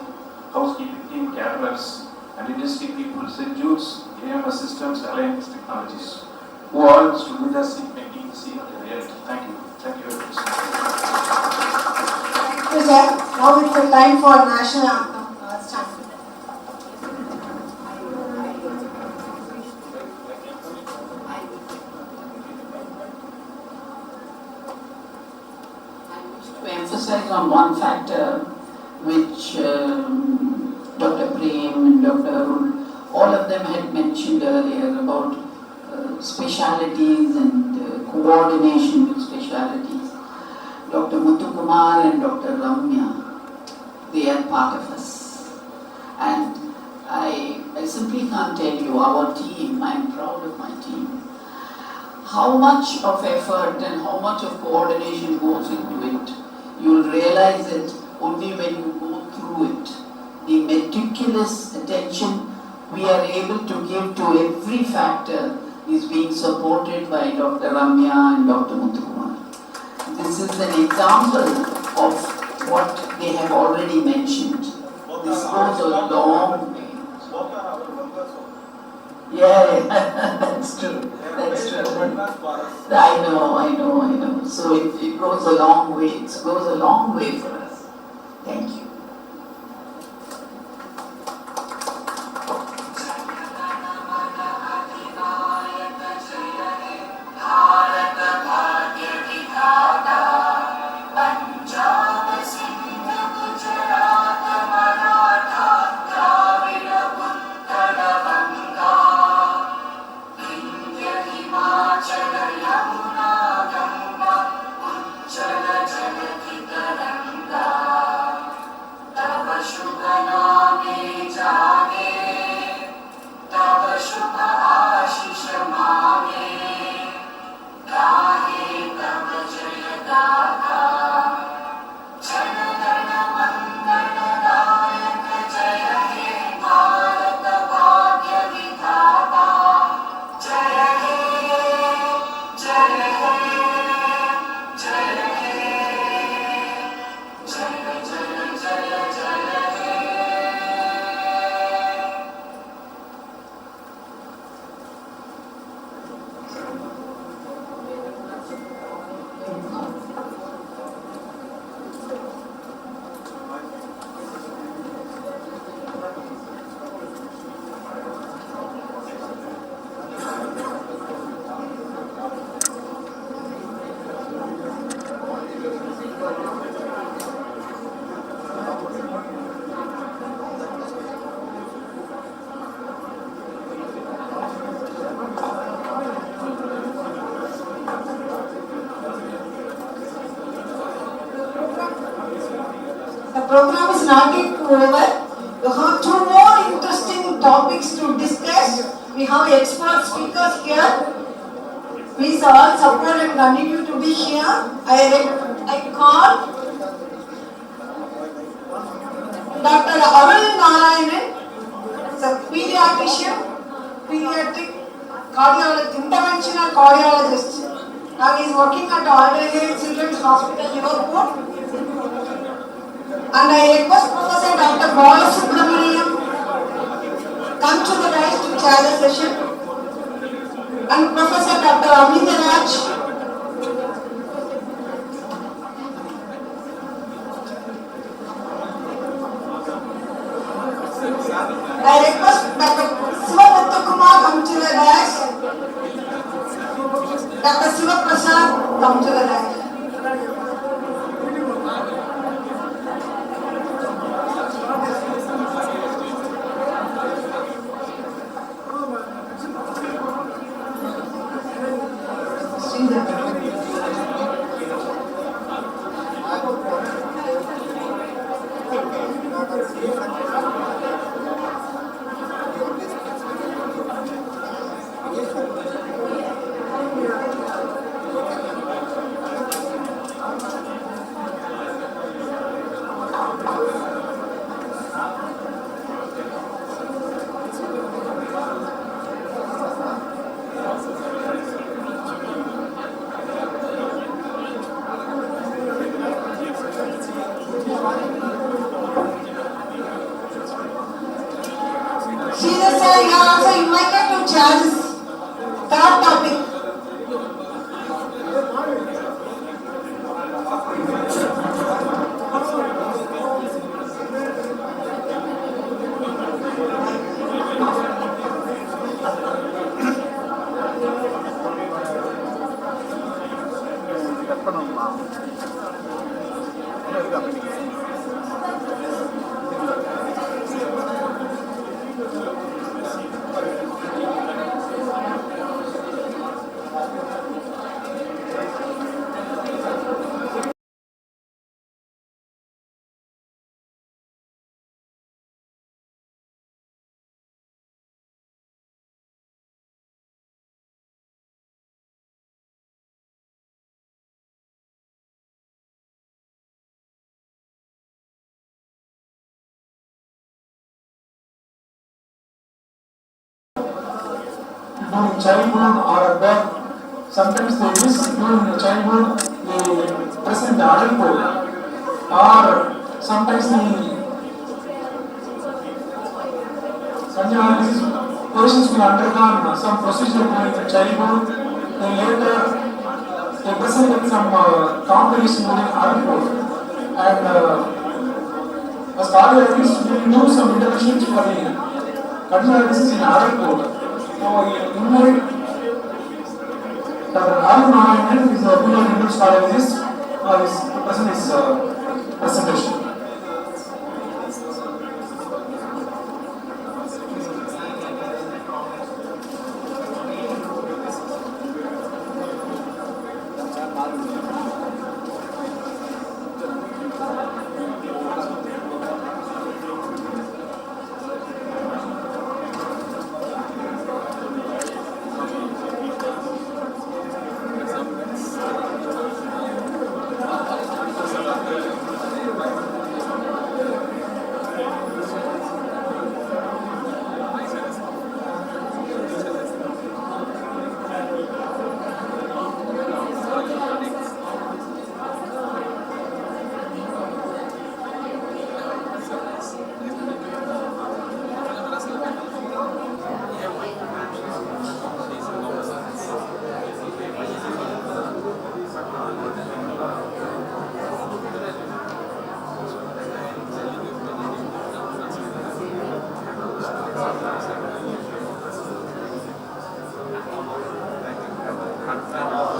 housekeeping team, caterers, and industry people, St. Jude's, AMS Systems, Alliance Technologies, who all stood with us in making this event a reality. Thank you. Thank you very much. Thank you, sir. Now it's the time for national anthem. Stand. To emphasize on one factor which Dr. Prem and Dr. Arun, all of them had mentioned earlier about specialities and coordination with specialities. Dr. Muthukumar and Dr. Ramya, they are part of us. And I simply can't tell you, our team, I'm proud of my team, how much of effort and how much of coordination goes into it. You'll realize it only when you go through it. The meticulous attention we are able to give to every factor is being supported by Dr. Ramya and Dr. Muthukumar. This is an example of what they have already mentioned. This goes a long way. Yeah, that's true. That's true. I know. So it goes a long way. It goes a long way for us. Thank you. Bharat The program is not yet over. We have two more interesting topics to discuss. We have expert speakers here. Please all support and continue to be here. I call Dr. Arul Narayanan, the pediatrician, pediatric cardiologist, interventional cardiologist. Now he is working at Alderley Children's Hospital, Liverpool. And I request Professor Dr. Bala Subramaniam come to the rise to chair the session. And Professor Dr. Amita Raj. I request Dr. Siva Kumar come to the rise. Dr. Siva Prasad come to the rise. During childhood or birth, sometimes they miss during childhood, they present the adulthood, or sometimes these patients will undergo some procedure during childhood, then later they present with some complication during adulthood, and as cardiologists we do some interventions for the cardiologists in adulthood. So, invite Dr. Arun Narayanan, who is a pediatric cardiologist, to present his presentation.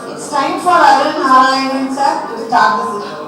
It's time for Arun Narayanan sir to start the session.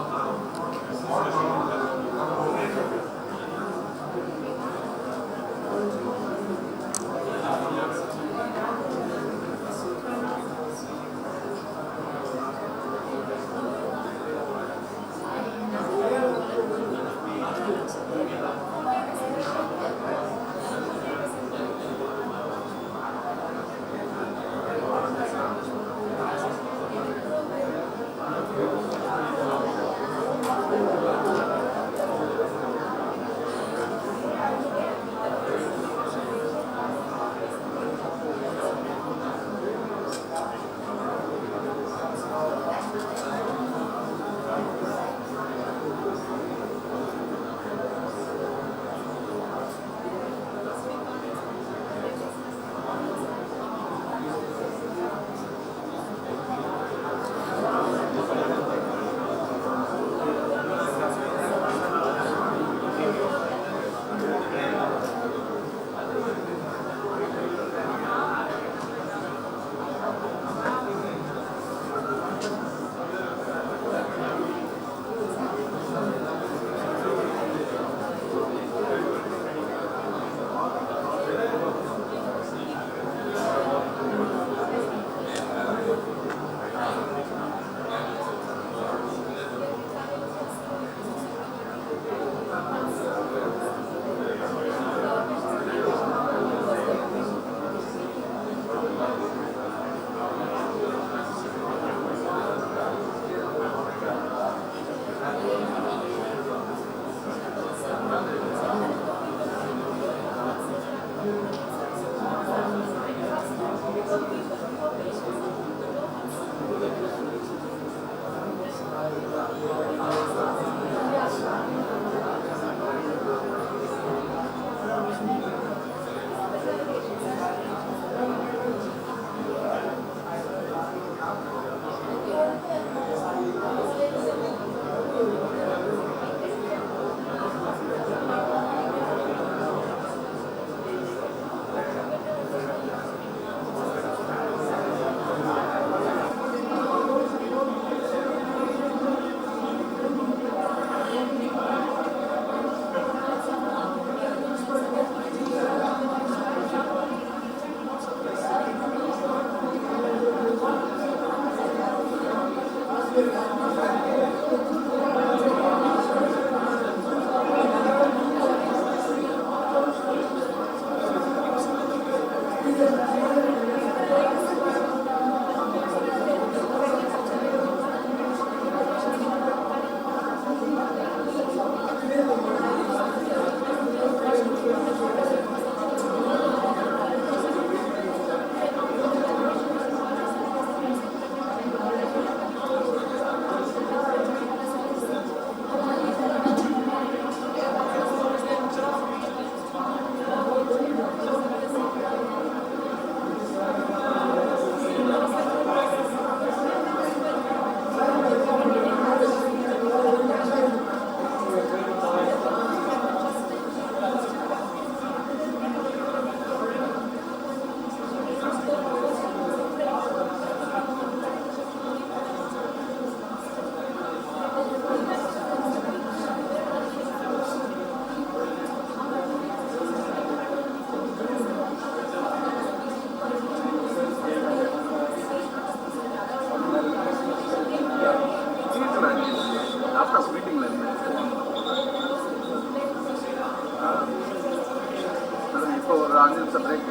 5 நிமிஷம் break.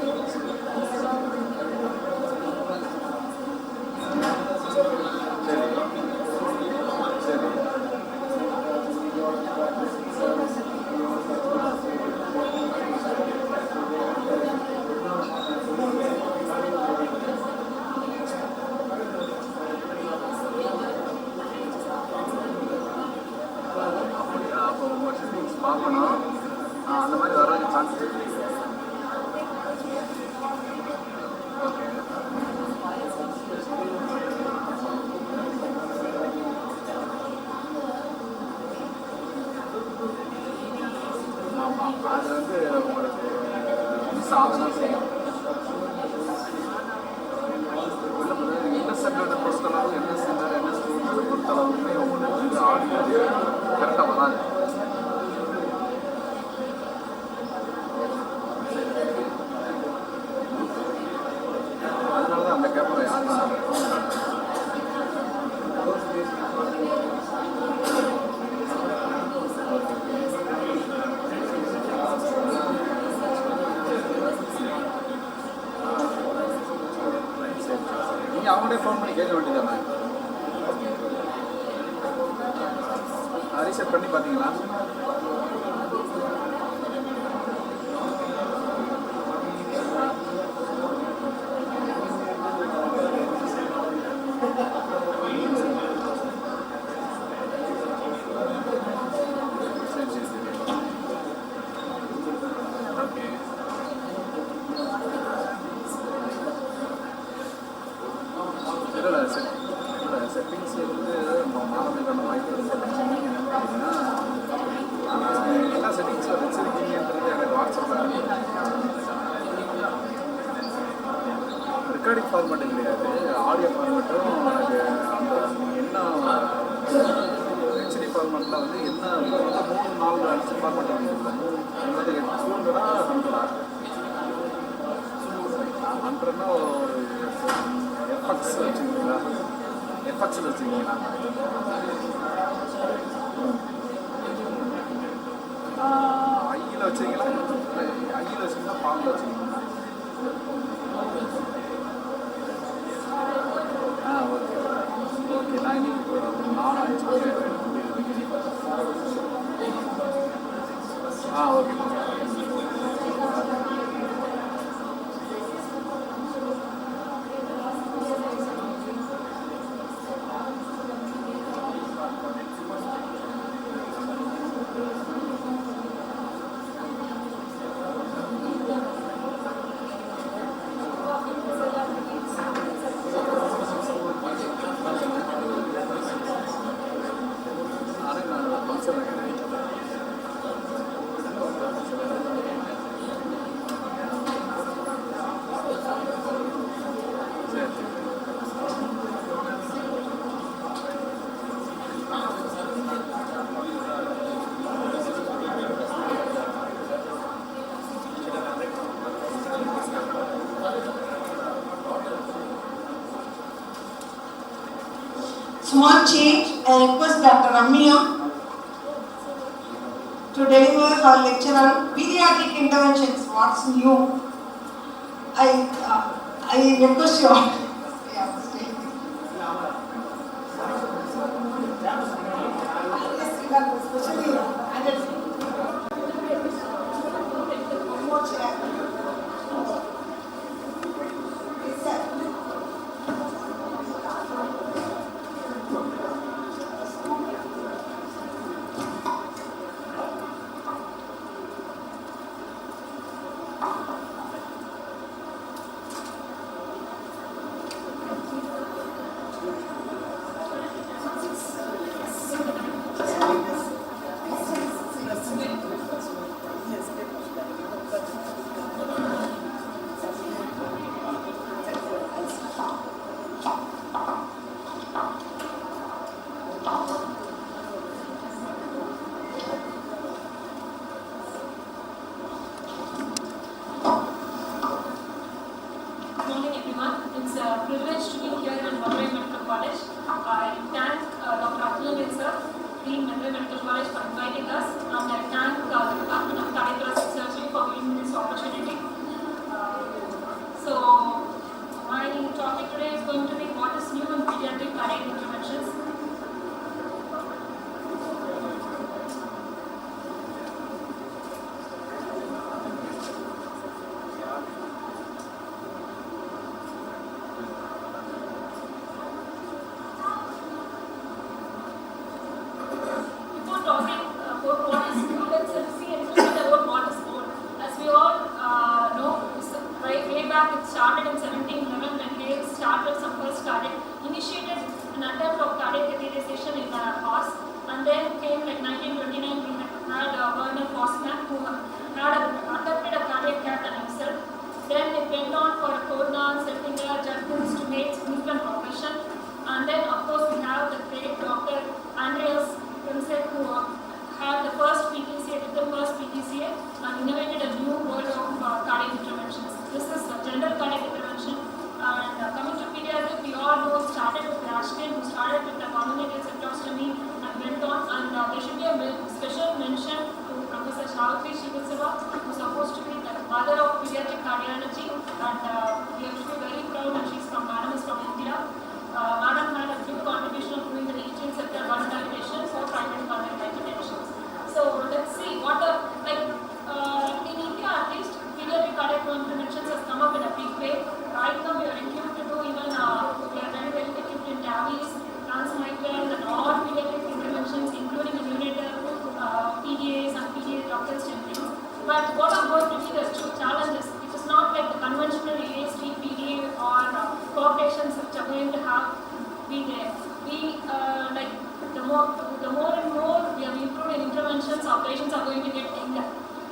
சரி சரி. அப்போ உங்கள் settings பார்க்கணும். அந்த மாதிரி வர்றதுக்கு chance இருக்கு. ஓகே. ஆமாம், அது வந்து உங்களுக்கு சாதனை செய்யும். என்எஸ்என்னோட பொறுத்தளவு என்எஸ்என்ஆர் என்எஸ் பொறுத்தளவுக்கு உங்களுக்கு வந்து ஆடியோ கரெக்டாக வராது. அதனால தான் அந்த கேமரா யாரும் நீங்கள் அவங்களே ஃபோன் பண்ணி கேட்க வேண்டியதானே? ரீசெட் பண்ணி பார்த்தீங்களா? சரி சரி சரி. ஓகே. இல்லை செட்டிங்ஸ் வந்து மாறதுக்கான வாய்ப்பு இருக்குது. என்ன செட்டிங்ஸில் வச்சுருக்கீங்கன்றது எனக்கு வாட்ஸ்அப்பில் ரெக்கார்டிங் ஃபார்மேட்டு கிடையாது, ஆடியோ ஃபார்மேட்டும் எனக்கு அந்த என்ன ஹெச்டி ஃபார்மேட்டில் வந்து என்ன 3-4 ஹெச்டி ஃபார்மேட் இருக்குது. அது 200 100ன்னா ஒரு எஃப்எக்ஸ் வச்சுருக்கீங்களா? எஃப்எக்ஸில் வச்சுருக்கீங்களா? ஐயில் வச்சுருக்கீங்களா? ஐயில் வச்சுருக்கீங்களா? பாலில் வச்சுருக்கீங்களா? Okay okay. நான் இன்னைக்கு 4-5 okay. Small change. I request Dr. Ramya to deliver her lecture on pediatric interventions. What's new? I request you all. Yeah, stay. Dean Medical College for inviting us, and I thank the Department of Cardiovascular Research for giving me this opportunity. So my topic today is going to be what is new in pediatric cardiac interventions. Before talking about what is new, let's see a little bit about what is old. As we all know, way back it started in 1711 when they started some first cardiac, initiated an attempt of cardiac catheterization in a horse, and then came like 1929 we had Werner Forsman who had conducted a cardiac cath on himself. Then it went on for Cordon, Settinger, Judkins to make significant progression, and then of course we have the great Dr. Andreas Prinzek who had the first PTCA, did the first PTCA and innovated a new world of cardiac interventions. This is a general cardiac intervention, and coming to pediatric, we all know started with Rashkin, who started with the convoluted septostomy and went on, and there should be a special mention to Professor Savitri Srivastava, who is supposed to be the mother of pediatric cardiology, and we have to be very proud that she is from Madam is from India. Madam had a big contribution of doing the regional sector validation for private cardiac hypertensions. So let's see what in India at least pediatric cardiac interventions has come up in a big way. Right now we are equipped to do even we are very well equipped in TAVIs, transmitral and all pediatric interventions including neonatal PDAs and PDA doctors stenting. But what are going to be the challenges? It is not like the conventional AST, PDA or cooptations which are going to be there. We the more and more we have improved in interventions, our patients are going to get younger.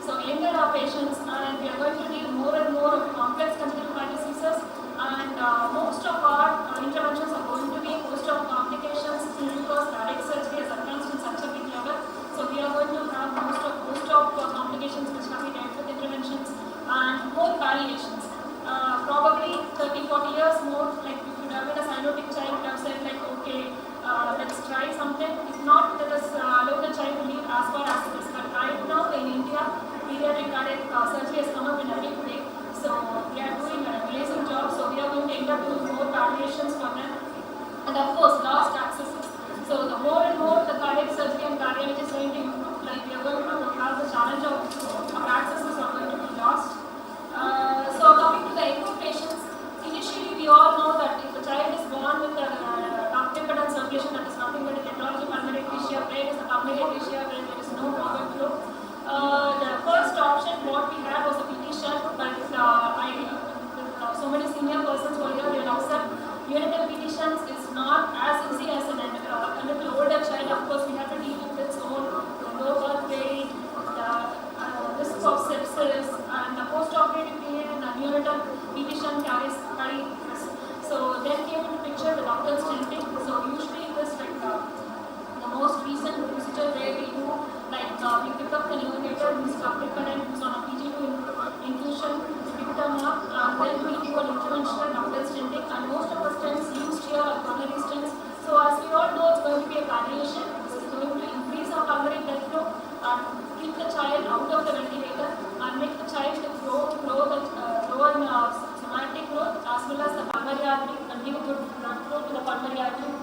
So younger our patients, and we are going to deal more and more of complex congenital heart diseases, and most of our interventions are going to be post-op complications because cardiac surgery has advanced in such a big level. So we are going to have most of post-op complications which can be dealt with interventions and more variations. Probably 30-40 years more, like if you have been a cyanotic child, you have said like, okay, let's try something. If not, let us allow the child to live as far as it is. But right now in India, pediatric cardiac surgery has come up in a big way. So we are doing an amazing job. So we are going to end up doing more variations for them. And of course, lost accesses. So the more and more the cardiac surgery and cardiology is going to improve, like we are going to have the challenge of our accesses are going to be lost. So coming to the echo patients, initially we all know that if a child is born with a ductal circulation, that is nothing but a tetralogy pulmonary ectasia, where is a pulmonary ectasia, where there is no organ flow. The first option what we had was a PT shunt, but so many senior persons who are here, they will accept neonatal PT shunts is not as easy as a little older child. Of course, we have to deal with its own low birth weight, the risk of sepsis, and the post-operative period in a neonatal PT shunt carries high risk. So then came into picture the ductal stenting. So usually it is like the most recent procedure where we do like we pick up the neonatal who's ductal current, who's on a PG2 infusion, pick them up, and then we do an interventional ductal stenting. And most of the stents used here are coronary stents. So as we all know, it's going to be a cannulation. This is going to increase our pulmonary blood flow and keep the child out of the ventilator and make the child to grow in somatic growth as well as the pulmonary artery and give good blood flow to the pulmonary artery.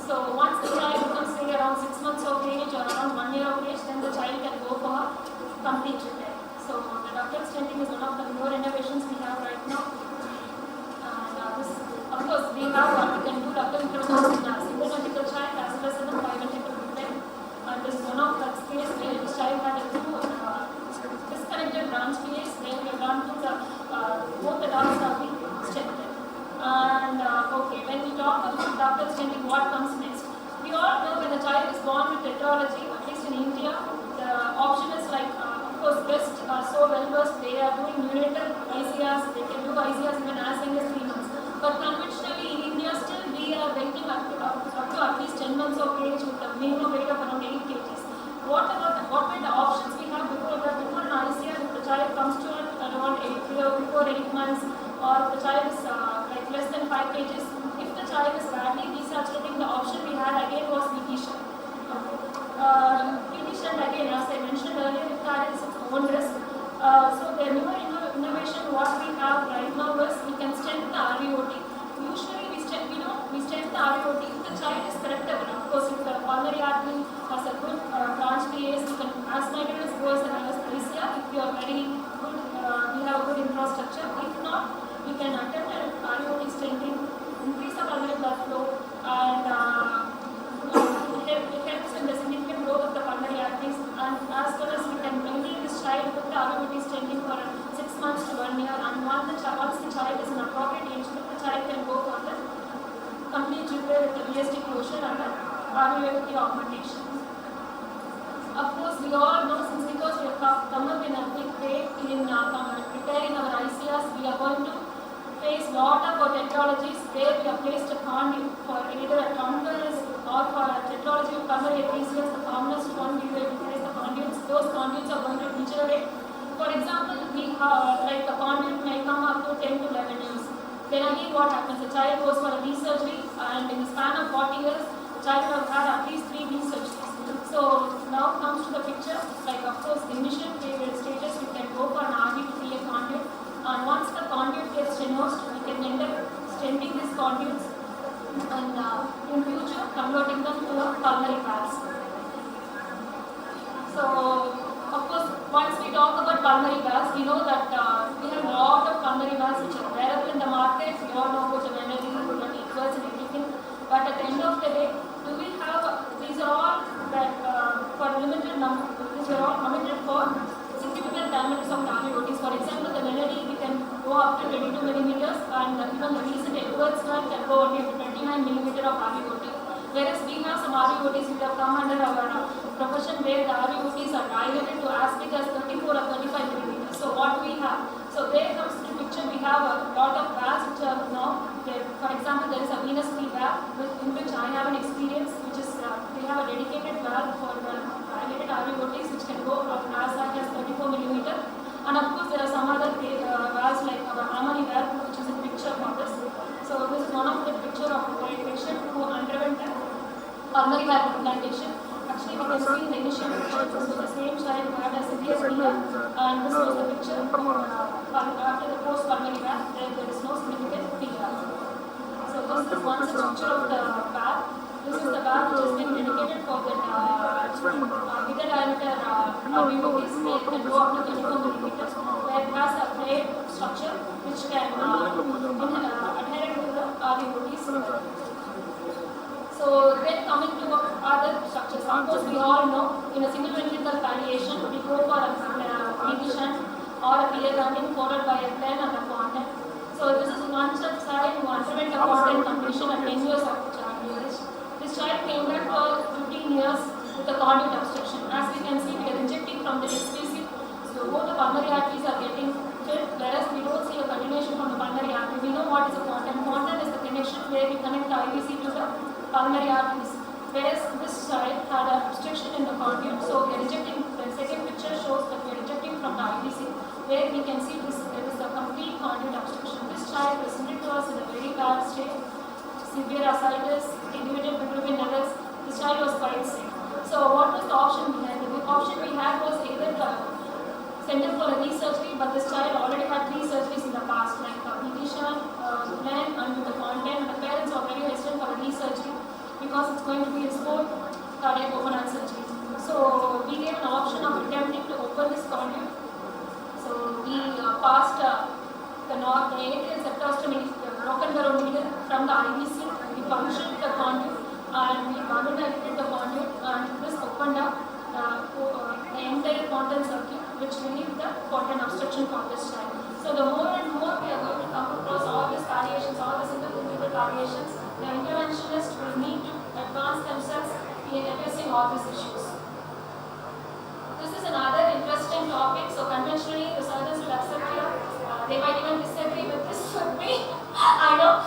So once the child becomes say around 6 months of age or around 1 year of age, then the child can go for complete repair. So the ductal stenting is one of the newer innovations we have right now. And of course, we can do ductal interventions in a single ventricle child as well as in a biventricle repair. And this is one of the case where this child had a disconnected branch case where we have gone through both the dogs have been stented. And okay, when we talk about ductal stenting, what comes next? We all know when a child is born with tetralogy, at least in India, the option is like, of course, West are so well versed, they are doing neonatal ICRs, they can do ICRs even as young as 3 months. But conventionally in India, still we are waiting up to at least 10 months of age with a minimum weight of around 8 kgs. What were the options we have before that? Before an ICR, if the child comes to around 8 months, or the child is like less than 5 kgs, if the child is badly desaturating, the option we had again was PT shunt. PT shunt again, as I mentioned earlier, it carries its own risk. So the new innovation what we have right now is we can stent the REOT. Usually we stent the REOT if the child is correctable. Of course, if the pulmonary artery has a good branch PAS, you can as migrated as goes and as ICR. If you are very good, we have a good infrastructure. If not, we can attempt a REOT stenting, increase the pulmonary blood flow, and it helps in the significant growth of the pulmonary arteries, and as well as we can maintain this child with the REOT stenting for 6 months to 1 year, and once the child is an appropriate age group, the child can go for the complete repair with the VSD closure and the REOT augmentation. Of course, we all know because we have come up in a big way in preparing our ICRs, we are going to face lot of technologies where we have placed a conduit for either a trombolysis or for a tetralogy of pulmonary effusions. The commonest one we will place the conduits. Those conduits are going to degenerate. For example, we like a conduit may come up to 10 to 11 years. Then again, what happens? The child goes for a resurgery, and in the span of 40 years, the child will have had at least 3 resurgeries. So now comes to the picture. Like of course, the initial stages we can go for an RV to be a conduit. And once the conduit gets stenosed, we can end up stenting these conduits and in future converting them to a pulmonary valves. So, of course, once we talk about pulmonary valves, we know that we have a lot of pulmonary valves which are available in the market. We all know about the Venety, the equals and everything. But at the end of the day, do we have, these are all that for limited number, these are all committed for significant diameters of REOTs. For example, the Venety, we can go up to 22 millimeters, and even the recent Edwards one can go only up to 29 millimeter of REOT. Whereas we have some REOTs which have come under our profession where the REOTs are dilated to as big as 34 or 35 millimeters. So what we have, so there comes to the picture, we have a lot of valves which are now, for example, there is a venous P valve in which I have an experience, which is, they have a dedicated valve for dilated REOTs which can go up as high as 34 millimeter. And of course, there are some other valves like our Harmony valve, which is a picture for this. So this is one of the picture of a patient who underwent a pulmonary valve implantation. Actually, we can see in the initial picture, this was the same child who had a severe PL, and this was the picture after the post-pulmonary valve. There is no significant PL. So this is one picture of the valve. This is the valve which has been dedicated for the bigger diameter REOTs, where it can go up to 24 millimeters, where it has a plate structure which can adhere to the REOTs. So then coming to other structures, of course we all know in a single ventricle palliation we go for a PV shunt or a PA grafting followed by a pen and a fontan. So this is one such child who underwent a fontan completion at 10 years of age. This child came back for 15 years with a conduit obstruction. As we can see, we are injecting from the SPC, so both the pulmonary arteries are getting filled, whereas we don't see a continuation from the pulmonary artery. We know what is a fontan. Fontan is the connection where we connect the IVC to the pulmonary arteries. Whereas this child had an obstruction in the conduit, so we are injecting. The second picture shows that we are injecting from the IVC, where we can see there is a complete conduit obstruction. This child presented to us in a very bad state, severe ascites, elevated bilirubin levels. This child was quite sick. So what was the option we had? The option we had was either to send him for a resurgery, but this child already had 3 surgeries in the past, like Felicitation, Glenn, and the content. The parents are very hesitant for a resurgery because it's going to be his 4th cardiac open heart surgery. So we gave an option of attempting to open this conduit. So we passed the atrial septostomy, the broken barrow needle from the IVC. We punctured the conduit and we magnetically the conduit, and this opened up the entire fontan circuit, which relieved the fontan obstruction for this child. So the more and more we are going to come across all these variations, all the single ventricle variations, the interventionists will need to advance themselves in addressing all these issues. This is another interesting topic. So conventionally, the surgeons will accept here. They might even disagree with this with me. I know.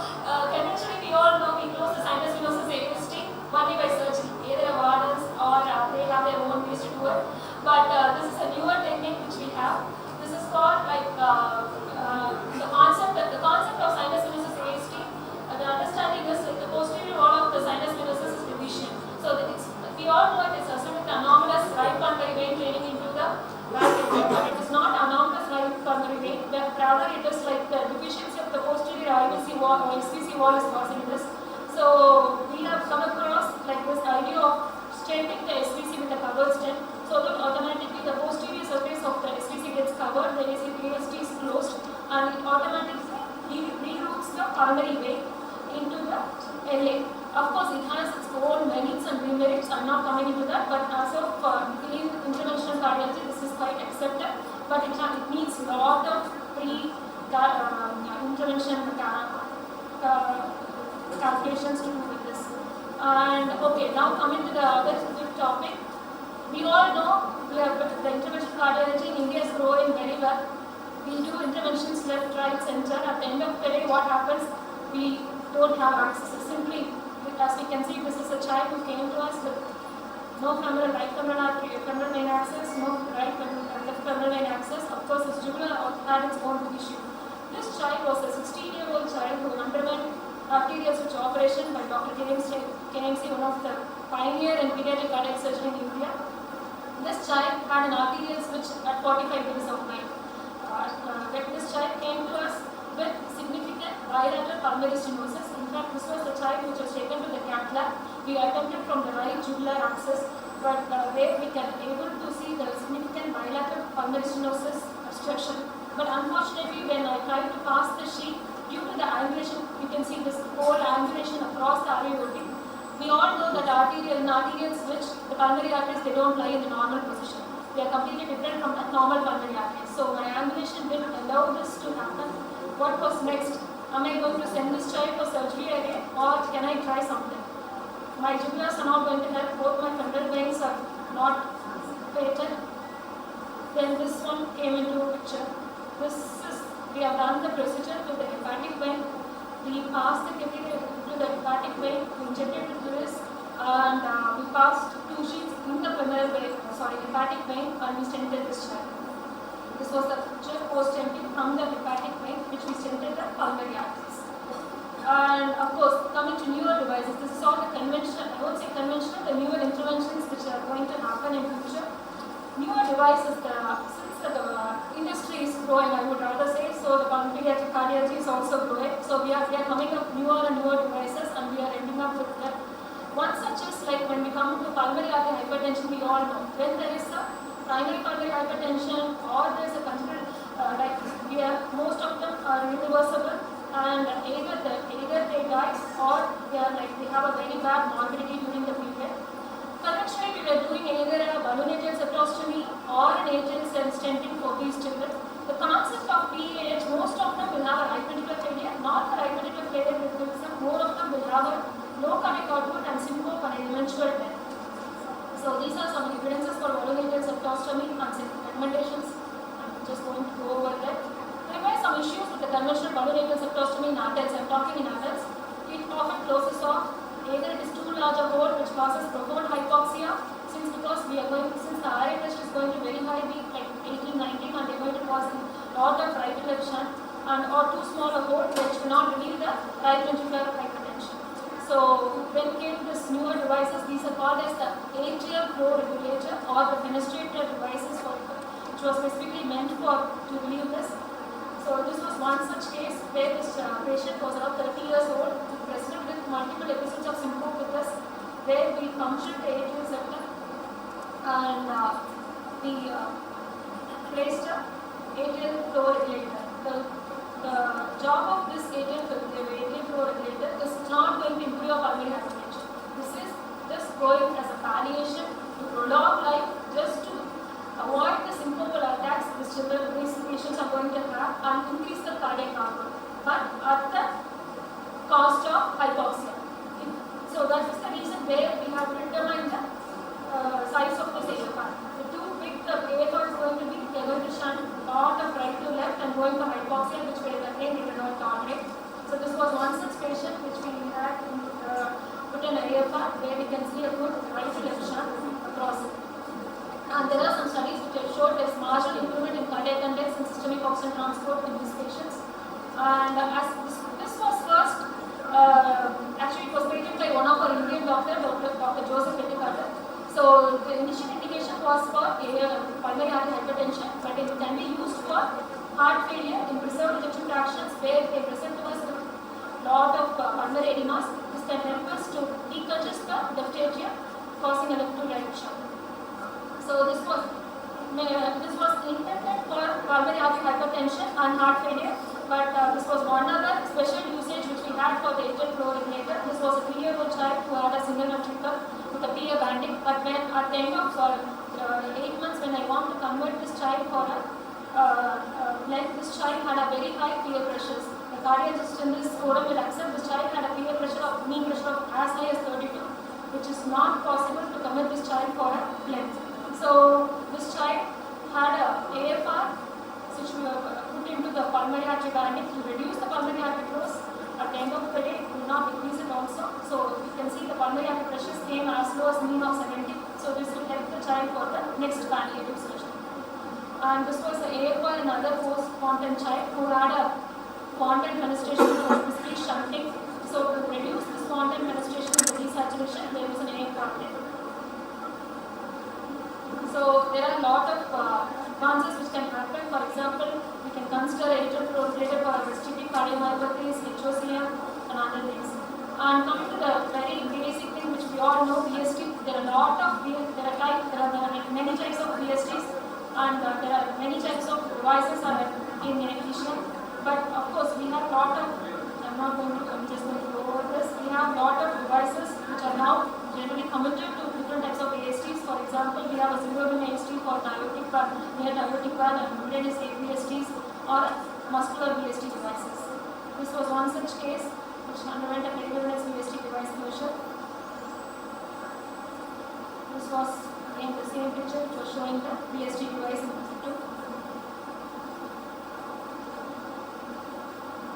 Conventionally, we all know we close the sinus venosus AST only by surgery. Either a wardens or they have their own ways to do it. But this is a newer technique which we have. This is called like the concept of sinus venosus AST. The understanding is like the posterior wall of the sinus venosus is division. So we all know it is associated with anomalous right pulmonary vein draining into the back area, but it is not anomalous SVC wall is causing this. So we have come across like this idea of stenting the SVC with a covered stent, so that automatically the posterior surface of the SVC gets covered, the AST is closed, and it automatically reroutes the coronary vein into the LA. Of course, it has its own merits and demerits. I'm not coming into that, but as of in interventional cardiology, this is quite accepted. But it needs a lot of pre-intervention calculations to do with this. And okay, now coming to the other big topic. We all know the interventional cardiology in India is growing very well. We do interventions left, right, center. At the end of the day, what happens? We don't have access. Simply, as we can see, this is a child who came to us with no femoral right femoral vein access, no right left femoral vein access. Of course, his jugular had its own issue. This child was a 16-year-old child who underwent arterial switch operation by Dr. KMC, one of the pioneer in pediatric cardiac surgery in India. This child had an arterial switch at 45 days of life. This child came to us with significant bilateral pulmonary stenosis. In fact, this was the child which was taken to the cath lab. We attempted from the right jugular access, but where we can able to see the significant bilateral pulmonary stenosis obstruction. But unfortunately, when I tried to pass the sheet, due to the angulation, you can see this whole angulation across the aortic. We all know that arterial switch, the pulmonary arteries, they don't lie in the normal position. They are completely different from the normal pulmonary arteries. So my angulation didn't allow this to happen. What was next? Am I going to send this child for surgery again, or can I try something? My jugulars are not going to help. Both my femoral veins are not patent. Then this one came into picture. We have done the procedure to the hepatic vein. We passed the catheter to the hepatic vein, we injected it to this, and we passed 2 sheets in the hepatic vein, and we stented this child. This was the picture post-stenting from the hepatic vein, which we stented the pulmonary arteries. And of course, coming to newer devices, this is all the conventional, I won't say conventional, the newer interventions which are going to happen in future. Newer devices, since the industry is growing, I would rather say, so the pediatric cardiology is also growing. So we are coming up newer and newer devices, and we are ending up with them. One such is like when we come to pulmonary artery hypertension, we all know when there is a primary pulmonary hypertension or there is a considered most of them are irreversible, and either they die or they have a very bad morbidity during the period. Conventionally, we were doing either a balloon-atrial septostomy or an atrial stenting for these children. The concept of PAH, most of them will have a right ventricular failure, not a right ventricular failure with embolism. More of them will have a low cardiac output and syncope and eventual death. So these are some evidences for balloon-atrial septostomy and some recommendations. I'm just going to go over that. There were some issues with the conventional balloon-atrial septostomy in adults. I'm talking in adults. It often closes off. Either it is too large a hole which causes profound hypoxia, since the RA test is going to very high, like 18, 19, and they are going to cause a lot of right to left shunt, or too small a hole which will not reveal the right ventricular hypertension. So when came this newer devices, these are called as the atrial flow regulator or the fenestrator devices, which was specifically meant to relieve this. So this was one such case where this patient was around 30 years old, presented with multiple episodes of syncope with us, where we punctured the atrial septum and we placed a atrial flow regulator. The job of this atrial flow regulator is not going to improve your pulmonary hypertension. This is just going as a palliation to prolong life, just to avoid the syncopal attacks these patients are going to have and increase the cardiac output, but at the cost of hypoxia. So that is the reason where we have determined the size of this AFR. The too big the AFR is going to be, they are going to shunt a lot of right to left and going for hypoxia, which we again we cannot tolerate. So this was one such patient which we had put an AFR where we can see a good right to left shunt across it. And there are some studies which have showed there is marginal improvement in cardiac index and systemic oxygen transport in these patients. And as this was first, actually it was patented by one of our Indian doctors, Dr. Joseph Petticarter. So the initial indication was for pulmonary artery hypertension, but it can be used for heart failure in preserved ejection fractions, where they present to us with lot of pulmonary edemas. This can help us to decongest the left atrium, causing a left to right shock. So this was intended for pulmonary artery hypertension and heart failure, but this was one other special usage which we had for the atrial flow regulator. This was a 3-year-old child who had a single ventricle with a PA banding, but when at the end of 8 months, when I want to convert this child for a this child had a very high PA pressures. The cardiologist in this forum will accept this child had a PA pressure of mean pressure of as high as 32, which is not possible to convert this child for a length. So this child had a AFR, which we put into the pulmonary artery banding to reduce the pulmonary artery flows. At the end of the day, do not decrease it also. So you can see the pulmonary artery pressures came as low as mean of 70. So this will help the child for the next palliative surgery. And this was the AFR in another post-Fontaine child who had a Fontaine fenestration which was basically shunting. So to reduce this Fontaine fenestration and the desaturation, there was an AFR there. So there are a lot of advances which can happen. For example, we can consider atrial flow regulator for restrictive cardiomyopathies, HOCM, and other things. And coming to the very basic thing which we all know, VST, there are many types of VSTs, and there are many types of devices are in addition. But of course, we have a lot of, I'm just going to go over this. We have a lot of devices which are now generally committed to different types of ASTs. For example, we have a zero-limb AST for diabetic valve, near diabetic valve, and membranous AVSTs or muscular VST devices. This was one such case which underwent a perivascular VST device closure. This was again the same picture which was showing the VST device in situ.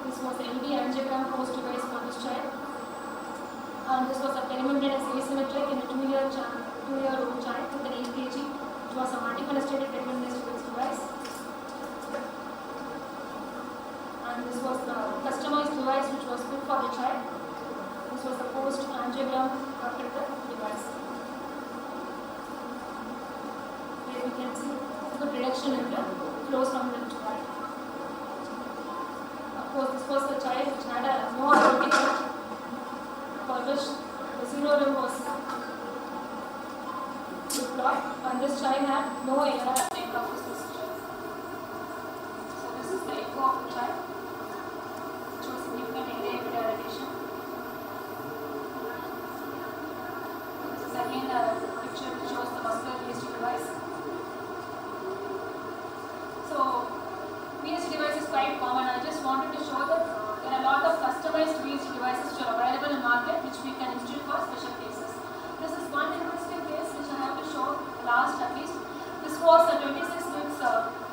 This was the LV angiogram post device for this child. And this was a perimembranous asymmetric in a 2-year-old child with an 8 kg. It was a multi-fenestrated perimembranous device. And this was the customized device which was put for the child. This was the post-angiogram after the device. Here we can see the reduction in the flows from the child. Of course, this was the child which had a no aortic valve, for which the zero limb was deployed, and this child had no AR at the end of this procedure. So this is the echo of the child, which was significant area irradiation. This is again a picture which shows the muscular VST device. So VST device is quite common. I just wanted to show that there are a lot of customized VST devices which are available in market, which we can institute for special cases. This is one interesting case which I have to show last at least. This was a 26 weeks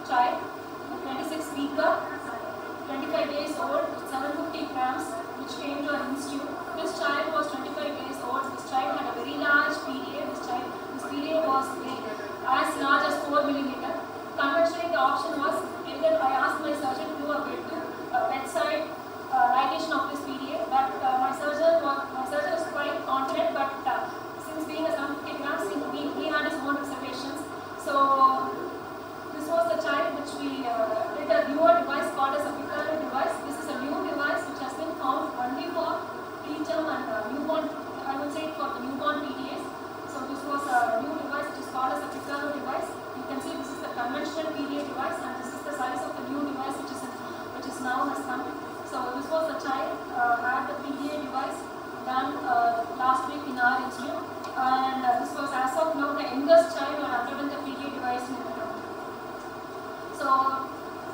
child, 26 weeker, 25 days old, 750 grams, which came to our institute. This child was 25 days old. This child had a very large PDA. This PDA was as large as 4 millimeter. Conventionally, the option was either I asked my surgeon to do a bedside dilation of this PDA, but my surgeon was quite confident, but since being a 750 grams, he had his own reservations. So this was the child which we did a newer device called as a Piccolo device. This is a new device which has been found only for preterm and newborn, I would say for the newborn PDAs. So this was a new device which is called as a Piccolo device. You can see this is the conventional PDA device, and this is the size of the new device which is now has come. So this was the child had the PDA device done last week in our institute, and this was as of now the youngest child who had undergone the PDA device in the country. So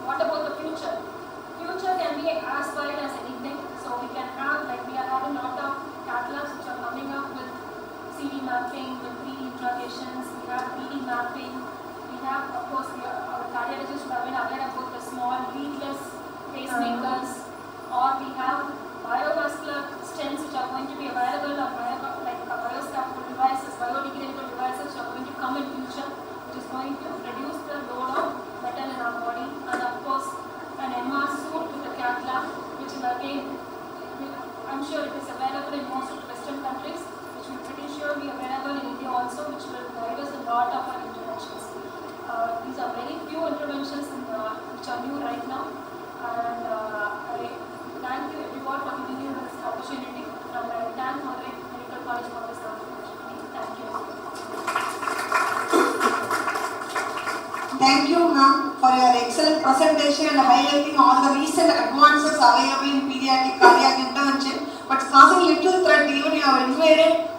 what about the future? Future can be as wide as anything. So we can have, like we are having a lot of catalogs which are coming up with CD mapping, with 3D interrogations. We have 3D mapping. We have, of course, our cardiologists have been aware about the small leadless pacemakers, or we have biovascular stents which are going to be available, or bioscaffold devices, biodegradable devices which are going to come in future, which is going to reduce the load of metal in our body, and of course an MR suit with a cath lab, which will again, I'm sure it is available in most of the Western countries, which will pretty sure be available in India also, which will guide us a lot of our interventions. These are very few interventions which are new right now, and I thank you everyone. Thank you, ma'am, for your excellent presentation and highlighting all the recent advances available in pediatric cardiac intervention, but causing little threat even you have invaded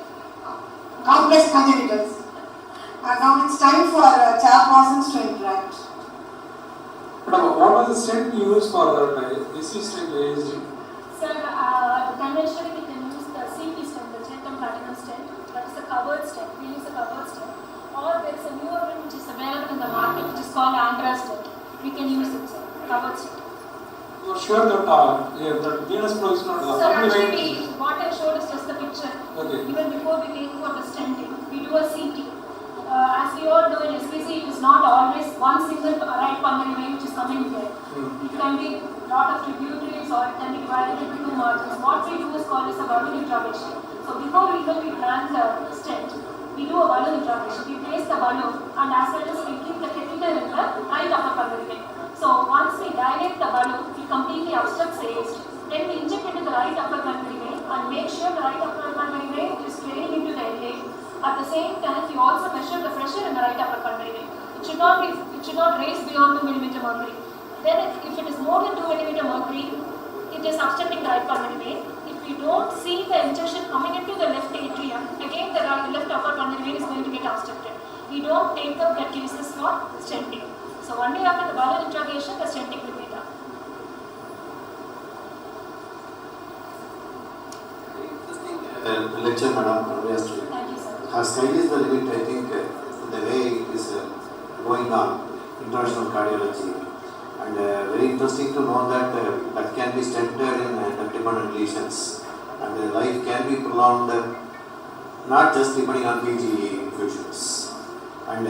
complex congenitals. And now it's time for chairpersons to interact. Madam, what was the stent you used for that? This is stent ASD. Sir, conventionally we can use the CP stent, the gentle platinum stent. That is a covered stent. We use a covered stent. Or there is a newer one which is available in the market, which is called Andra stent. We can use it, sir. Covered stent. You are sure that that venous flow is not Sir, actually, what I showed is just the picture. Okay. Even before we take for the stenting, we do a CT. As we all know in SPC, it is not always one single right pulmonary vein which is coming there. It can be a lot of tributaries or it can be divided into two margins. What we do is called as a balloon intravasation. So before even we plant the stent, we do a balloon intravasation. We place the balloon and as well as we keep the catheter in the right upper pulmonary vein. So once we dilate the balloon, we completely obstruct ASD. Then we inject into the right upper pulmonary vein and make sure the right upper pulmonary vein is draining into the LA. At the same time, we also measure the pressure in the right upper pulmonary vein. It should not raise beyond 2 mm mercury. Then if it is more than 2 mm mercury, it is obstructing the right pulmonary vein. If we don't see the injection coming into the left atrium, again the left upper pulmonary vein is going to get obstructed. We don't take up that cases for stenting. So only after the balloon intravasation, the stenting will be done. Lecture, Madam. Thank you, sir. Sky is the limit, I think, the way it is going on, international cardiology. And very interesting to know that that can be stented in duct-dependent lesions. And life can be prolonged, not just depending on PG infusions. And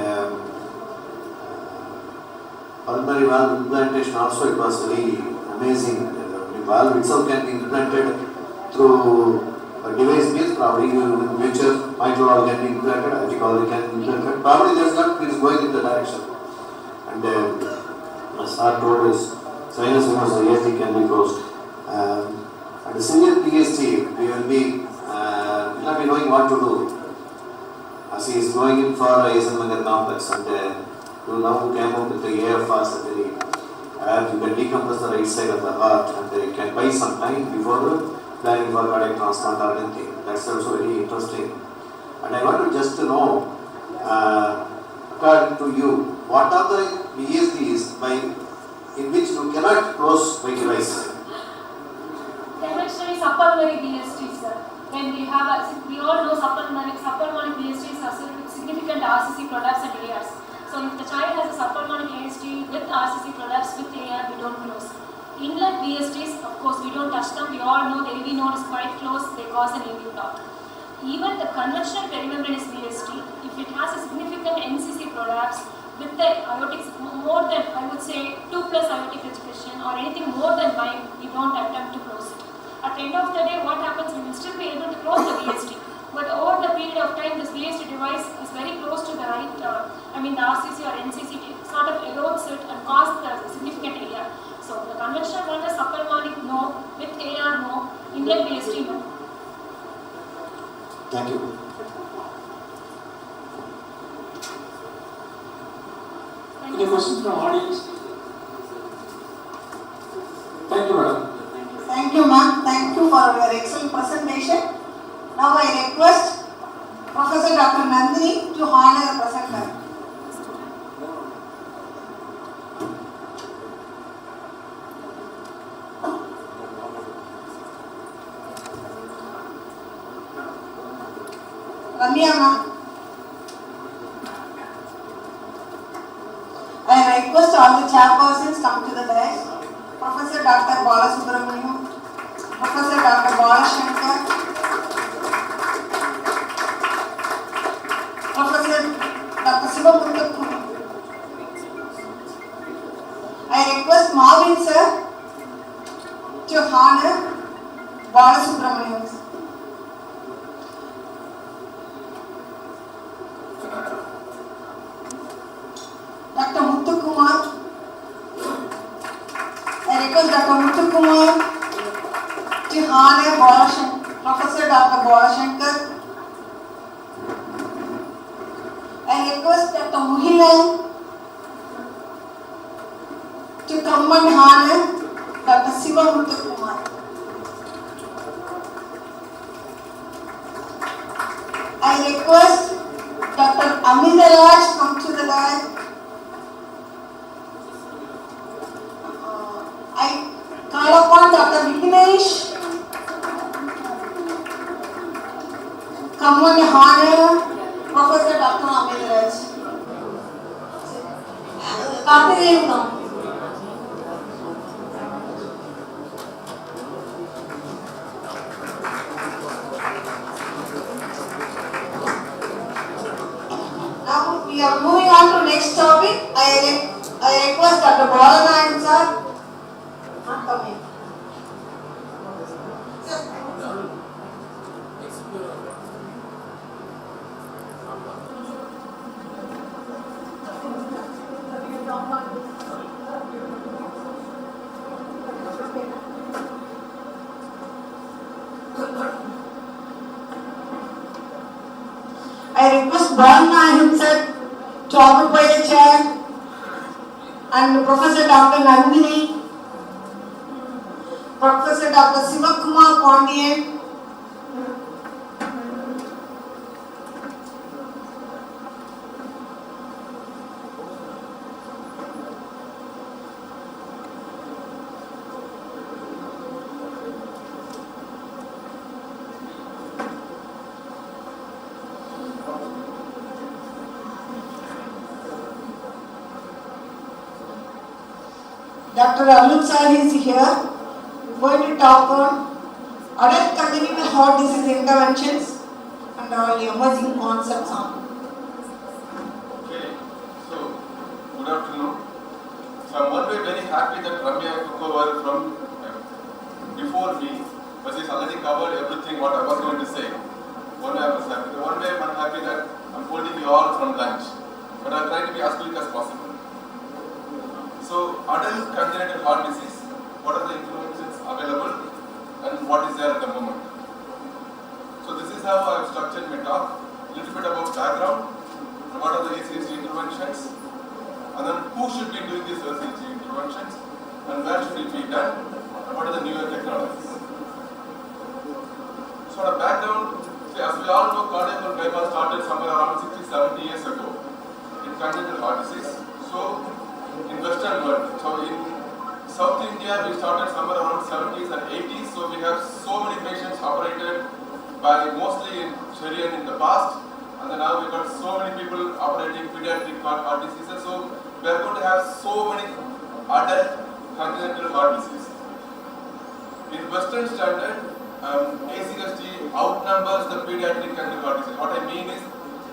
pulmonary valve implantation also, it was very amazing. The valve itself can be implanted through a device means probably in the future mitral valve can be implanted, aortic valve can be implanted. Probably there's not, it is going in the direction. And as Sir told us, sinus venous ASD can be closed. And the severe PST, we will not be knowing what to do. As he is going in for Eisenmenger complex and you now came up with the AFR surgery. You can decompress the right side of the heart and you can buy some time before planning for cardiac transplant or anything. That's also very interesting. And I want to just know, according to you, what are the VSDs in which you cannot close by device? Conventionally, supplementary VSTs, sir. When we have, we all know supplementary VSTs are significant RCC products and ARs. So if the child has a supplementary ASD with RCC products with AR, we don't close. Inlet VSTs, of course, we don't touch them. We all know the AV node is quite close, they cause an AV block. Even the conventional perimembranous VST, if it has a significant NCC prolapse with the aortic, more than, I would say, 2+ aortic restriction or anything more than 5, we don't attempt to close it. At the end of the day, what happens, we will still be able to close the VST. But over the period of time, this VST device is very close to the right, the RCC or NCC, sort of erodes it and causes the significant AR. So the conventional one is supplementary no, with AR no, inlet VST no. Thank you. Any questions from audience? Thank you, madam. Thank you, ma'am. Thank you for your excellent presentation. Now I request Professor Dr. Nandini to honor the presenter. Ramya, ma'am. I request all the chairpersons come to the dais. Professor Dr. Balasubramaniam, Professor Dr. Balashankar, Professor Dr. Sivamuthakku. I request Marvin sir to honor Balasubramaniam. Dr. Muthukumar. I request Dr. Muthukumar to honor Professor Dr. Balashankar. I request Dr. Muhilan Command Honor, Dr. Siva Muthukumar. I request Dr. Amita Raj come to the line. I call upon Dr. Vignesh, Command Honor, Professor Dr. Amita Raj. Karthikeyan come. Now we are moving on to next topic. I request Dr. Balanayan sir. Not coming. I request Balanayan sir to occupy the chair and Professor Dr. Nandini, Professor Dr. Sivakumar Pondian, Dr. Anuj sir is here, going to talk on adult congenital heart disease interventions and all emerging concepts on. Okay, so good afternoon. So I'm one way very happy that Ramya took over from before me, but she's already covered everything what I was going to say. One way I was happy. The one way I'm happy that I'm holding you all from lunch, but I'll try to be as quick as possible. So adult congenital heart disease, what are the interventions available and what is there at the moment? So this is how I have structured my talk. A little bit about background, what are the ECG interventions, and then who should be doing these ECG interventions and where should it be done, and what are the newer technologies. So the background, as we all know, cardiac bypass started somewhere around 60-70 years ago in congenital heart disease. So in Western world, so in South India we started somewhere around 70s and 80s, so we have so many patients operated by mostly in Syrian in the past, and then now we got so many people operating pediatric heart diseases, so we are going to have so many adult congenital heart disease. In Western standard, ACST outnumbers the pediatric congenital heart disease. What I mean is,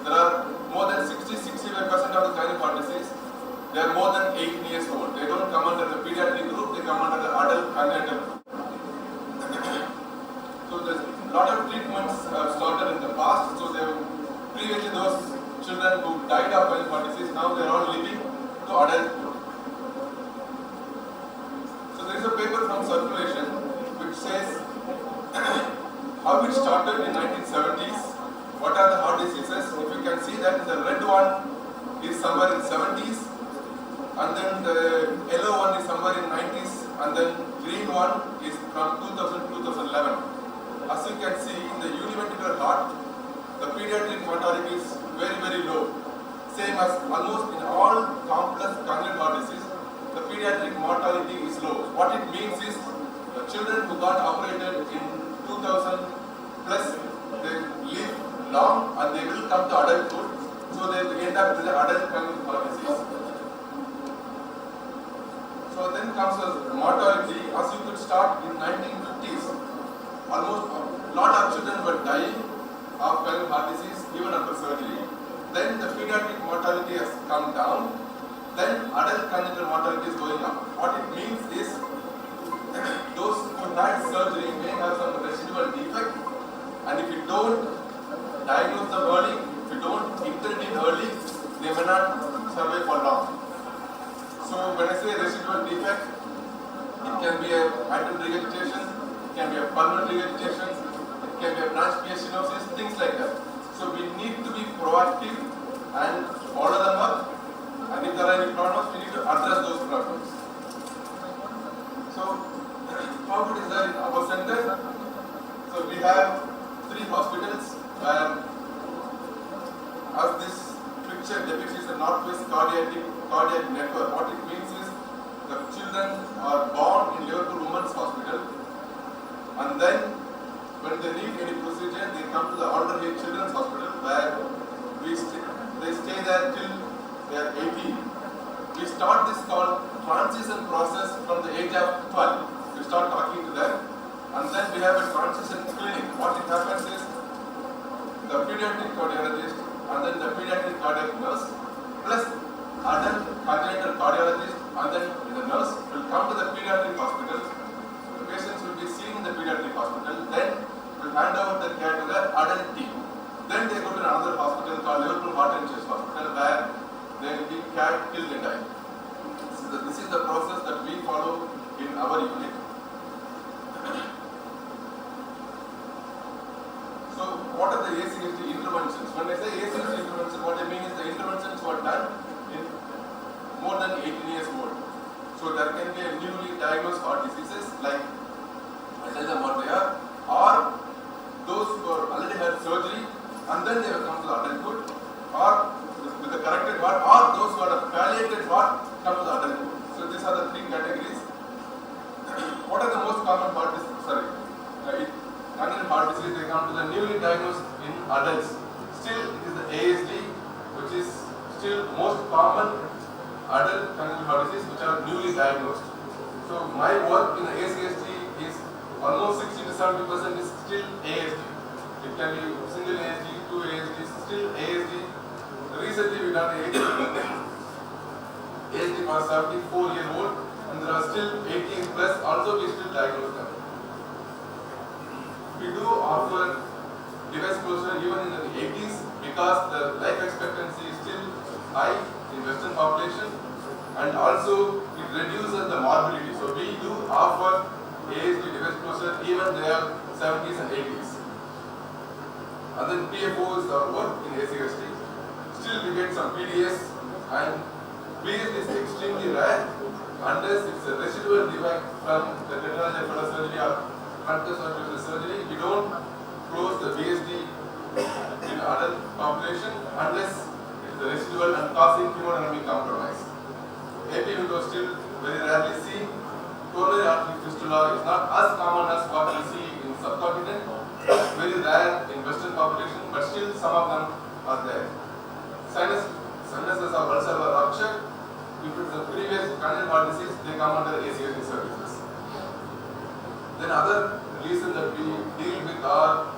there are more than 60-65% of the congenital heart disease, they are more than 18 years old. They don't come under the pediatric group, they come under the adult congenital group. So there's a lot of treatments started in the past. So previously those children who died of congenital heart disease, now they are all living to adulthood. So there is a paper from Circulation which says how it started in 1970s, what are the heart diseases. If you can see that the red one is somewhere in 70s, and then the yellow one is somewhere in 90s, and then green one is from 2000 to 2011. As you can see, in the univentricular heart, the pediatric mortality is very, very low. Same as almost in all complex congenital heart disease, the pediatric mortality is low. What it means is, the children who got operated in 2000 plus, they live long and they will come to adulthood, so they will end up with the adult congenital heart disease. So then comes the mortality. As you could start in 1950s, almost a lot of children were dying of congenital heart disease even after surgery. Then the pediatric mortality has come down. Then adult congenital mortality is going up. What it means is, those who had surgery may have some residual defect, and if you don't diagnose them early, if you don't intervene early, they may not survive for long. So when I say residual defect, it can be a mitral regurgitation, it can be a pulmonary regurgitation, it can be a branch PH stenosis, things like that. So we need to be proactive and follow them up, and if there are any problems, we need to address those problems. cardiac network. What it means is the children are born in Liverpool Women's Hospital, and then when they need any procedure, they come to the Alder Hill Children's Hospital, where they stay there till they are 18. We start this called transition process from the age of 12. We start talking to them, and then we have a transition clinic. What it happens is the pediatric cardiologist and then the pediatric cardiac nurse plus adult congenital cardiologist and then the nurse will come to the pediatric hospital. The patients will be seen in the pediatric hospital. Then will hand over the care to the adult team. Then they go to another hospital called Liverpool Heart and Chest Hospital, where they will be cared till they die. This is the process that we follow in our unit. So, what are the ACST interventions? When I say ACST intervention, what I mean is the interventions were done in more than 18 years old. So, there can be a newly diagnosed heart diseases, like I tell them what they are, or those who already had surgery and then they will come to the adulthood, or with the corrected heart, or those who had a palliated heart come to the adulthood. So, these are the three categories. What are the most common heart diseases? Congenital heart disease, they come to the newly diagnosed in adults. Still, it is the ASD, which is still most common adult congenital heart disease, which are newly diagnosed. So, my work in the ACST is almost 60 to 70% is still ASD. It can be single ASD, two ASD, still ASD. Recently, we done ASD for 74-year-old, and there are still 18 plus. Also, we still diagnose them. We do offer device closure even in the 80s because the life expectancy is still high in Western population, and also it reduces the morbidity. So we do offer ASD device closure even they are 70s and 80s. And then PFO is our work in ACST. Still we get some PDS, and PDS is extremely rare unless it's a residual defect from the tetralogy surgery or surgery. We don't close the BSD in adult population unless it is a residual and causing hemodynamic compromise. AP window still very rarely seen. Coronary artery fistula is not as common as what we see in subcontinent. Very rare in Western population, but still some of them are there. Sinuses are valvular rupture. If it is a previous congenital heart disease, they come under ACST services. Then other reason that we deal with are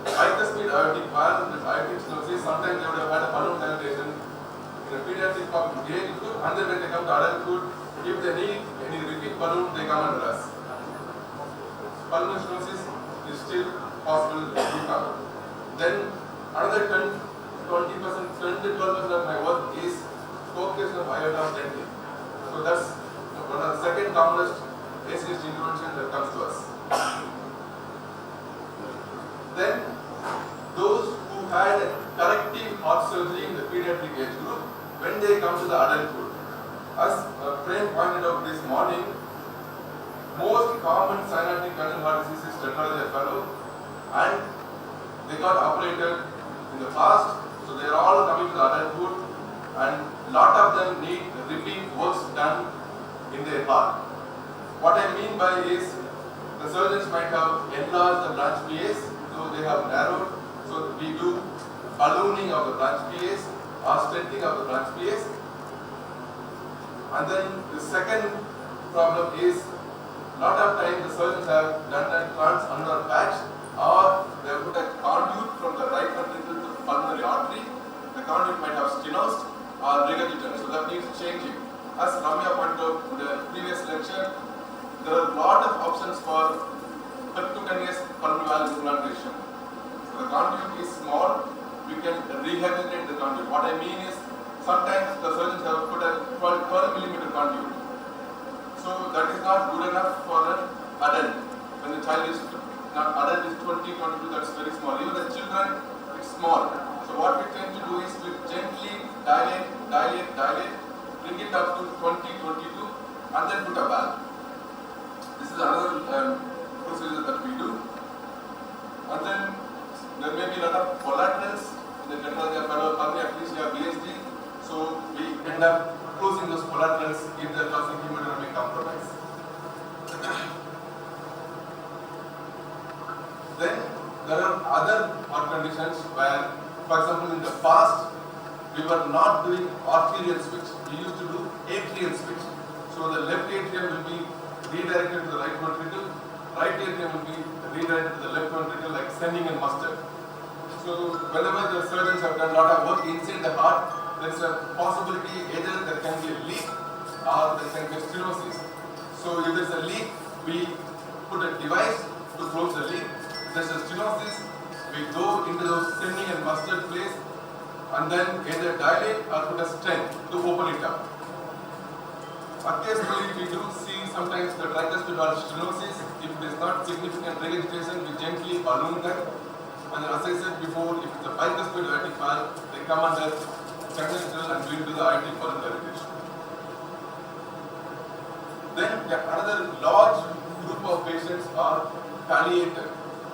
bicuspid aortic valve and aortic stenosis. Sometimes they would have had a balloon dilatation in a pediatric age group, and then when they come to adulthood, if they need any repeat balloon, they come under us. Pulmonary stenosis is still possible to recover. Then another 10 to 12% of my work is co-occasion of aorta stenting. So that's one of the second commonest ACST intervention that comes to us. Then those who had a corrective heart surgery in the pediatric age group, when they come to the adulthood, as Prem pointed out this morning, most common cyanotic congenital heart disease is tetralogy fellow, and they got operated in the past, so they are all coming to the adulthood, and lot of them need repeat works done in their heart. What I mean by is, the surgeons might have enlarged the branch PAs, so they have narrowed, so we do ballooning of the branch PAs or stenting of the branch PAs. And then the second problem is, lot of times the surgeons have done a transannular patch, or they have put a conduit from the right ventricle to the pulmonary artery. The conduit might have stenosed or regurgitated, so that needs changing. As Ramya pointed out in the previous lecture, there are a lot of options for percutaneous pulmonary valve implantation. So the conduit is small, we can rehabilitate the conduit. What I mean is, sometimes the surgeons have put a 12 millimeter conduit. So that is not good enough for an adult. When the child is not adult is 20, 22, that's very small. Even the children, it's small. So what we tend to do is we gently dilate, bring it up to 20, 22, and then put a valve. This is another procedure that we do. And then there may be a lot of collaterals in the tetralogy fellow, pulmonary atresia, BSD. So So we end up closing those collaterals if they are causing hemodynamic compromise. Then there are other heart conditions where, for example, in the past, we were not doing arterial switch. We used to do atrial switch. So the left atrium will be redirected to the right ventricle, right atrium will be redirected to the left ventricle, like sending in mustard. So whenever the surgeons have done a lot of work inside the heart, there is a possibility either there can be a leak or there can be stenosis. So if there is a leak, we put a device to close the leak. If there is a stenosis, we go into those sending and mustard place and then either dilate or put a stent to open it up. Occasionally we do see sometimes the tricuspid valve stenosis. If it is not significant regurgitation, we gently balloon them. And as I said before, if it's a bicuspid aortic valve, they come under congenital and we will do the aortic balloon dilation. Then another large group of patients are palliated.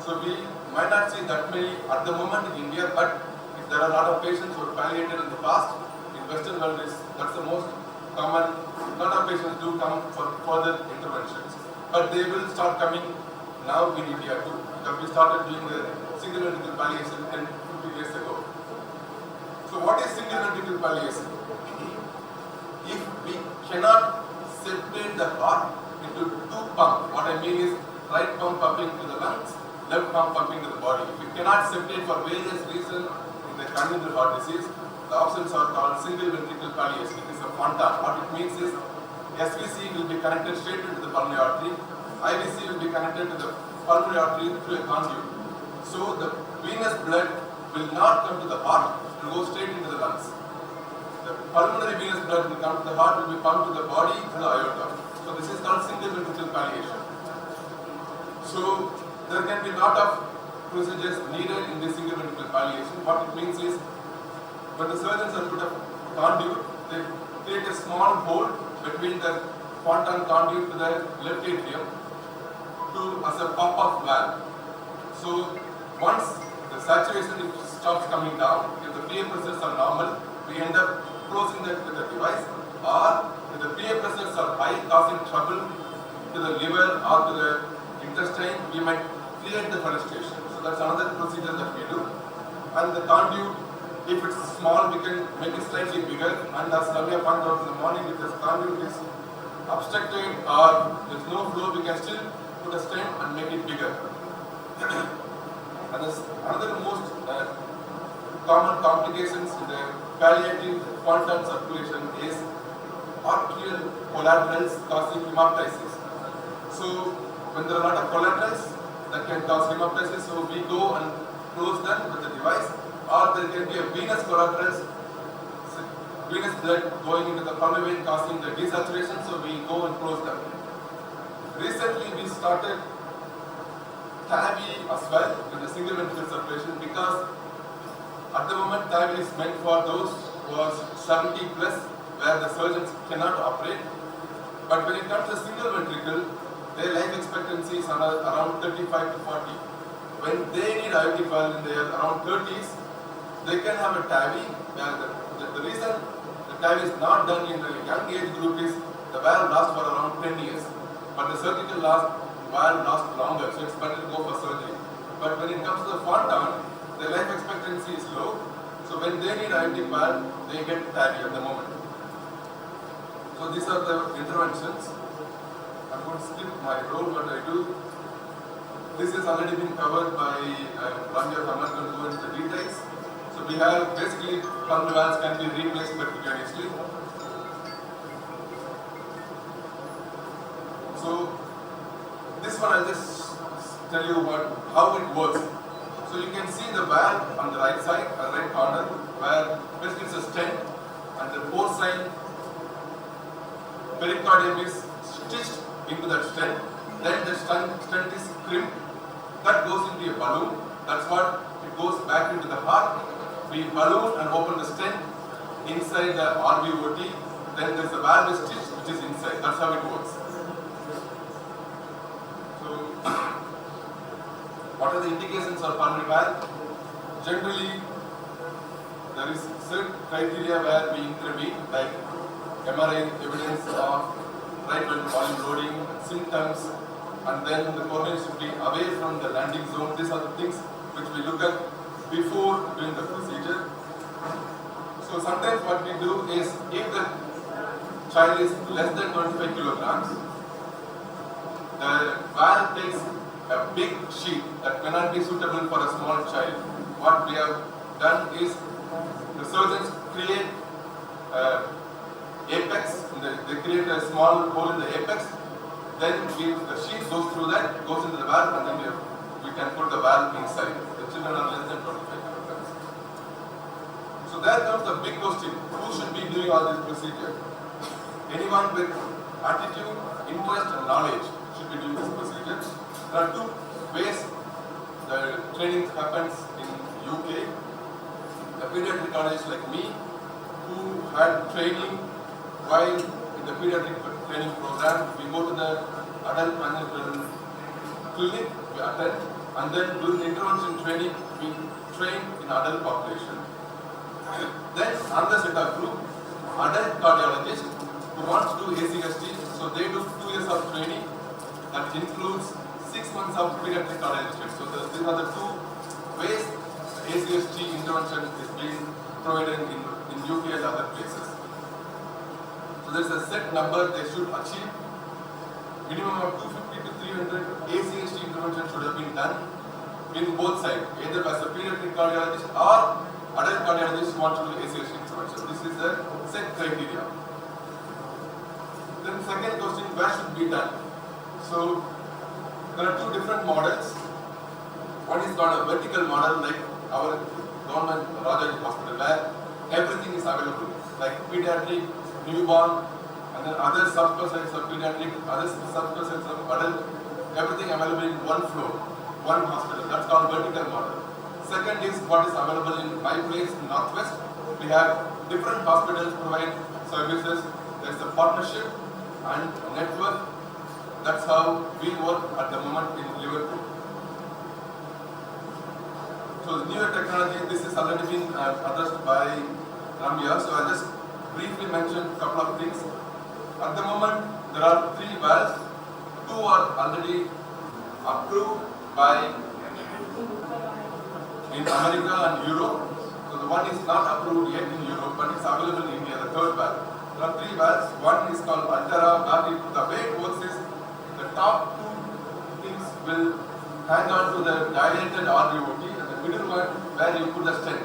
So we might not see that many at the moment in India, but there are a lot of patients who are palliated in the past. In Western world, that's the most common. A lot of patients do come for further interventions, but they will start coming now in India too. Because we started doing the single ventricle palliation 10, 50 years ago. So what is single ventricle palliation? If we cannot separate the heart into two pumps, what I mean is right pump pumping to the lungs, left pump pumping to the body. If we cannot separate for various reasons in the congenital heart disease, the options are called single ventricle palliation. It is a fontan. What it means is SVC will be connected straight into the pulmonary artery, IVC will be connected to the pulmonary artery through a conduit. So the venous blood will not come to the heart, it will go straight into the lungs. The pulmonary venous blood will come to the heart, will be pumped to the body through the aorta. So this is called single ventricle palliation. So there can be a lot of procedures needed in this single ventricle palliation. What it means is, when the surgeons have put a conduit, they create a small hole between the fontan conduit to the left atrium as a pop-off valve. So once the saturation stops coming down, if the PA pressures are normal, we end up closing that with a device, or if the PA pressures are high, causing trouble to the liver or to the intestine, we might create the felicitation. So that's another procedure that we do. And the conduit, if it's small, we can make it slightly bigger. And as Lavya pointed out in the morning, if the conduit is obstructed or there's no flow, we can still put a stent and make it bigger. And there's another most common complications in the palliative fontan circulation is arterial collaterals causing hemoptysis. So when there are a lot of collaterals that can cause hemoptysis, so we go and close them with the device, or there can be a venous collaterals, venous blood going into the pulmonary vein causing the desaturation, so we go and close them. Recently we started TAVI as well with the single ventricle circulation, because at the moment TAVI is meant for those who are 70 plus, where the surgeons cannot operate. But when it comes to single ventricle, their life expectancy is around 35 to 40. When they need aortic valve in their around 30s, they can have a TAVI. The reason the TAVI is not done in the young age group is the valve lasts for around 10 years. But the surgical valve lasts longer, so it's better to go for surgery. But when it comes to the fontan, their life expectancy is low. So when they need aortic valve, they get TAVI at the moment. So these are the interventions. I'm going to skip my role, but I do. This has already been covered by Lavya. I'm not going to go into the details. So we have basically pulmonary valves can be replaced percutaneously. So this one I'll just tell you how it works. So you can see the valve on the right side, right corner, where basically it's a stent, and the porcine pericardium is stitched into that stent. Then the stent is crimped. That goes into a balloon. That's what it goes back into the heart. We balloon and open the stent inside the RVOT. Then there's a valve stitch which is inside. That's how it works. So, what are the indications of pulmonary valve? Generally, there is certain criteria where we intervene, like MRI evidence of right volume loading, symptoms, and then the coronary should be away from the landing zone. These are the things which we look at before doing the procedure. So sometimes what we do is, if the child is less than 25 kilograms, the valve takes a big sheet that may not be suitable for a small child. What we have done is, the surgeons create apex, they create a small hole in the apex, then the sheet goes through that, goes into the valve, and then we can put the valve inside. The children are less than 25 kilograms. So there comes the big question, who should be doing all this procedure? Anyone with attitude, interest and knowledge should be doing this procedure. There are two ways the training happens in UK. The pediatric cardiologists like me, who had training while in the pediatric training program, we go to the adult management clinic, we attend, and then during the intervention training, we train in adult population. Then another set of group, adult cardiologists who want to do ACST, so they do 2 years of training that includes 6 months of pediatric cardiology. So these are the two ways ACST intervention is being provided in UK and other places. So there is a set number they should achieve. Minimum of 250 to 300 ACST intervention should have been done in both sides, either as a pediatric cardiologist or adult cardiologist who want to do ACST intervention. This is the set criteria. Then second question, where should be done? So there are two different models. One is called a vertical model, like our government Rajaji hospital, where everything is available, like pediatric, newborn, and then other subspecialties of pediatric, other subspecialties of adult, everything available in one floor, one hospital. That's called vertical model. Second is what is available in my place in Northwest. We have different hospitals provide services. There's a partnership and network. That's how we work at the moment in Liverpool. So the newer technology, this has already been addressed by Ramya. So I'll just briefly mention a couple of things. At the moment, there are 3 valves. 2 are already approved by in America and Europe. So the one is not approved yet in Europe, but it's available in India, the 3rd valve. There are 3 valves. One is called Altera. The way it works is, the top 2 things will hang on to the dilated RVOT, and the middle one where you put the stent.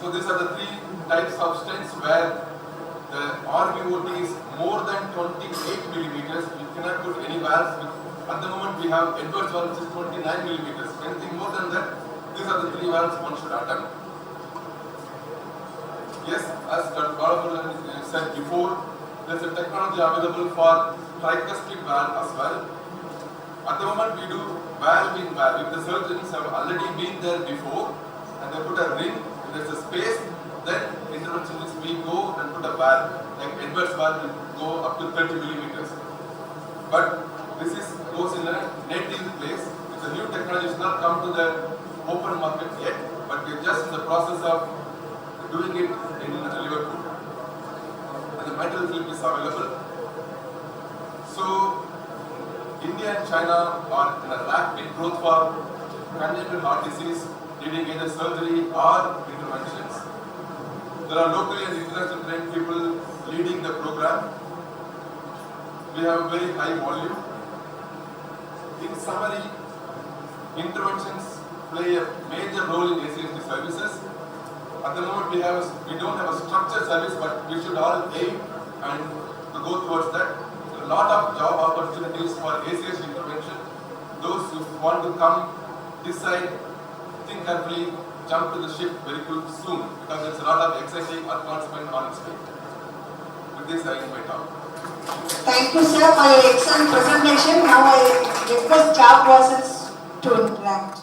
So these are the 3 types of stents where the RVOT is more than 28 millimeters. You cannot put any valves. At the moment we have Edwards valve which is 29 millimeters. Anything more than that, these are the 3 valves one should attempt. Yes, as Dr. Balamurugan said before, there is a technology available for tricuspid valve as well. At the moment we do valve in valve. If the surgeons have already been there before and they put a ring, if there is a space, then interventionists we go and put a valve. Like Edwards valve will go up to 30 millimeters. But this goes in a native place. It's a new technology, it's not come to the open market yet, but we are just in the process of doing it in Liverpool. And the metal film is available. So India and China are in a rapid growth for congenital heart disease, needing either surgery or interventions. There are locally and internationally trained people leading the program. We have a very high volume. In summary, interventions play a major role in ACST services. At the moment we don't have a structured service, but we should all aim and to go towards that. There are a lot of job opportunities for ACST intervention. Those who want to come, decide, think carefully, jump to the ship very soon, because there's a lot of exciting advancement on its way. With this I end my talk. Thank you, sir, for your excellent presentation. Now I request chairpersons to interact.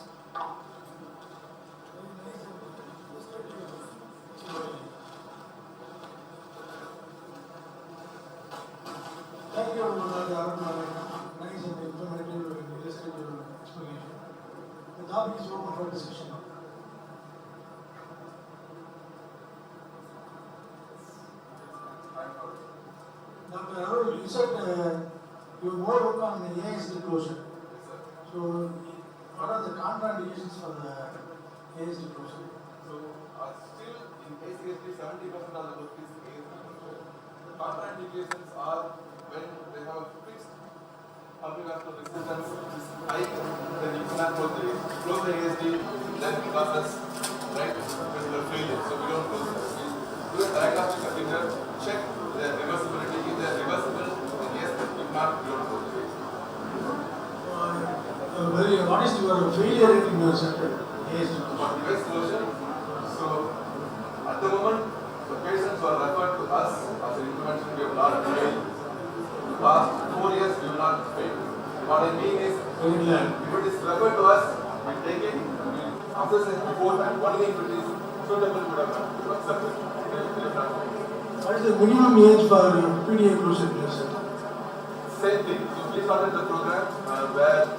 Thank you, Dr. Arun. Nice and informative and illustrative explanation. The topic is open for discussion. Dr. Arul, you said you more work on the ASD closure. So, what are the contraindications for the ASD closure? So, still in ACSD, 70% of the work is ASD closure. The contraindications are when they have fixed cardiovascular resistance, which is high, then you cannot close the ASD, then it causes right ventricular failure. So, we don't close it. We do a diagnostic procedure, check the reversibility. If they are reversible, then yes, if not, we don't close the ASD. What is your failure rate in your center? ASD for device closure. So, at the moment, the patients were referred to us as an intervention. We have not failed. The past 4 years, we have not failed. What I mean is, if it is referred to us, we take it, we assess it before that. Only if it is suitable, we would have accepted. We have not failed. What is the minimum age for PDA closure in your center? Same thing. So, we started the program where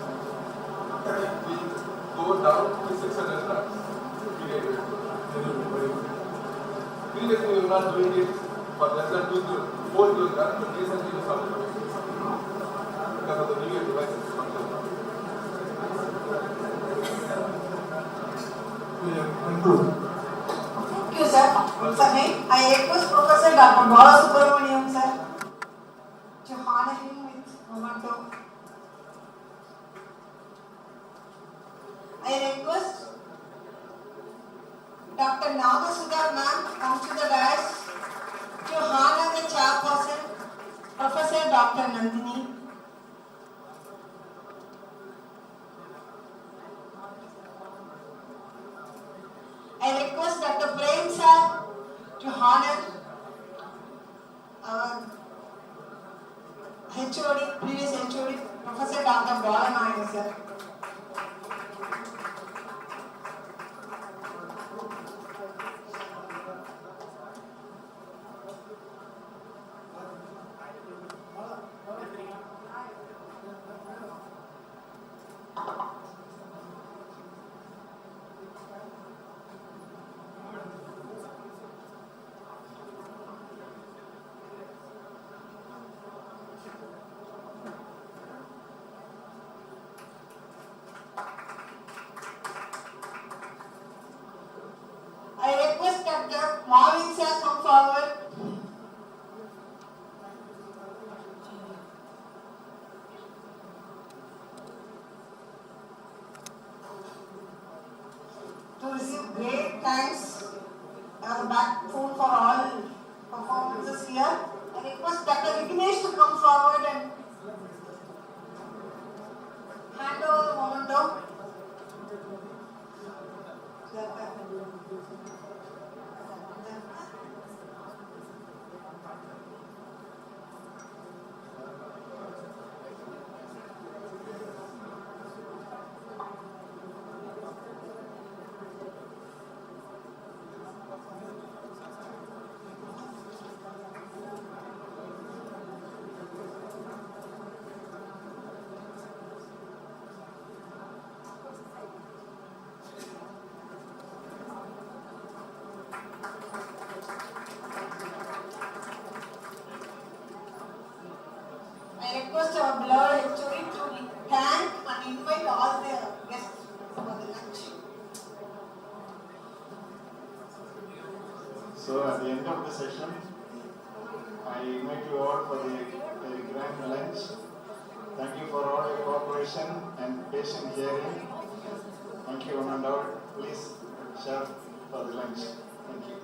we go down to 600 grams. Previously, we were not doing it for less than 4 kilograms, but recently we started doing it because of the newer devices. Thank you, sir. I request Professor Dr. Bala Subramaniam, sir, to honor him with memento. I request Dr. Nagasudha ma'am come to the dais to honor the chairperson, Professor Dr. Nandini. I request Dr. Prem sir to honor our HOD, previous HOD, Professor Dr. Bala Nayak sir. I request Dr. Marvin sir come forward. To receive great thanks as a backbone for all performances here. I request Dr. Vignesh to come forward and hand over the memento. I request our beloved HOD to thank and invite all the guests for the lunch. So at the end of the session, I invite you all for the grand lunch. Thank you for all your cooperation and patient hearing. Thank you one and all. Please share for the lunch. Thank you.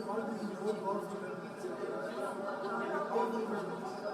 politics is more powerful than powerful questions.